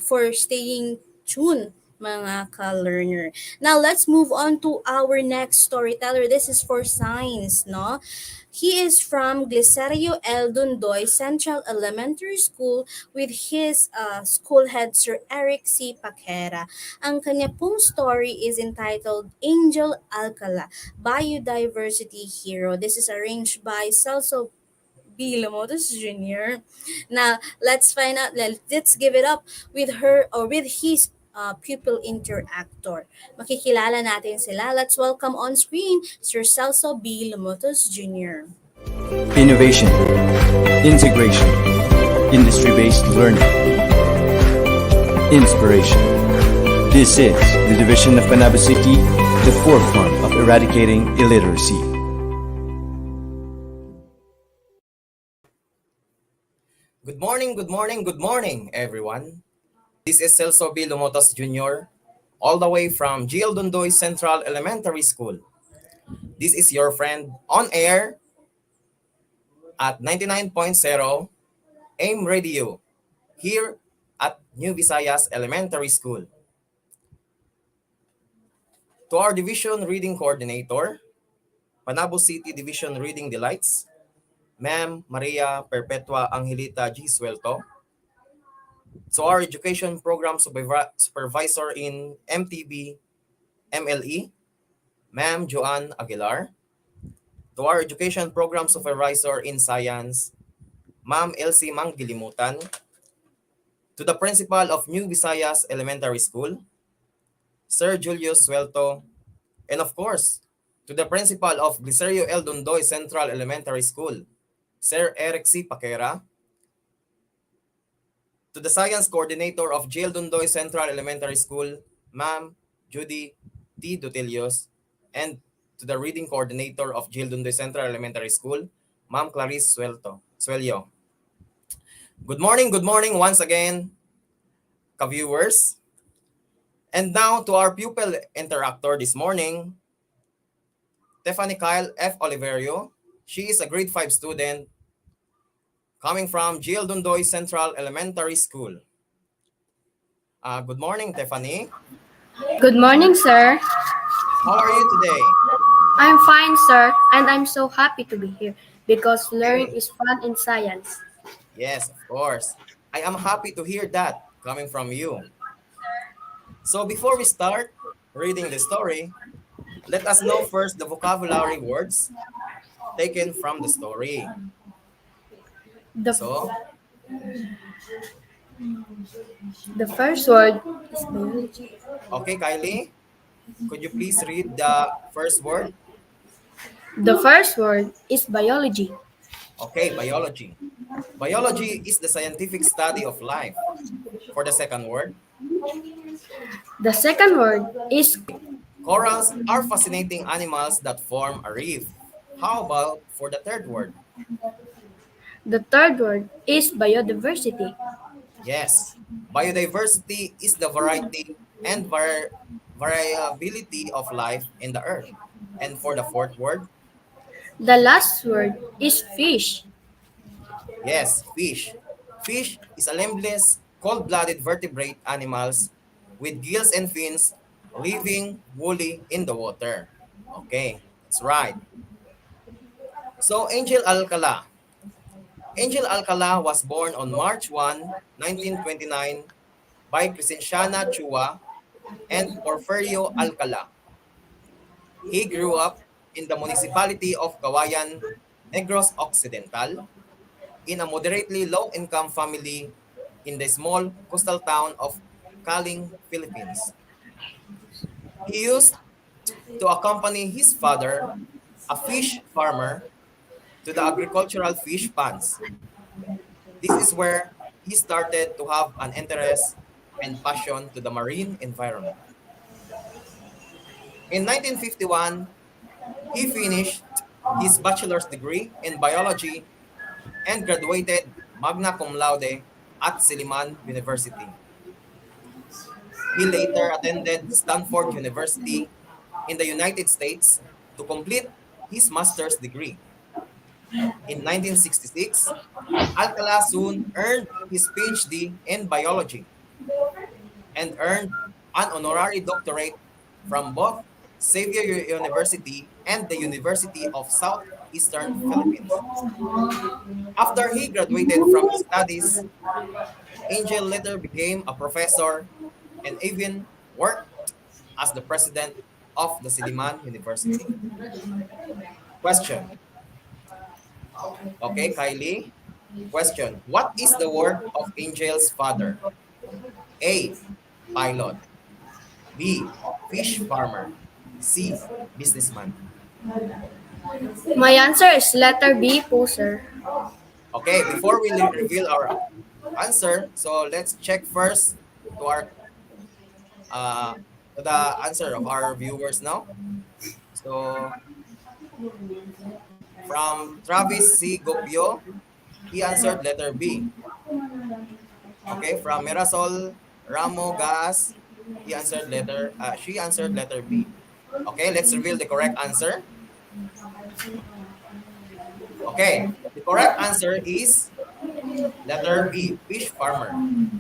for staying tuned mga ka-learner. Now, let's move on to our next storyteller. This is for science, no? He is from Glicerio El Dundoy Central Elementary School with his school head, Sir Eric C. Paquera. Ang kanya pong story is entitled Angel Alcala, Biodiversity Hero. This is arranged by Celso B. Lamotus Jr. Now, let's find out, let's give it up with her or with his pupil interactor. Makikilala natin sila. Let's welcome on screen Sir Celso B. Lamotus Jr. Innovation, integration, industry-based learning, inspiration. This is the division of Panabo City, the forefront of eradicating illiteracy. Good morning, good morning, good morning, everyone. This is Celso B. Lumotos Jr., all the way from GL Dundoy Central Elementary School. This is your friend on air at 99.0 AIM Radio here at New Visayas Elementary School. To our Division Reading Coordinator, Panabo City Division Reading Delights, Ma'am Maria Perpetua Angelita G. Suelto, to our Education Program Supervisor in MTB MLE, Ma'am Joanne Aguilar, to our Education Program Supervisor in Science, Ma'am Elsie Manggilimutan, to the Principal of New Visayas Elementary School, Sir Julius Suelto, and of course, to the Principal of Glicerio El Dundoy Central Elementary School, Sir Eric C. Paquera, to the Science Coordinator of GL Dundoy Central Elementary School, Ma'am Judy T. Dutilios, and to the Reading Coordinator of GL Dundoy Central Elementary School, Ma'am Clarice Suelio. Good morning once again, ka-viewers. And now to our pupil interactor this morning, Stephanie Kyle F. Oliverio. She is a grade 5 student coming from GL Dundoy Central Elementary School. Good morning, Stephanie. Good morning, sir. How are you today? I'm fine, sir, and I'm so happy to be here because learning is fun in science. Yes, of course. I am happy to hear that coming from you. So before we start reading the story, let us know first the vocabulary words taken from the story. The first word is biology. Okay, Kylie, could you please read the first word? The first word is biology. Okay, biology. Biology is the scientific study of life. For the second word? The second word is corals are fascinating animals that form a reef. How about for the third word? The third word is biodiversity. Yes, biodiversity is the variety and variability of life in the earth. And for the fourth word? The last word is fish. Yes, fish. Fish is a limbless, cold-blooded vertebrate animals with gills and fins living woolly in the water. Okay, that's right. So Angel Alcala. Angel Alcala was born on March 1, 1929 by Crescenciana Chua and Porfirio Alcala. He grew up in the municipality of Kawayan, Negros Occidental, in a moderately low-income family in the small coastal town of Kaling, Philippines. He used to accompany his father, a fish farmer, to the agricultural fish ponds. This is where he started to have an interest and passion to the marine environment. In 1951, he finished his bachelor's degree in biology and graduated magna cum laude at Silliman University. He later attended Stanford University in the United States to complete his master's degree. In 1966, Alcala soon earned his PhD in biology and earned an honorary doctorate from both Xavier University and the University of Southeastern Philippines. After he graduated from his studies, Angel later became a professor and even worked as the president of the Siliman University. Question. Okay, Kylie. Question. What is the work of Angel's father? A. Pilot. B. Fish farmer. C. Businessman. My answer is letter B po, sir. Okay, before we reveal our answer, so let's check first to our uh, to the answer of our viewers now. So from Travis C. Gopio, he answered letter B. Okay, from Mirasol Ramo Gas, she answered letter B. Okay, let's reveal the correct answer. Okay, the correct answer is letter B, fish farmer.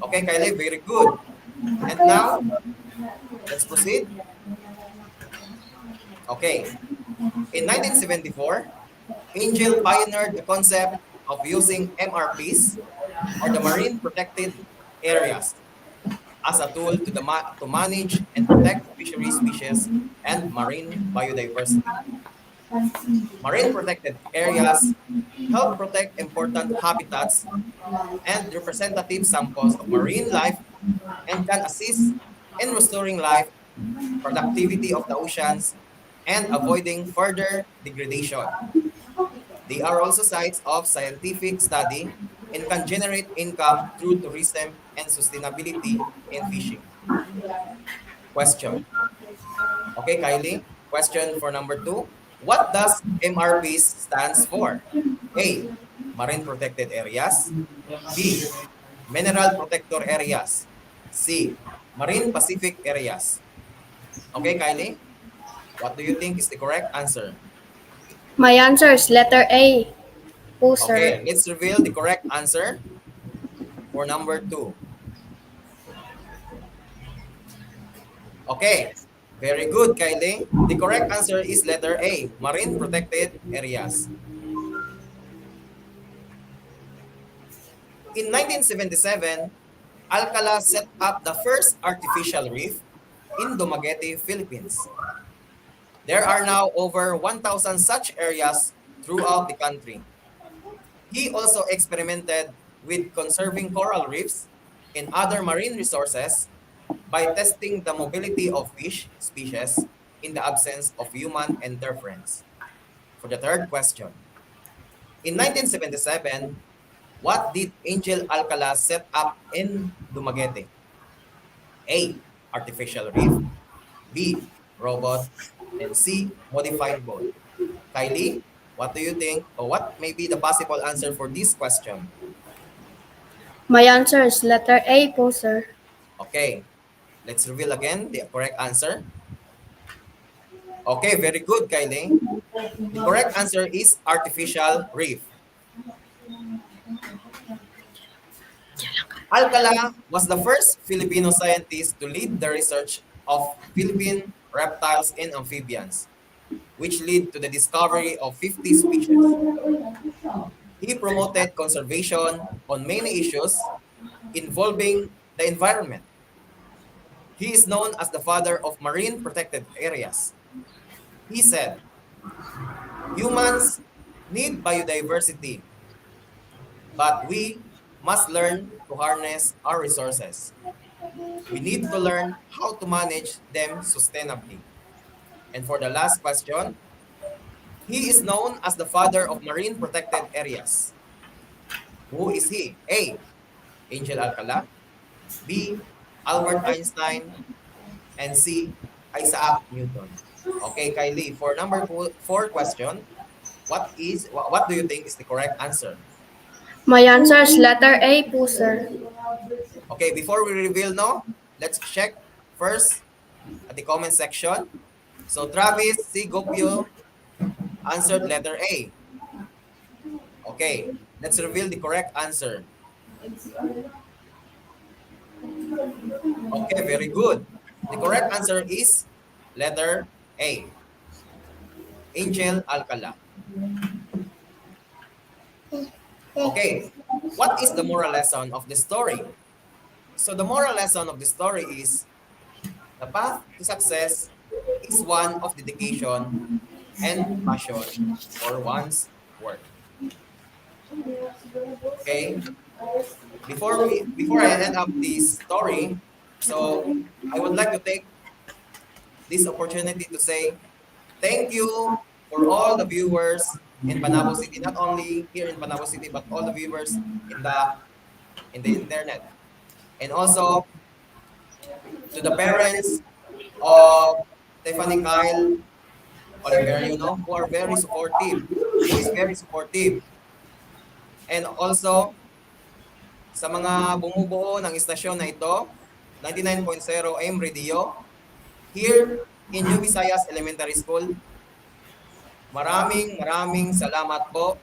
Okay, Kylie, very good. And now, let's proceed. Okay, in 1974, Angel pioneered the concept of using MRPs, or the Marine Protected Areas, as a tool to manage and protect fishery species and marine biodiversity. Marine protected areas help protect important habitats and representative samples of marine life and can assist in restoring life, productivity of the oceans, and avoiding further degradation. They are also sites of scientific study and can generate income through tourism and sustainability in fishing. Question. Okay, Kylie. Question for number 2. What does MRPs stands for? A. Marine Protected Areas. B. Mineral Protector Areas. C. Marine Pacific Areas. Okay, Kylie. What do you think is the correct answer? My answer is letter A po, sir. Okay, let's reveal the correct answer for number 2. Okay, very good, Kylie. The correct answer is letter A, Marine Protected Areas. In 1977, Alcala set up the first artificial reef in Dumaguete, Philippines. There are now over 1,000 such areas throughout the country. He also experimented with conserving coral reefs and other marine resources by testing the mobility of fish species in the absence of human interference. For the third question, in 1977, what did Angel Alcala set up in Dumaguete? A. Artificial reef. B. Robot. And C. Modified boat. Kylie, what do you think, or what may be the possible answer for this question? My answer is letter A po, sir. Okay, let's reveal again the correct answer. Okay, very good, Kylie. The correct answer is artificial reef. Alcala was the first Filipino scientist to lead the research of Philippine reptiles and amphibians, which led to the discovery of 50 species. He promoted conservation on many issues involving the environment. He is known as the father of marine protected areas. He said, humans need biodiversity, but we must learn to harness our resources. We need to learn how to manage them sustainably. And for the last question, he is known as the father of marine protected areas. Who is he? A. Angel Alcala. B. Albert Einstein. And C. Isaac Newton. Okay, Kylie, for number 4 question, what do you think is the correct answer? My answer is letter A po, sir. Okay, before we reveal no, let's check first at the comment section. So Travis Sigopio answered letter A. Okay, let's reveal the correct answer. Okay, very good. The correct answer is letter A. Angel Alcala. Okay, what is the moral lesson of the story? So the moral lesson of the story is the path to success is one of dedication and passion for one's work. Okay? Before I end up this story, so I would like to take this opportunity to say thank you for all the viewers in Panabo City, not only here in Panabo City, but all the viewers in the internet. And also to the parents of Stephanie Kyle Oliverio, no, who are very supportive, who is very supportive. And also sa mga bumubuo ng istasyon na ito, 99.0 AM Radio, here in New Visayas Elementary School. Maraming salamat po.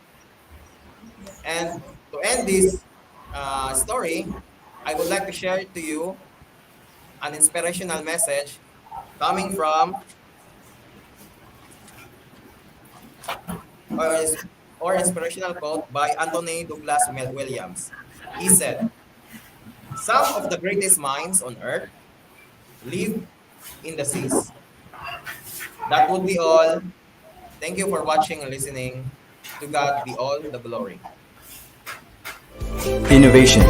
And to end this story, I would like to share to you an inspirational message coming from or, or inspirational quote by Anthony Douglas Williams. He said, "Some of the greatest minds on earth live in the seas." That would be all. Thank you for watching and listening. To God be all the glory. Innovation,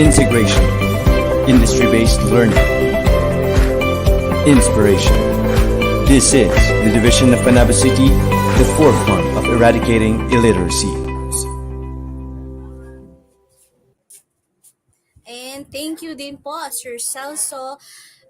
integration, industry-based learning, inspiration. This is the division of Panabo City, the forefront of eradicating illiteracy. And thank you din po, Sir Celso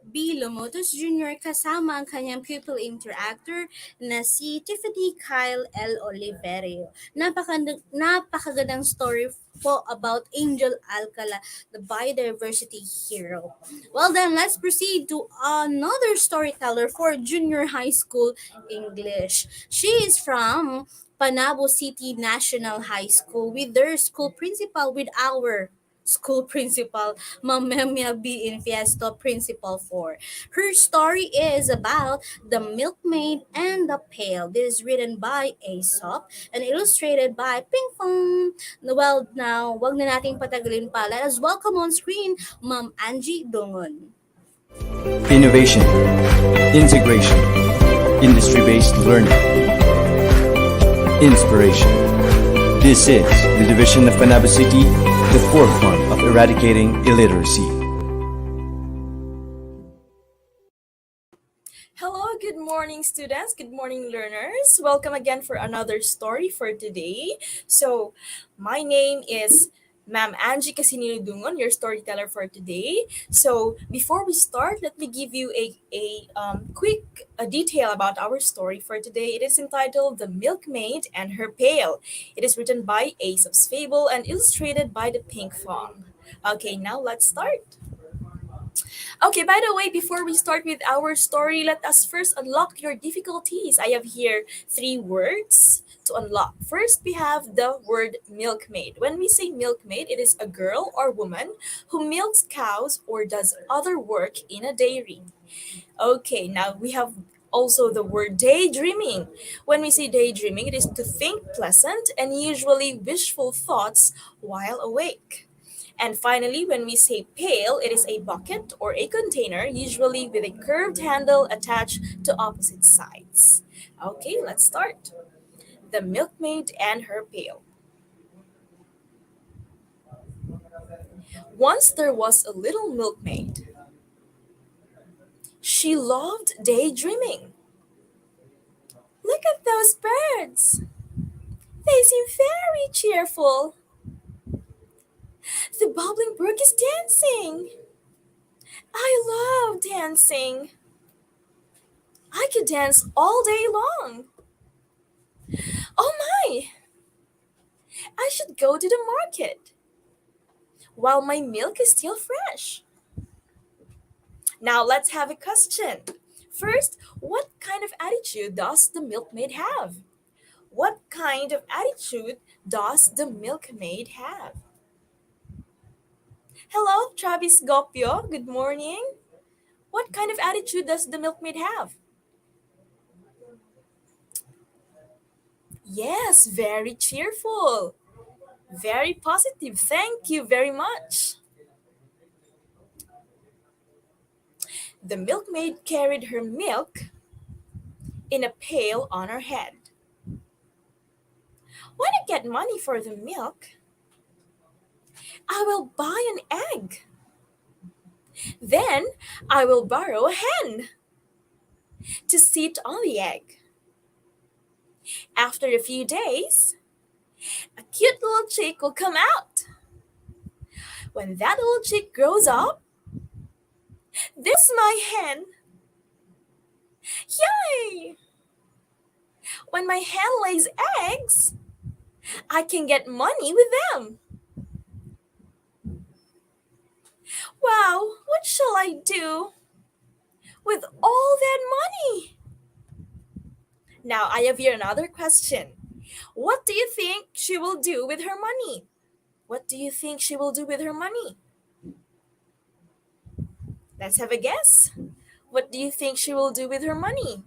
B. Lomotos Jr. kasama ang kanyang pupil interactor na si Tiffany Kyle L. Oliverio. Napakagandang story po about Angel Alcala, the biodiversity hero. Well then, let's proceed to another storyteller for junior high school English. She is from Panabo City National High School with their school principal, with our school principal, Mamemia B. Infiesto, principal 4. Her story is about the milkmaid and the pail. This is written by Aesop and illustrated by Ping Pong. Well, now, wag na nating patagalin pa. Let us welcome on screen, Ma'am Angie Dongon. Innovation, integration, industry-based learning, inspiration. This is the division of Panabo City, the forefront of eradicating illiteracy. Hello, good morning students, good morning learners. Welcome again for another story for today. So, my name is Ma'am Angie Casinilo Dungon, your storyteller for today. So, before we start, let me give you a quick detail about our story for today. It is entitled The Milkmaid and Her Pail. It is written by Aesop's Fable and illustrated by the Pink Fong. Okay, now let's start. Okay, by the way, before we start with our story, let us first unlock your difficulties. I have here 3 words to unlock. First, we have the word milkmaid. When we say milkmaid, it is a girl or woman who milks cows or does other work in a dairy. Okay, now we have also the word daydreaming. When we say daydreaming, it is to think pleasant and usually wishful thoughts while awake. And finally, when we say pail, it is a bucket or a container, usually with a curved handle attached to opposite sides. Okay, let's start. The milkmaid and her pail. Once there was a little milkmaid. She loved daydreaming. Look at those birds. They seem very cheerful. The bubbling brook is dancing. I love dancing. I could dance all day long. Oh my! I should go to the market while my milk is still fresh. Now let's have a question. First, what kind of attitude does the milkmaid have? What kind of attitude does the milkmaid have? Hello, Travis Gopio. Good morning. What kind of attitude does the milkmaid have? Yes, very cheerful. Very positive. Thank you very much. The milkmaid carried her milk in a pail on her head. When I get money for the milk, I will buy an egg. Then I will borrow a hen to sit on the egg. After a few days, a cute little chick will come out. When that little chick grows up, this is my hen. Yay! When my hen lays eggs, I can get money with them. Wow, what shall I do with all that money? Now I have here another question. What do you think she will do with her money? What do you think she will do with her money? Let's have a guess. What do you think she will do with her money?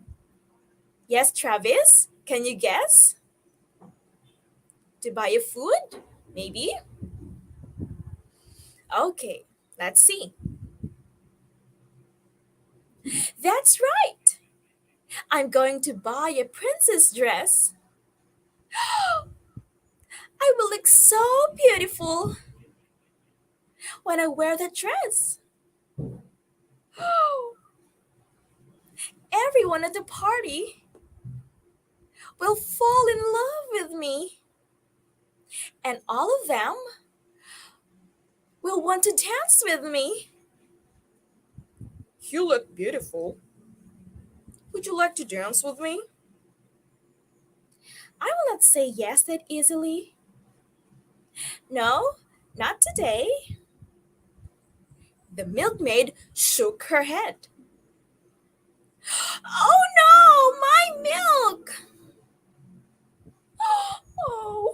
Yes, Travis, can you guess? To buy a food? Maybe? Okay, let's see. That's right. I'm going to buy a princess dress. I will look so beautiful when I wear that dress. Everyone at the party will fall in love with me. And all of them will want to dance with me. You look beautiful. Would you like to dance with me? I will not say yes that easily. No, not today. The milkmaid shook her head. Oh no, my milk! Oh.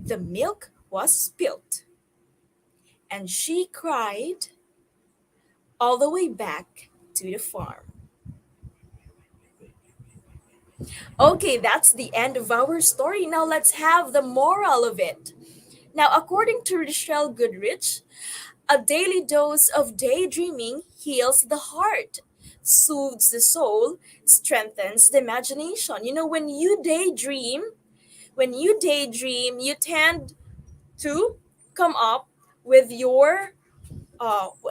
The milk was spilt, and she cried all the way back to the farm. Okay, that's the end of our story. Now let's have the moral of it. Now, according to Rochelle Goodrich, a daily dose of daydreaming heals the heart, soothes the soul, strengthens the imagination. You know, when you daydream, you tend to come up with your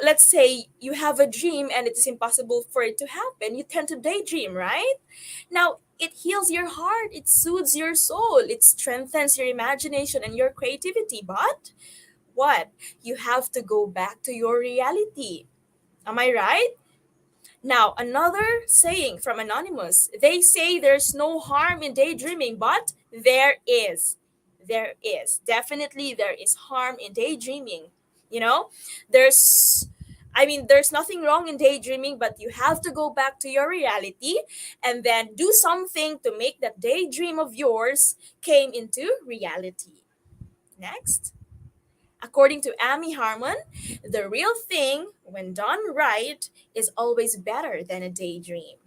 let's say you have a dream and it is impossible for it to happen, you tend to daydream, right? Now it heals your heart, it soothes your soul, it strengthens your imagination and your creativity. But what? You have to go back to your reality. Am I right? Now, another saying from Anonymous. They say there's no harm in daydreaming, but there is. There is. Definitely there is harm in daydreaming. You know, there's nothing wrong in daydreaming, but you have to go back to your reality and then do something to make that daydream of yours came into reality. Next. According to Amy Harmon, the real thing, when done right, is always better than a daydream.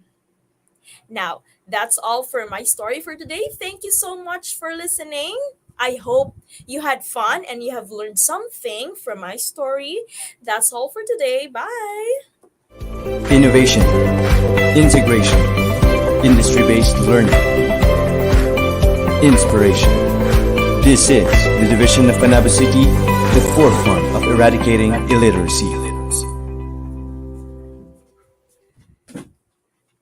Now, that's all for my story for today. Thank you so much for listening. I hope you had fun and you have learned something from my story. That's all for today. Bye. Innovation, integration, industry-based learning, inspiration. This is the division of Panabo City, the forefront of eradicating illiteracy.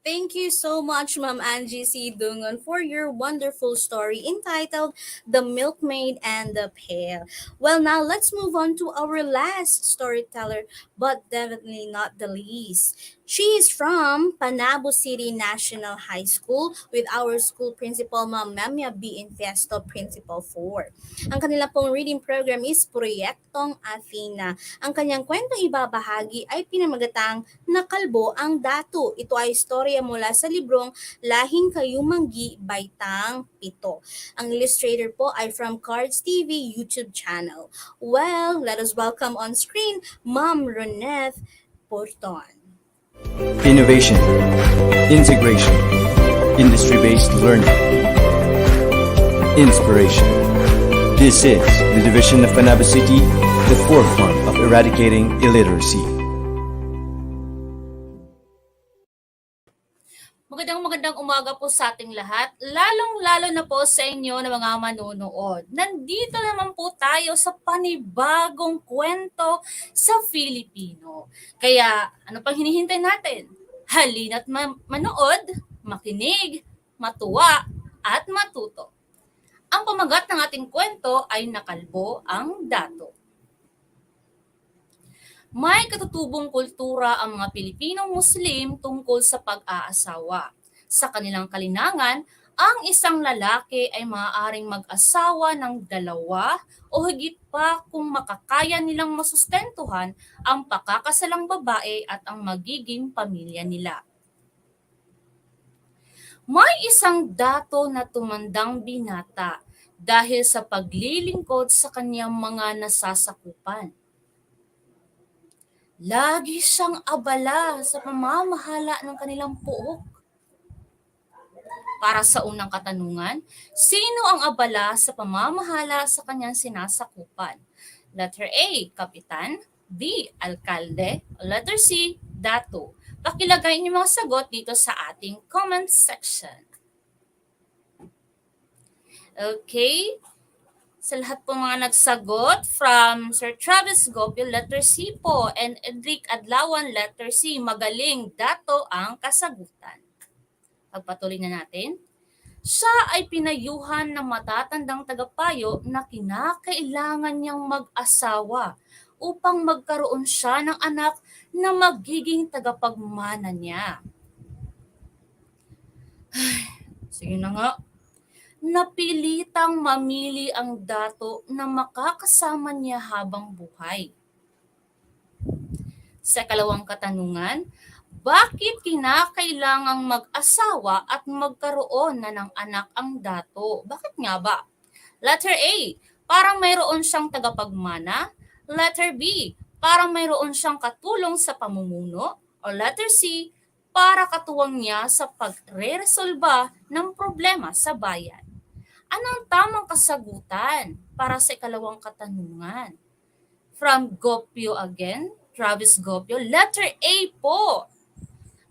Thank you so much, Ma'am Angie C. Dungon, for your wonderful story entitled The Milkmaid and the Pail. Well, now let's move on to our last storyteller, but definitely not the least. She is from Panabo City National High School with our school principal, Ma'am Memia B. Infesto, Principal 4. Ang kanila pong reading program is Proyektong Athena. Ang kanyang kwentong ibabahagi ay pinamagatang Nakalbo ang Dato. Ito ay istorya mula sa librong Lahing Kayumanggi, Baitang 7. Ang illustrator po ay from Cards TV YouTube channel. Well, let us welcome on screen Ma'am Roneth Porton. Innovation, integration, industry-based learning, inspiration. This is the division of Panabo City, the forefront of eradicating illiteracy. Magandang umaga po sa ating lahat, lalong-lalo na po sa inyo na mga manonood. Nandito naman po tayo sa panibagong kwento sa Filipino. Kaya ano pang hinihintay natin? Halina't manood, makinig, matuwa, at matuto. Ang pamagat ng ating kwento ay Nakalbo ang Dato. May katutubong kultura ang mga Pilipinong Muslim tungkol sa pag-aasawa. Sa kanilang kalinangan, ang isang lalaki ay maaaring mag-asawa ng 2 o higit pa kung makakaya nilang masustentuhan ang pakakasalang babae at ang magiging pamilya nila. May isang dato na tumandang binata dahil sa paglilingkod sa kanyang mga nasasakupan. Lagi siyang abala sa pamamahala ng kanilang puok. Para sa unang katanungan, sino ang abala sa pamamahala sa kanyang sinasakupan? Letter A, Kapitan. B, Alkalde. Letter C, Dato. Pakilagay niyo mga sagot dito sa ating comment section. Okay. Sa lahat po mga nagsagot, from Sir Travis Gopio, letter C po, and Edric Adlawan, letter C, magaling, Dato ang kasagutan. Pagpatuloy na natin. Siya ay pinayuhan ng matatandang tagapayo na kinakailangan niyang mag-asawa upang magkaroon siya ng anak na magiging tagapagmana niya. Sige na nga. Napilitang mamili ang dato na makakasama niya habang buhay. Sa kalawang katanungan, bakit kinakailangang mag-asawa at magkaroon na ng anak ang dato? Bakit nga ba? Letter A, para mayroon siyang tagapagmana. Letter B, para mayroon siyang katulong sa pamumuno. O letter C, para katuwang niya sa pagre-resolba ng problema sa bayan. Anong tamang kasagutan para sa ikalawang katanungan? From Gopio again, Travis Gopio, letter A po.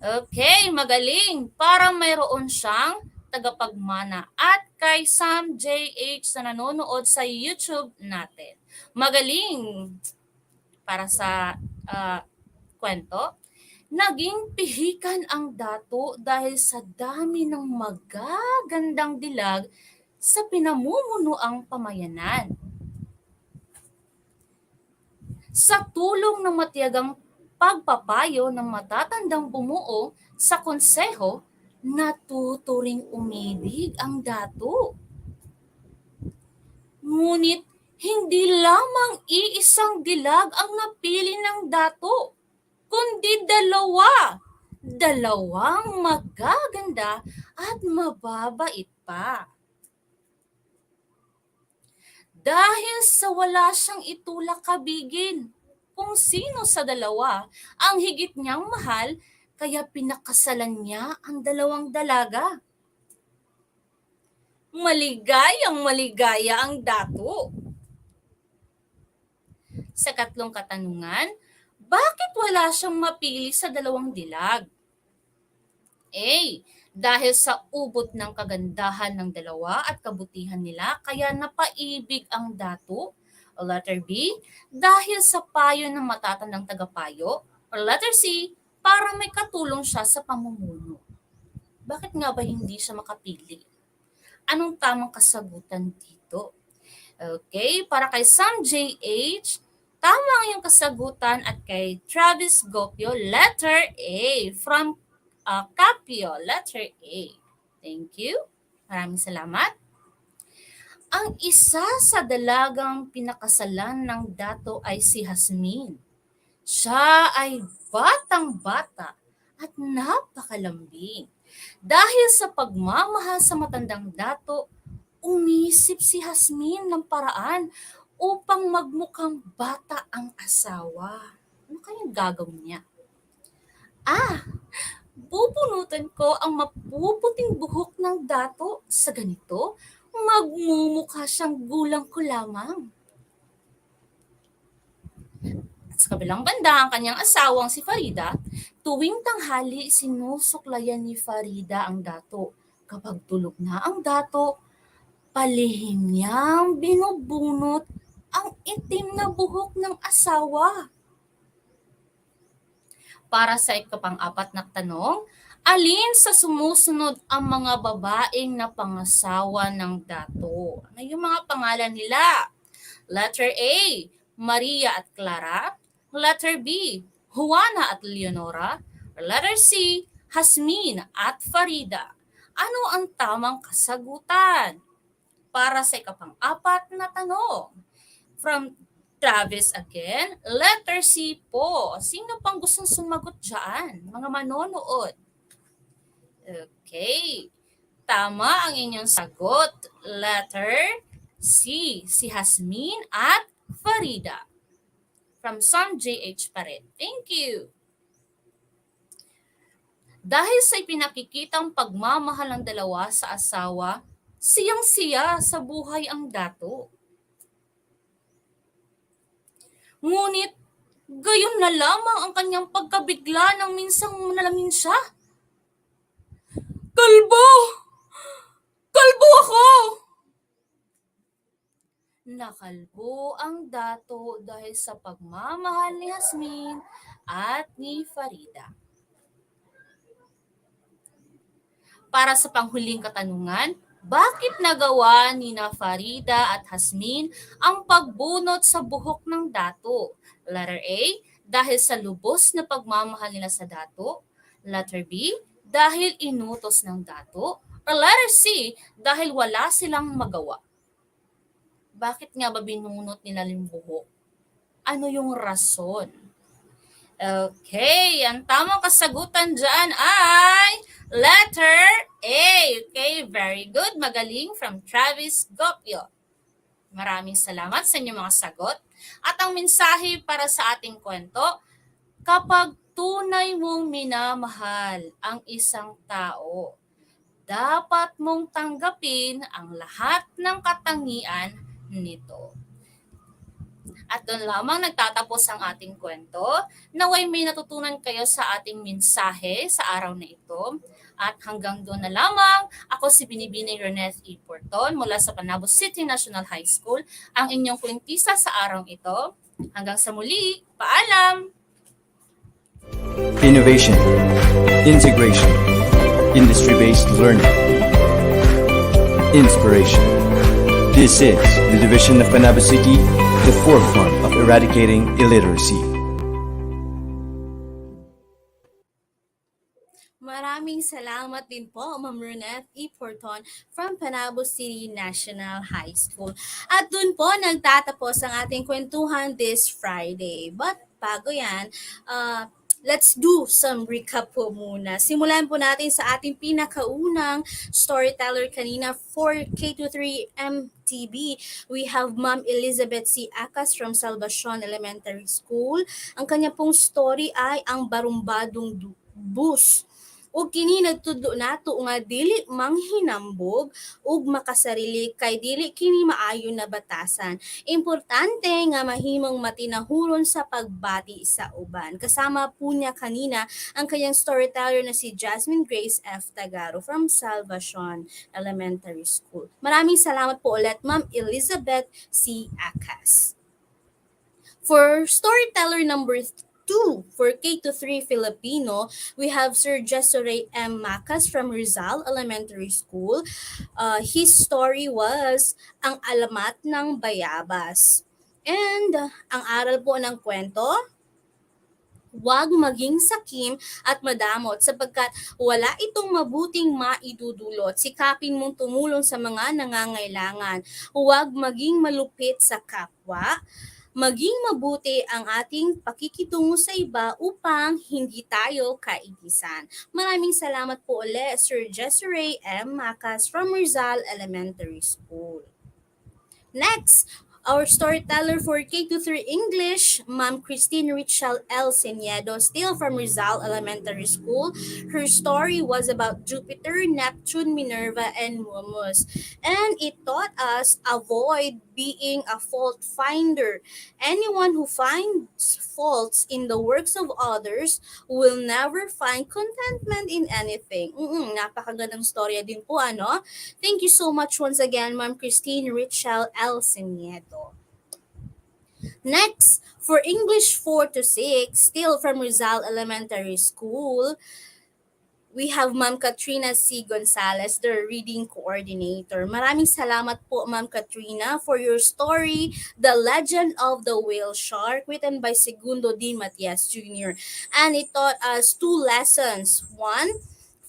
Okay, magaling. Para mayroon siyang tagapagmana. At kay Sam JH na nanonood sa YouTube natin. Magaling. Para sa kwento, naging pihikan ang dato dahil sa dami ng magagandang dilag sa pinamumunuang pamayanan. Sa tulong ng matiyagang pagpapayo ng matatandang bumuo sa konseho, natuturing umibig ang dato. Ngunit hindi lamang iisang dilag ang napili ng dato, kundi 2. 2 magaganda at mababait pa. Dahil sa wala siyang itulak kabigin kung sino sa 2 ang higit niyang mahal, kaya pinakasalan niya ang 2 dalaga. Maligaya ang dato. Sa katlong katanungan, bakit wala siyang mapili sa 2 dilag? A, dahil sa ubot ng kagandahan ng 2 at kabutihan nila, kaya napaibig ang dato. O letter B, dahil sa payo ng matatandang tagapayo. O letter C, para may katulong siya sa pamumuno. Bakit nga ba hindi siya makapili? Anong tamang kasagutan dito? Okay, para kay Sam JH, Tama ang iyong kasagutan at kay Travis Gopio, letter A. From Capio, letter A. Thank you. Maraming salamat. Ang isa sa dalagang pinakasalan ng dato ay si Hasmin. Siya ay batang-bata at napakalambing. Dahil sa pagmamahal sa matandang dato, umisip si Hasmin ng paraan upang magmukhang bata ang asawa. Ano kayang gagawin niya? Bubunutan ko ang mapuputing buhok ng dato. Sa ganito, magmumukha siyang gulang ko lamang. At sa kabilang banda, ang kanyang asawang si Farida, tuwing tanghali sinusuklayan ni Farida ang dato. Kapag tulog na ang dato, palihim niyang binubunot ang itim na buhok ng asawa. Para sa ikapang-apat na tanong, alin sa sumusunod ang mga babaeng na pangasawa ng dato? Ano yung mga pangalan nila? Letter A, Maria at Clara. Letter B, Juana at Leonora. Letter C, Hasmin at Farida. Ano ang tamang kasagutan? Para sa ikapang-apat na tanong, from Travis again, letter C po. Sino pang gustong sumagot dyan? Mga manonood. Okay. Tama ang inyong sagot. Letter C, si Hasmin at Farida. From Sam JH pa rin. Thank you. Dahil sa ipinakikitang pagmamahal ng dalawa sa asawa, siyang-siya sa buhay ang dato. Ngunit, gayon na lamang ang kanyang pagkabigla nang minsang nalamin siya. Kalbo! Kalbo ako! Nakalbo ang dato dahil sa pagmamahal ni Hasmin at ni Farida. Para sa panghuling katanungan, bakit nagawa ni na Farida at Hasmin ang pagbunot sa buhok ng dato? Letter A, dahil sa lubos na pagmamahal nila sa dato. Letter B, dahil inutos ng dato. Or letter C, dahil wala silang magawa. Bakit nga ba binunot nila yung buhok? Ano yung rason? Okay, ang tamang kasagutan dyan ay letter A. Okay, very good. Magaling from Travis Gopio. Maraming salamat sa inyong mga sagot. At ang mensahe para sa ating kwento, kapag tunay mong minamahal ang isang tao, dapat mong tanggapin ang lahat ng katangian nito. At doon lamang nagtatapos ang ating kwento. Naway may natutunan kayo sa ating mensahe sa araw na ito. At hanggang doon na lamang, ako si Binibining Reneth E. Porton mula sa Panabo City National High School, ang inyong kwentista sa araw ito. Hanggang sa muli, paalam! Innovation, integration, industry-based learning, inspiration. This is the division of Panabo City, the forefront of eradicating illiteracy. Maraming salamat din po, Ma'am Reneth E. Porton from Panabo City National High School. At dun po nagtatapos ang ating kwentuhan this Friday. But bago yan, let's do some recap po muna. Simulan po natin sa ating pinakaunang storyteller kanina for K-3 MTB. We have Ma'am Elizabeth C. Acas from Salvacion Elementary School. Ang kanya pong story ay ang barumbadong bus. Ug kini nagtudlo nato nga dili manghinambog ug makasarili kay dili kini maayo na batasan. Importante nga mahimong matinahuron sa pagbati sa uban. Kasama po niya kanina ang kanyang storyteller na si Jasmine Grace F. Tagaro from Salvacion Elementary School. Maraming salamat po ulit, Ma'am Elizabeth C. Acas. For storyteller number 2 for K-3 Filipino, we have Sir Jesore M. Macas from Rizal Elementary School. His story was Ang Alamat ng Bayabas. And ang aral po ng kwento, huwag maging sakim at madamot sapagkat wala itong mabuting maidudulot. Sikapin mong tumulong sa mga nangangailangan. Huwag maging malupit sa kapwa. Maging mabuti ang ating pakikitungo sa iba upang hindi tayo kainisan. Maraming salamat po ulit, Sir Desiree M. Macas from Rizal Elementary School. Next, our storyteller for K-3 English, Ma'am Christine Richel L. Seniedo, still from Rizal Elementary School. Her story was about Jupiter, Neptune, Minerva, and Momus. And it taught us avoid being a fault finder. Anyone who finds faults in the works of others will never find contentment in anything. Napakagandang storya din po, ano? Thank you so much once again, Ma'am Christine Richel L. Seniedo. Next, for English 4 to 6, still from Rizal Elementary School, we have Ma'am Katrina C. Gonzalez, the reading coordinator. Maraming salamat po, Ma'am Katrina, for your story, The Legend of the Whale Shark, written by Segundo D. Matias Jr. And it taught us 2 lessons. 1,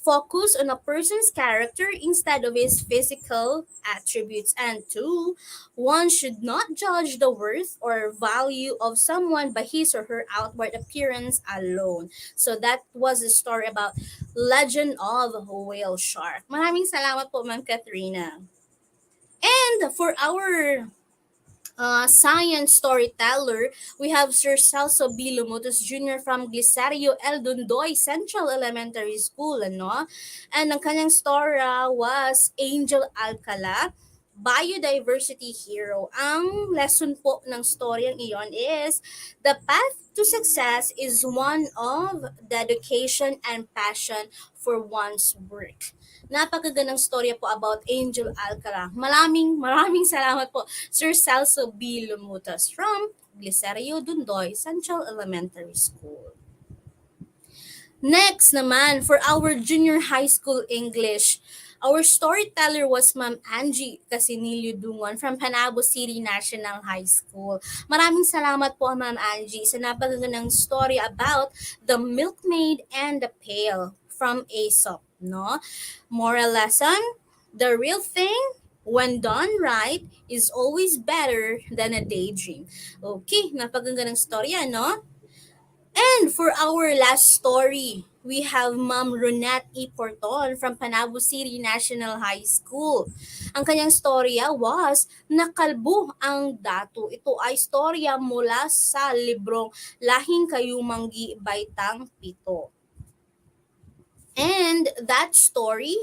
focus on a person's character instead of his physical attributes. And 2, one should not judge the worth or value of someone by his or her outward appearance alone. So that was a story about Legend of a Whale Shark. Maraming salamat po, Ma'am Katrina. And for our science storyteller, we have Sir Celso B. Lumutos Jr. from Glicerio El Dondoy Central Elementary School, ano? And ang kanyang story was Angel Alcala, Biodiversity Hero. Ang lesson po ng storyang iyon is, the path to success is one of dedication and passion for one's work. Napakagandang storya po about Angel Alcala. Maraming salamat po, Sir Celso B. Lumutas from Glicerio Dondoy Central Elementary School. Next naman, for our junior high school English, our storyteller was Ma'am Angie Casinilio Dungon from Panabo City National High School. Maraming salamat po, Ma'am Angie, sa napakagandang story about The Milkmaid and the Pail from Aesop, no? Moral lesson, the real thing, when done right, is always better than a daydream. Okay, napakagandang storya, no? And for our last story, we have Ma'am Ronette E. Porton from Panabo City National High School. Ang kanyang storya was Nakalbo ang Datu. Ito ay storya mula sa librong Lahing Kayumanggi Baitang Pito. And that story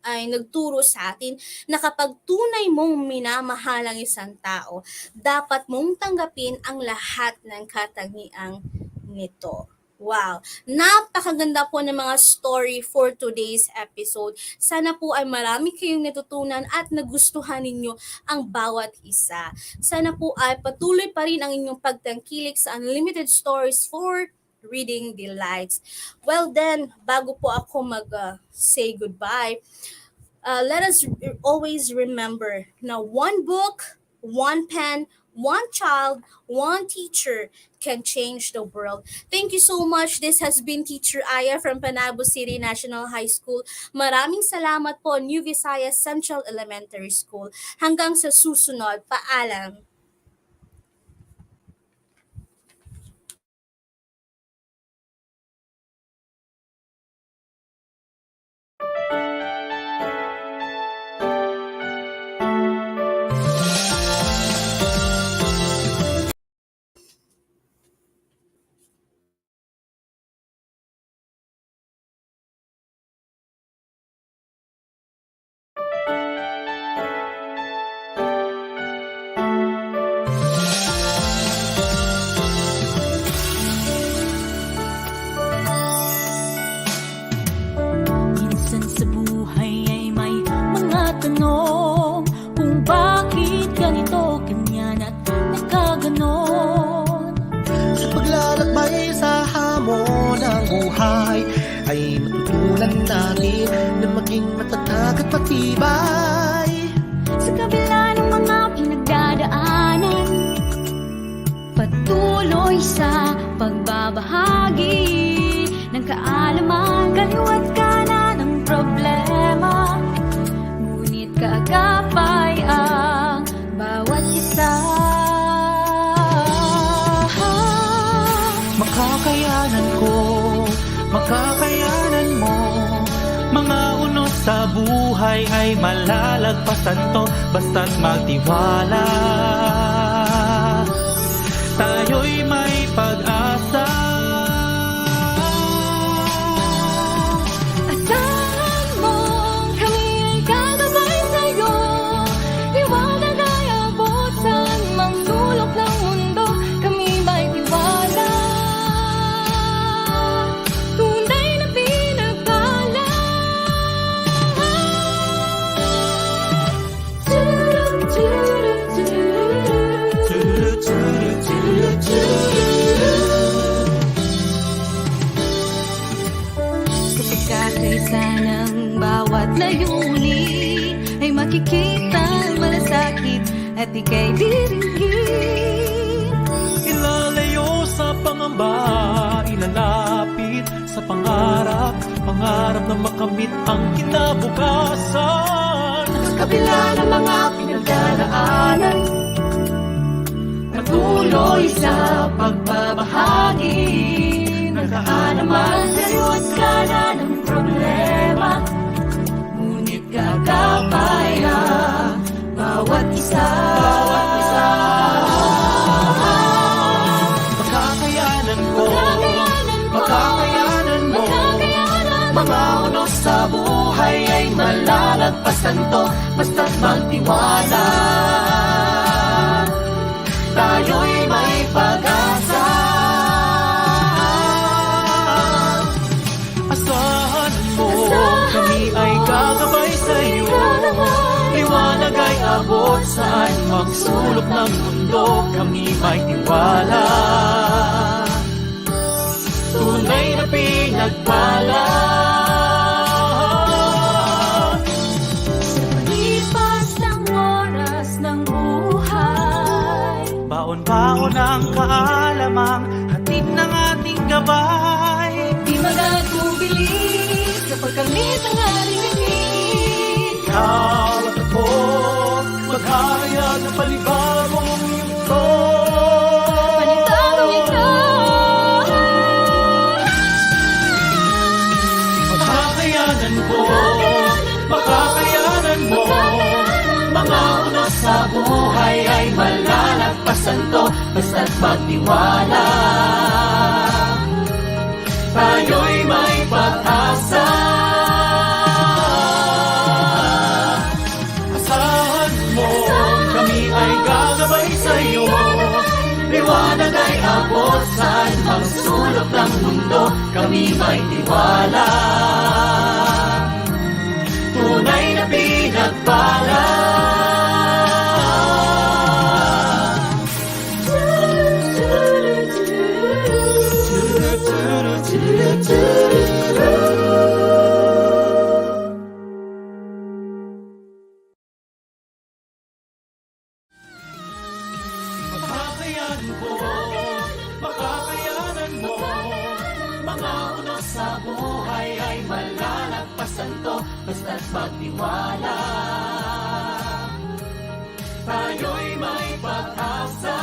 ay nagturo sa atin na kapag tunay mong minamahal ang isang tao, dapat mong tanggapin ang lahat ng katangiang nito. Wow! Napakaganda po ng mga story for today's episode. Sana po ay marami kayong natutunan at nagustuhan ninyo ang bawat isa. Sana po ay patuloy pa rin ang inyong pagtangkilik sa Unlimited Stories for Reading Delights. Well then, bago po ako say goodbye, let us always remember na one book, one pen, one child, one teacher can change the world. Thank you so much. This has been Teacher Aya from Panabo City National High School. Maraming salamat po, New Visayas Central Elementary School. Hanggang sa susunod, paalam. Ay matutunan natin na maging matatag at matibay. Sa kabila ng mga pinagdadaanan, sa pagbabahagi ng kaalaman, kaliwat kanan ng problema, ngunit kaagapay ang bawat isa. Makakayanan ko, makakayanan mo. Mga unos sa buhay ay malalagpasan to, basta't magtiwala. Tayo'y may pag-asa. Asahan mo, kami ay gagabay sa'yo. Liwanag ay abot sa anumang sulok ng mundo. Kami may tiwala, tunay na pinagpala. Kapag kakaisa ng bawat layunin ay makikita malasakit at ika'y diringgin. Ilalayo sa pangamba, ilalapit sa pangarap, pangarap na makamit ang kinabukasan. Sa kabila ng mga pinagdaraanan, patuloy sa pagbabahagi ng kaalaman, kaliwat kanan ng problema, ngunit gagapay ang bawat isa. Makakayanan ko, makakayanan mo. Mga unos sa buhay ay malalagpasan to, basta't magtiwala. Tayo'y may pag-asa. Asahan mo, kami ay gagabay sa'yo. Liwanag ay abot saan magsulok ng mundo. Kami may tiwala, tunay na pinagpala. Sa palipas ng oras ng buhay, baon-baon ang kaalamang hatid ng ating gabay. di magatubili sa pagkamit ng ating limit. Ikaw at ako, maghahayag ng panibagong mundo. Panibagong ito. Makakayanan ko, makakayanan mo. Mga unos sa buhay ay malalagpasan to, basta't magtiwala. Tayo'y may pag-asa. Asahan mo, kami ay gagabay sa'yo. Liwanag ay abot saan ang sulok ng mundo. Kami may tiwala, tunay na pinagpala. Makakayanan ko, makakayanan mo. Mga unos sa buhay ay malalagpasan to, basta't magtiwala. Tayo'y may pag-asa.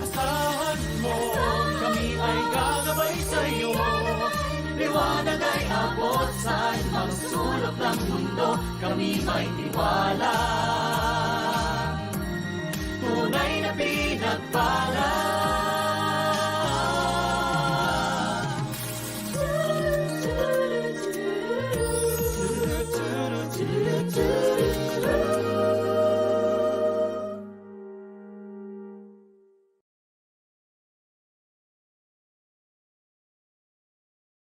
Asahan mo, kami ay gagabay sa'yo. Liwanag ay abot saan ang sulok ng mundo. Kami may tiwala, tunay na pinagpala.